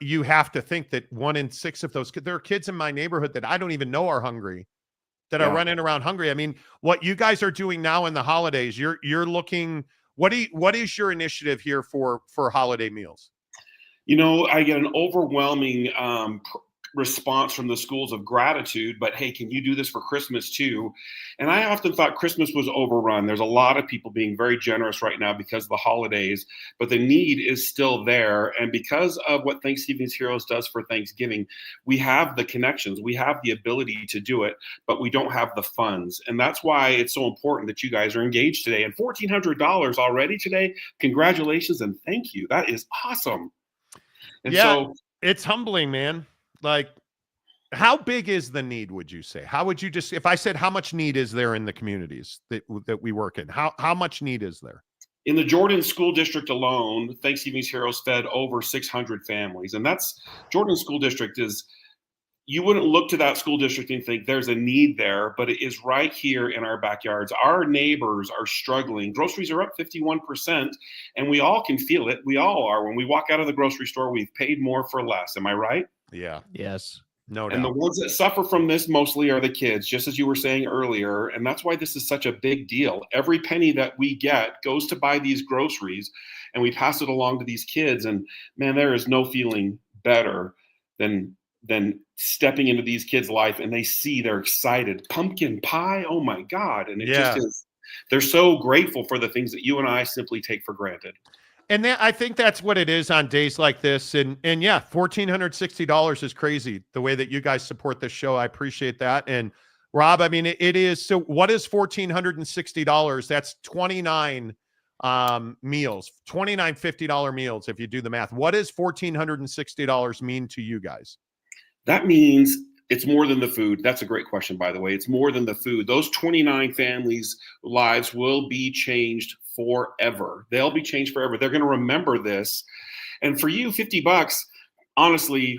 you have to think that 1 in 6 of those, there are kids in my neighborhood that I don't even know are hungry, that are running around hungry. I mean, what you guys are doing now in the holidays, you're looking, what is your initiative here for holiday meals? I get an overwhelming response from the schools of gratitude, but hey, can you do this for Christmas too? And I often thought Christmas was overrun. There's a lot of people being very generous right now because of the holidays, but the need is still there. And because of what Thanksgiving's Heroes does for Thanksgiving, we have the connections, we have the ability to do it, but we don't have the funds. And that's why it's so important that you guys are engaged today. And $1,400 already today, congratulations and thank you. That is awesome. And so it's humbling, man. Like, how big is the need, would you say? How would you just, if I said how much need is there in the communities that we work in, how much need is there? In the Jordan School District alone, Thanksgiving's Heroes fed over 600 families. And that's, Jordan School District is, you wouldn't look to that school district and think there's a need there, but it is right here in our backyards. Our neighbors are struggling. Groceries are up 51%, and we all can feel it. We all are. When we walk out of the grocery store, we've paid more for less. Am I right? Yeah. Yes. No doubt. And the ones that suffer from this mostly are the kids, just as you were saying earlier. And that's why this is such a big deal. Every penny that we get goes to buy these groceries, and we pass it along to these kids. And man, there is no feeling better than stepping into these kids' life and they see, they're excited. Pumpkin pie, oh my God. And it just is, they're so grateful for the things that you and I simply take for granted. And I think that's what it is on days like this. And yeah, $1,460 is crazy the way that you guys support this show. I appreciate that. And Rob, I mean, it is. So what is $1,460? That's 29 meals, 29 $50 meals. If you do the math, what does $1,460 mean to you guys? That means it's more than the food. That's a great question, by the way. It's more than the food. Those 29 families' lives will be changed forever. They'll be changed forever. They're going to remember this. And for you, $50, honestly,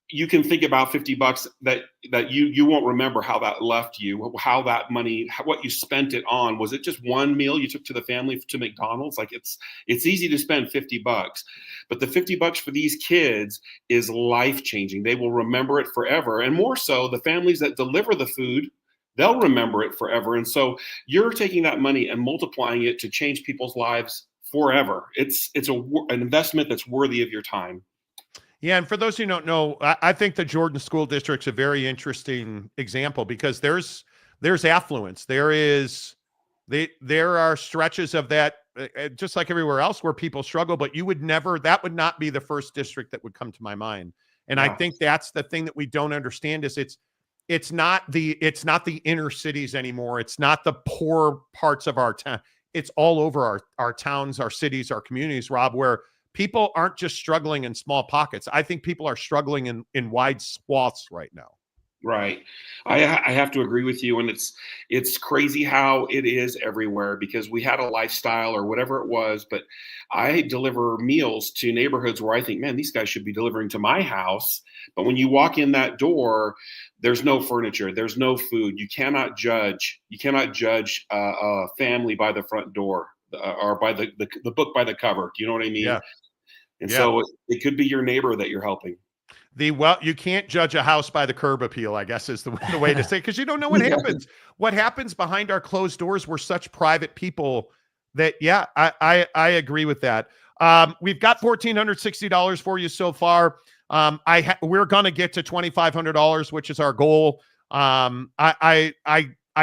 you can think about $50 that you won't remember how that left you, how that money, what you spent it on. Was it just one meal you took to the family to McDonald's? Like it's easy to spend $50, but the $50 for these kids is life changing. They will remember it forever. And more so, the families that deliver the food, they'll remember it forever. And so you're taking that money and multiplying it to change people's lives forever. It's an investment that's worthy of your time. Yeah, and for those who don't know, I think the Jordan School District's a very interesting example because there's affluence. There are stretches of that, just like everywhere else, where people struggle. But that would not be the first district that would come to my mind. And I think that's the thing that we don't understand is it's not the inner cities anymore. It's not the poor parts of our town. It's all over our towns, our cities, our communities, Rob, where people aren't just struggling in small pockets. I think people are struggling in wide swaths right now. Right. I have to agree with you. And it's crazy how it is everywhere because we had a lifestyle or whatever it was, but I deliver meals to neighborhoods where I think, man, these guys should be delivering to my house. But when you walk in that door, there's no furniture, there's no food. You cannot judge a family by the front door or by the book by the cover. Do you know what I mean? Yeah. And so it could be your neighbor that you're helping. You can't judge a house by the curb appeal, I guess is the way to say, because you don't know what happens. What happens behind our closed doors? We're such private people that, I agree with that. We've got $1,460 for you so far. We're going to get to $2,500, which is our goal. I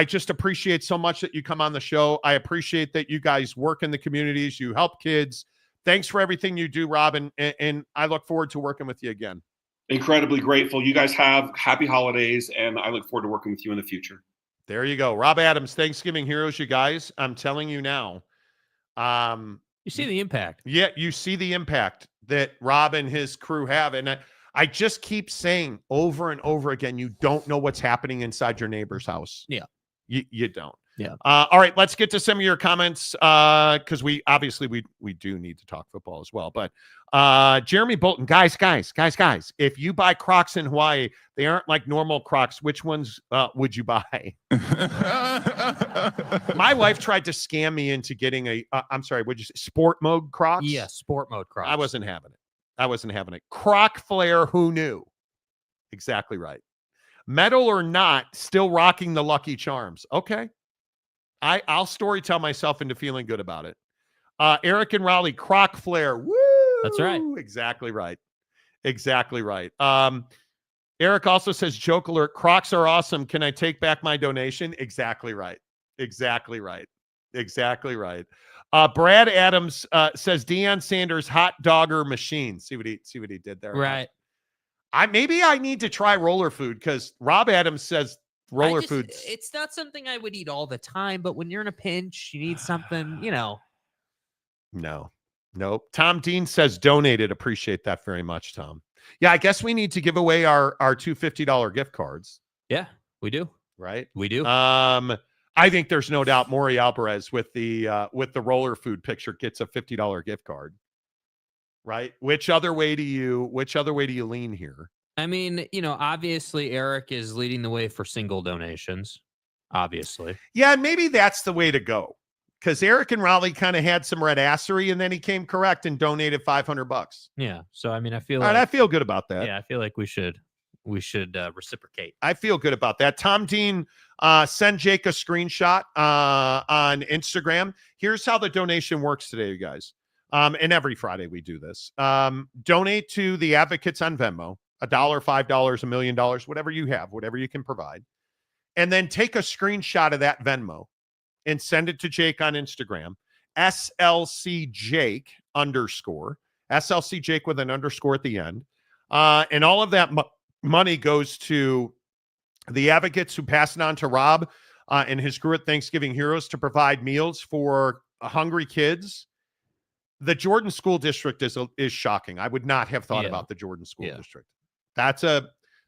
just appreciate so much that you come on the show. I appreciate that you guys work in the communities. You help kids. Thanks for everything you do, Rob, and I look forward to working with you again. Incredibly grateful. You guys have happy holidays, and I look forward to working with you in the future. There you go. Rob Adams, Thanksgiving Heroes, you guys. I'm telling you now. You see the impact. Yeah, you see the impact that Rob and his crew have. And I just keep saying over and over again, you don't know what's happening inside your neighbor's house. Yeah. You don't. Yeah. All right, let's get to some of your comments because we do need to talk football as well. But Jeremy Bolton, guys, if you buy Crocs in Hawaii, they aren't like normal Crocs. Which ones would you buy? My wife tried to scam me into getting sport mode Crocs. Yeah, sport mode Crocs. I wasn't having it. I wasn't having it. Croc Flair, who knew? Exactly right. Metal or not, still rocking the Lucky Charms. Okay. I'll story tell myself into feeling good about it. Eric and Raleigh, Croc Flair. Woo! That's right. Exactly right. Exactly right. Eric also says, joke alert, Crocs are awesome. Can I take back my donation? Exactly right. Exactly right. Exactly right. Brad Adams says Deion Sanders hot dogger machine. See what he did there. Right. Maybe I need to try roller food because Rob Adams says roller food. It's not something I would eat all the time, but when you're in a pinch, you need something, No. Nope. Tom Dean says donated. Appreciate that very much, Tom. Yeah, I guess we need to give away our two $50 gift cards. Yeah, we do. Right? We do. I think there's no doubt Maury Alvarez with the roller food picture gets a $50 gift card. Right? Which other way do you lean here? I mean, obviously Eric is leading the way for single donations. Obviously. Yeah, maybe that's the way to go. Because Eric and Raleigh kind of had some red assery, and then he came correct and donated $500. Yeah. So I mean, I feel I feel good about that. Yeah, I feel like we should reciprocate. I feel good about that. Tom Dean, send Jake a screenshot on Instagram. Here's how the donation works today, you guys. And every Friday we do this. Donate to the Advocates on Venmo, $1, $5, $1 million, whatever you have, whatever you can provide. And then take a screenshot of that Venmo and send it to Jake on Instagram, SLC Jake with an underscore at the end. And all of that money goes to the Advocates who pass it on to Rob and his crew at Thanksgiving Heroes to provide meals for hungry kids. The Jordan School District is shocking. I would not have thought about the Jordan School District. That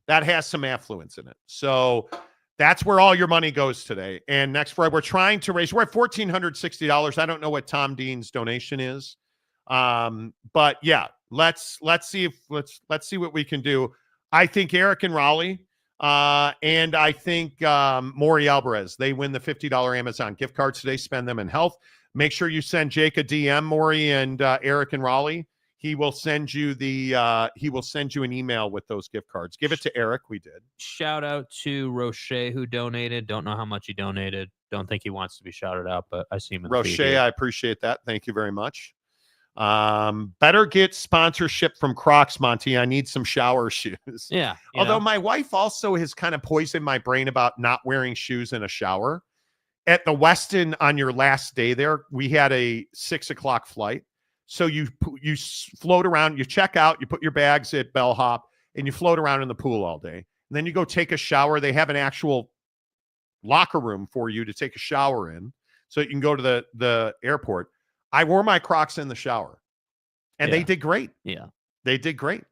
has some affluence in it. So that's where all your money goes today. And next Friday, we're at $1,460. I don't know what Tom Dean's donation is. But yeah, let's see what we can do. I think Eric and Raleigh, and I think Maury Alvarez, they win the $50 Amazon gift cards today. Spend them in health. Make sure you send Jake a DM, Maury and Eric and Raleigh. He will send you an email with those gift cards. Give it to Eric. We did. Shout out to Roche who donated. Don't know how much he donated. Don't think he wants to be shouted out, but I see him in the Roche, feed. I appreciate that. Thank you very much. Better get sponsorship from Crocs, Monty. I need some shower shoes. Yeah. Although my wife also has kind of poisoned my brain about not wearing shoes in a shower. At the Westin on your last day there, we had a 6:00 flight. So you float around, you check out, you put your bags at bellhop, and you float around in the pool all day. And then you go take a shower. They have an actual locker room for you to take a shower in so you can go to the airport. I wore my Crocs in the shower, and they did great. Yeah. They did great.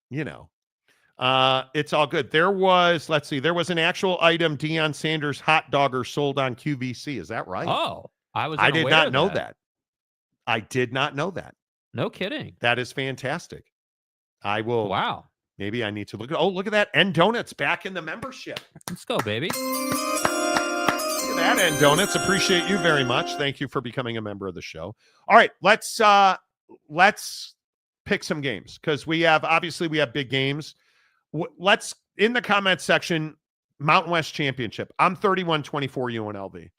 It's all good. There was an actual item, Deion Sanders hot dogger sold on QVC. Is that right? Oh, I did not know that. I did not know that. No kidding. That is fantastic. I will. Wow. Maybe I need to look at that. End Donuts back in the membership. Let's go, baby. Look at that, End Donuts. Appreciate you very much. Thank you for becoming a member of the show. All right, let's pick some games because we have big games. Let's in the comment section, Mountain West Championship. I'm 31-24 UNLV.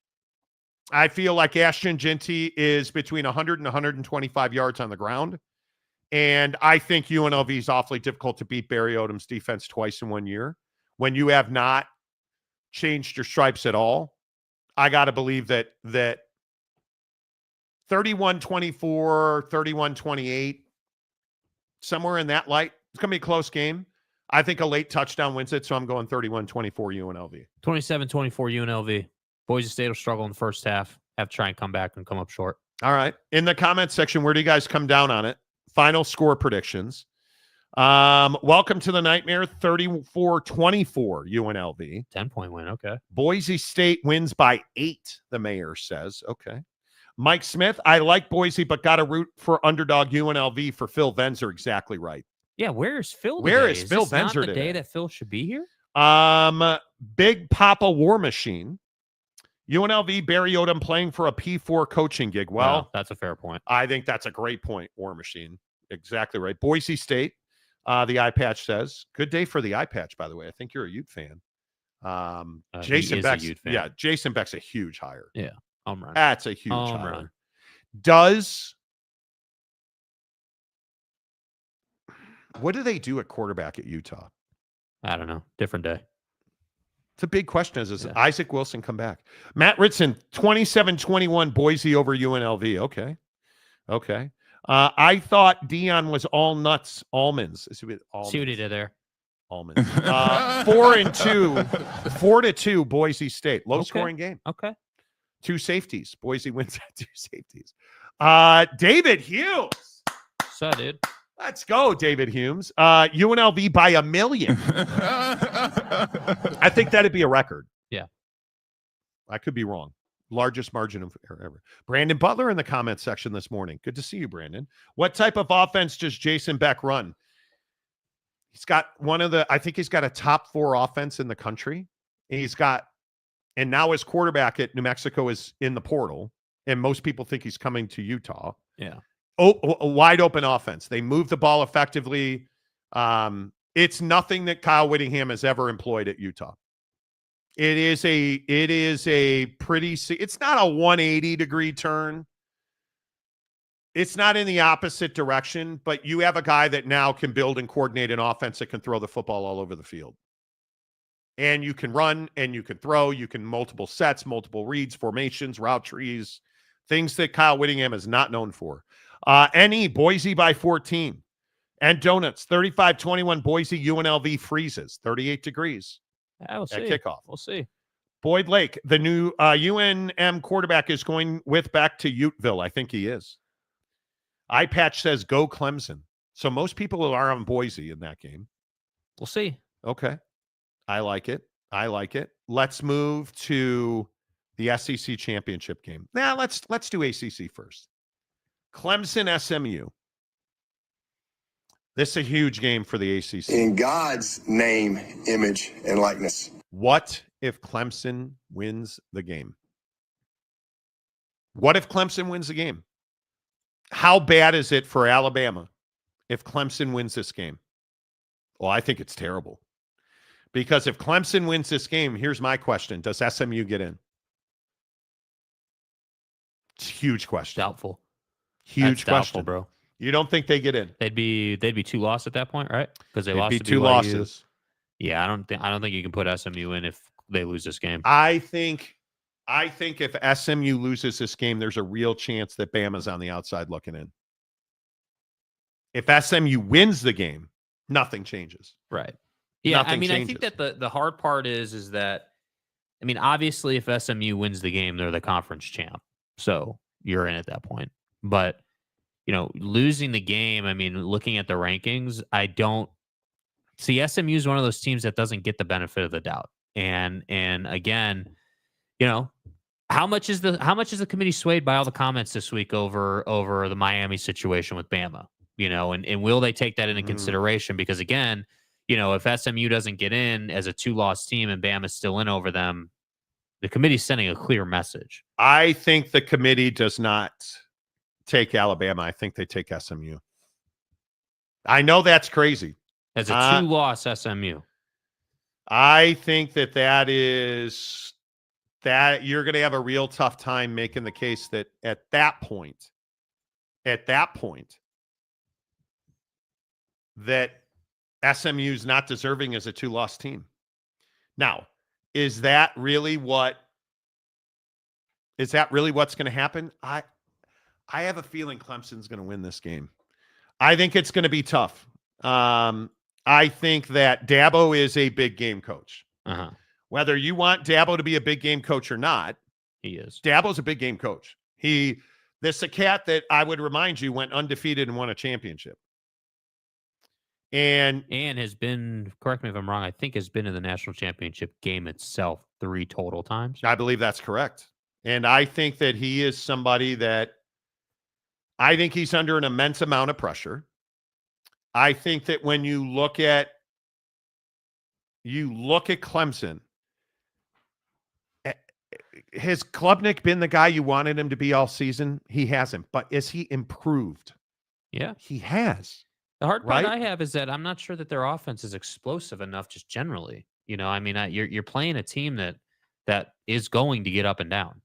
I feel like Ashton Ginty is between 100 and 125 yards on the ground. And I think UNLV is awfully difficult to beat Barry Odom's defense twice in 1 year. When you have not changed your stripes at all, I got to believe that 31-24, 31-28, somewhere in that light. It's going to be a close game. I think a late touchdown wins it, so I'm going 31-24 UNLV. 27-24 UNLV. Boise State will struggle in the first half, have to try and come back and come up short. All right. In the comment section, where do you guys come down on it? Final score predictions. Welcome to the nightmare. 34-24 UNLV. 10-point win. Okay. Boise State wins by 8, the mayor says. Okay. Mike Smith, I like Boise, but got to root for underdog UNLV for Phil Venzer. Exactly right. Yeah, where is Phil today? Where is Phil Venzer not the today? Day that Phil should be here? Big Papa War Machine. UNLV, Barry Odom playing for a P4 coaching gig. Well, that's a fair point. I think that's a great point, War Machine. Exactly right. Boise State, the eye patch says. Good day for the eye patch, by the way. I think you're a Ute fan. Jason Beck's, yeah, Jason Beck's a huge hire. Yeah, home run. That's a huge Home hire. run. What do they do at quarterback at Utah? I don't know. Different day. It's a big question. Does Isaac Wilson come back? Matt Ritson, 27-21 Boise over UNLV. Okay. I thought Dion was all nuts, almonds. See what he did there. Almonds. 4-2 Boise State. Low scoring game. Okay. 2 safeties. Boise wins at 2 safeties. David Hughes. So, dude. Let's go, David Humes. UNLV by 1 million. I think that'd be a record. Yeah. I could be wrong. Largest margin of error ever. Brandon Butler in the comment section this morning. Good to see you, Brandon. What type of offense does Jason Beck run? He's got I think he's got a top 4 offense in the country. And now his quarterback at New Mexico is in the portal. And most people think he's coming to Utah. Yeah. A wide open offense. They move the ball effectively. It's nothing that Kyle Whittingham has ever employed at Utah. It is a pretty, it's not a 180-degree turn. It's not in the opposite direction, but you have a guy that now can build and coordinate an offense that can throw the football all over the field. And you can run and you can throw, you can multiple sets, multiple reads, formations, route trees, things that Kyle Whittingham is not known for. Boise by 14. And donuts, 35-21 Boise, UNLV freezes, 38 degrees. Yeah, we'll see. At kickoff. We'll see. Boyd Lake, the new UNM quarterback, is going back to Uteville. I think he is. iPatch says go Clemson. So most people are on Boise in that game. We'll see. Okay. I like it. Let's move to the SEC championship game. Now let's do ACC first. Clemson SMU. This is a huge game for the ACC. In God's name, image, and likeness. What if Clemson wins the game? What if Clemson wins the game? How bad is it for Alabama if Clemson wins this game? Well, I think it's terrible. Because if Clemson wins this game, here's my question. Does SMU get in? It's a huge question. Doubtful. Huge question, bro. You don't think they get in? They'd be 2 losses at that point, right? Because they lost be to 2 BYU. losses. Yeah, I don't think you can put SMU in if they lose this game. I think if SMU loses this game, there's a real chance that Bama's on the outside looking in. If SMU wins the game, nothing changes. Right. Yeah, nothing I mean, changes. I think that the hard part is that, I mean, obviously if SMU wins the game, they're the conference champ. So you're in at that point. But, losing the game, I mean, looking at the rankings, I don't see SMU is one of those teams that doesn't get the benefit of the doubt. And again, how much is the committee swayed by all the comments this week over the Miami situation with Bama? And will they take that into consideration? Because again, if SMU doesn't get in as a 2-loss team and Bama's still in over them, the committee's sending a clear message. I think the committee does not take Alabama. I think they take SMU. I know that's crazy. As a 2-loss SMU. I think that you're going to have a real tough time making the case that at that point, that SMU is not deserving as a 2-loss team. Now, is that really what's going to happen? I have a feeling Clemson's going to win this game. I think it's going to be tough. I think that Dabo is a big game coach. Uh-huh. Whether you want Dabo to be a big game coach or not, he is. Dabo's a big game coach. This a cat that I would remind you went undefeated and won a championship. And has been, correct me if I'm wrong, I think has been in the national championship game itself 3 total times. I believe that's correct. And I think that he is somebody that I think he's under an immense amount of pressure. I think that when you look at Clemson, has Klubnik been the guy you wanted him to be all season? He hasn't. But is he improved? Yeah. He has. The hard part Right? I have is that I'm not sure that their offense is explosive enough just generally. I mean, you're playing a team that is going to get up and down.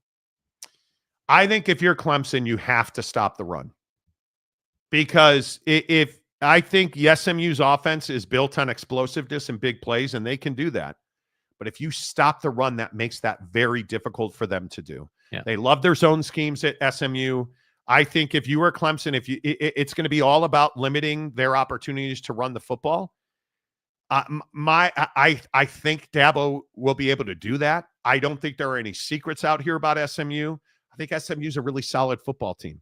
I think if you're Clemson, you have to stop the run. Because if I think SMU's offense is built on explosiveness and big plays, and they can do that. But if you stop the run, that makes that very difficult for them to do. Yeah. They love their zone schemes at SMU. I think if you are Clemson, it's going to be all about limiting their opportunities to run the football. I think Dabo will be able to do that. I don't think there are any secrets out here about SMU. I think SMU is a really solid football team.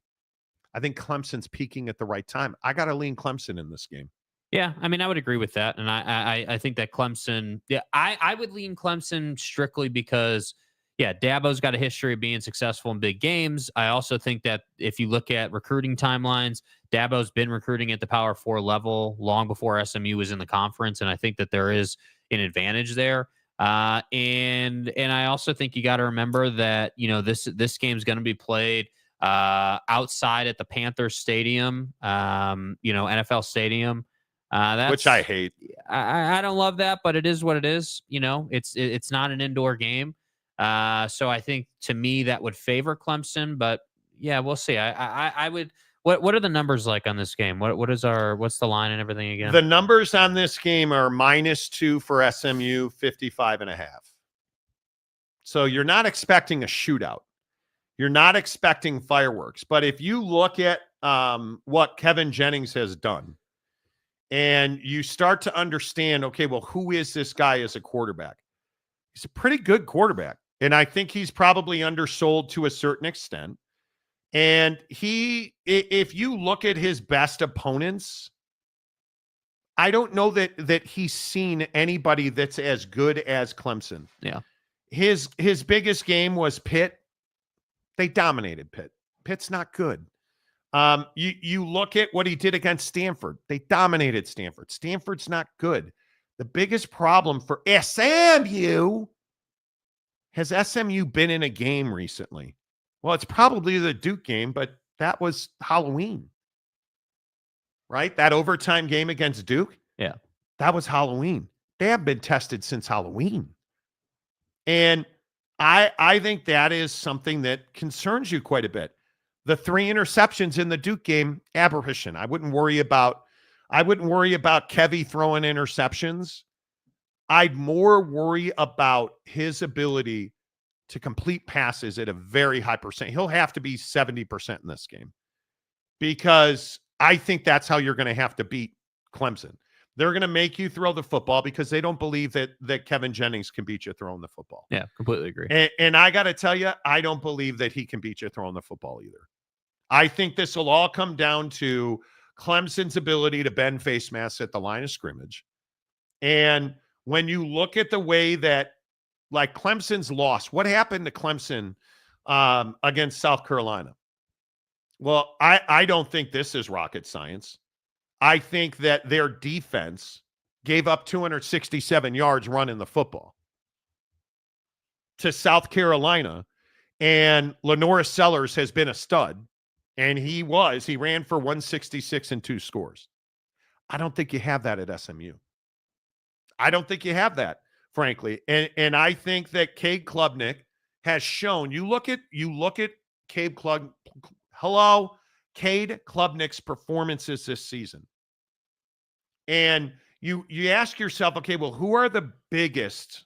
I think Clemson's peaking at the right time. I got to lean Clemson in this game. Yeah, I mean, I would agree with that. And I think that Clemson, I would lean Clemson strictly because, Dabo's got a history of being successful in big games. I also think that if you look at recruiting timelines, Dabo's been recruiting at the Power 4 level long before SMU was in the conference. And I think that there is an advantage there. And I also think you got to remember that, this game's going to be played outside at the Panthers Stadium, NFL Stadium. Which I hate. I don't love that, but it is what it is. It's not an indoor game. So I think to me that would favor Clemson, but we'll see. I would. What are the numbers like on this game? What's the line and everything again? The numbers on this game are -2 for SMU, 55.5. So you're not expecting a shootout. You're not expecting fireworks. But if you look at what Kevin Jennings has done, and you start to understand, okay, well, who is this guy as a quarterback? He's a pretty good quarterback. And I think he's probably undersold to a certain extent. And if you look at his best opponents, I don't know that he's seen anybody that's as good as Clemson. Yeah. His biggest game was Pitt. They dominated Pitt. Pitt's not good. You look at what he did against Stanford. They dominated Stanford. Stanford's not good. The biggest problem for SMU, has SMU been in a game recently? Well, it's probably the Duke game, but that was Halloween, right? That overtime game against Duke? Yeah. That was Halloween. They have been tested since Halloween. And I think that is something that concerns you quite a bit. The 3 interceptions in the Duke game, aberration. I wouldn't worry about Kevy throwing interceptions. I'd more worry about his ability to complete passes at a very high percent. He'll have to be 70% in this game because I think that's how you're going to have to beat Clemson. They're going to make you throw the football because they don't believe that Kevin Jennings can beat you throwing the football. Yeah, completely agree. And I got to tell you, I don't believe that he can beat you throwing the football either. I think this will all come down to Clemson's ability to bend face masks at the line of scrimmage. And when you look at the way that, like, Clemson's lost, what happened to Clemson against South Carolina? Well, I don't think this is rocket science. I think that their defense gave up 267 yards running the football to South Carolina. And Lenoris Sellers has been a stud. And he ran for 166 and 2 scores. I don't think you have that at SMU. I don't think you have that, frankly. And I think that Cade Klubnik has shown, you look at Cade Klubnik's performances this season. And you ask yourself, okay, well, who are the biggest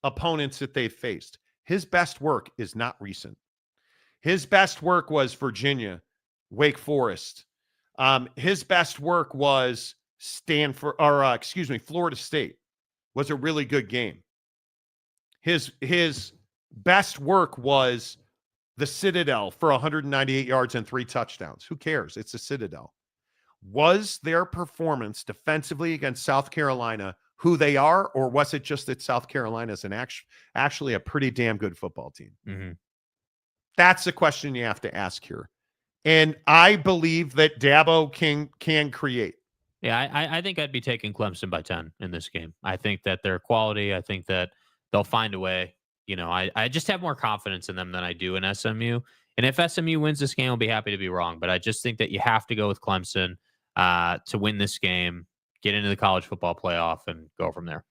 opponents that they've faced? His best work is not recent. His best work was Virginia, Wake Forest. His best work was Florida State. Was a really good game. His best work was the Citadel for 198 yards and 3 touchdowns. Who cares? It's the Citadel. Was their performance defensively against South Carolina who they are, or was it just that South Carolina is actually a pretty damn good football team? Mm-hmm. That's the question you have to ask here. And I believe that Dabo can create. Yeah, I think I'd be taking Clemson by 10 in this game. I think that their quality, I think that they'll find a way. I just have more confidence in them than I do in SMU. And if SMU wins this game, I'll be happy to be wrong. But I just think that you have to go with Clemson to win this game, get into the college football playoff, and go from there.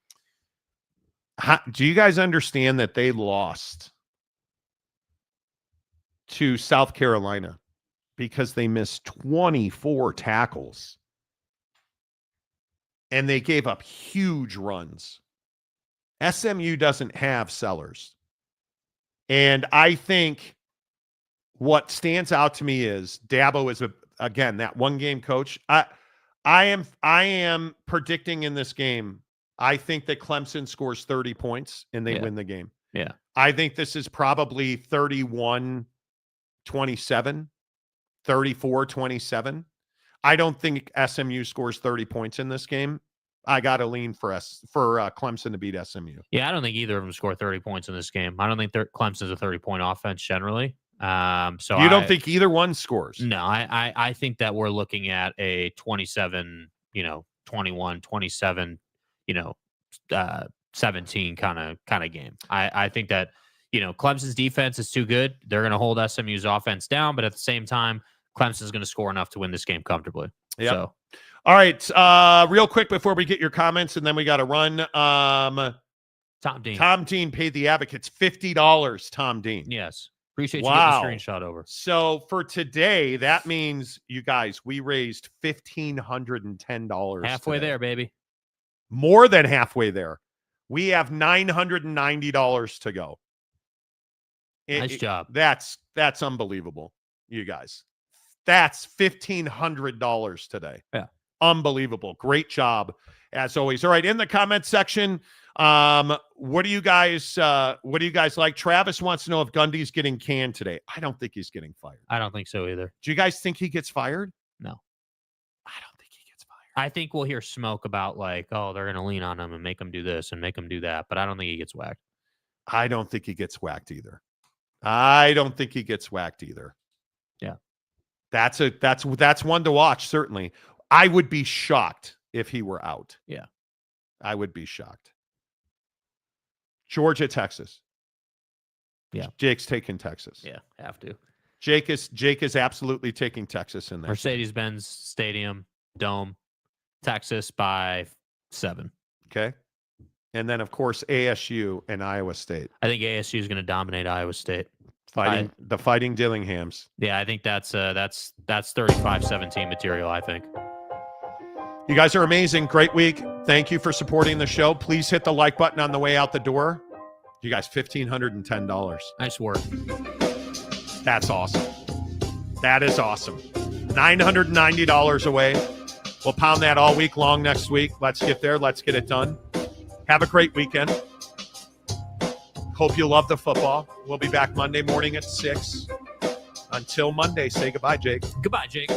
Do you guys understand that they lost to South Carolina because they missed 24 tackles and they gave up huge runs? SMU doesn't have Sellers. And I think what stands out to me is Dabo is, again, that one-game coach. I am predicting in this game, I think that Clemson scores 30 points and they win the game. Yeah. I think this is probably 31-27, 34-27. I don't think SMU scores 30 points in this game. I got to lean for Clemson to beat SMU. Yeah, I don't think either of them score 30 points in this game. I don't think Clemson's a 30-point offense generally. So you don't think either one scores? No, I think that we're looking at a 27, 21, 27, 17 kind of game. I think that, Clemson's defense is too good. They're going to hold SMU's offense down, but at the same time, Clemson's going to score enough to win this game comfortably. Yeah. So. All right. Real quick before we get your comments, and then we got to run. Tom Dean. Tom Dean paid the Advocates $50. Tom Dean. Yes. Appreciate you getting the screenshot over. So for today, that means, you guys, we raised $1,510. Halfway there, baby. More than halfway there. We have $990 to go. Nice job. That's unbelievable, you guys. That's $1,500 today. Yeah. Unbelievable. Great job, as always. All right, in the comments section, what do you guys like? Travis wants to know if Gundy's getting canned today. I don't think he's getting fired. I don't think so either. Do you guys think he gets fired? No. I don't think he gets fired. I think we'll hear smoke about they're going to lean on him and make him do this and make him do that, but I don't think he gets whacked. I don't think he gets whacked either. Yeah. That's one to watch, certainly. I would be shocked if he were out. Yeah. I would be shocked. Georgia, Texas. Yeah. Jake's taking Texas. Yeah, have to. Jake is absolutely taking Texas in there. Mercedes-Benz Stadium, Dome, Texas by 7. Okay. And then, of course, ASU and Iowa State. I think ASU is going to dominate Iowa State. The Fighting Dillinghams. Yeah, I think that's 35-17 material, I think. You guys are amazing. Great week. Thank you for supporting the show. Please hit the like button on the way out the door. You guys, $1,510. Nice work. That's awesome. That is awesome. $990 away. We'll pound that all week long next week. Let's get there. Let's get it done. Have a great weekend. Hope you love the football. We'll be back Monday morning at 6. Until Monday, say goodbye, Jake. Goodbye, Jake.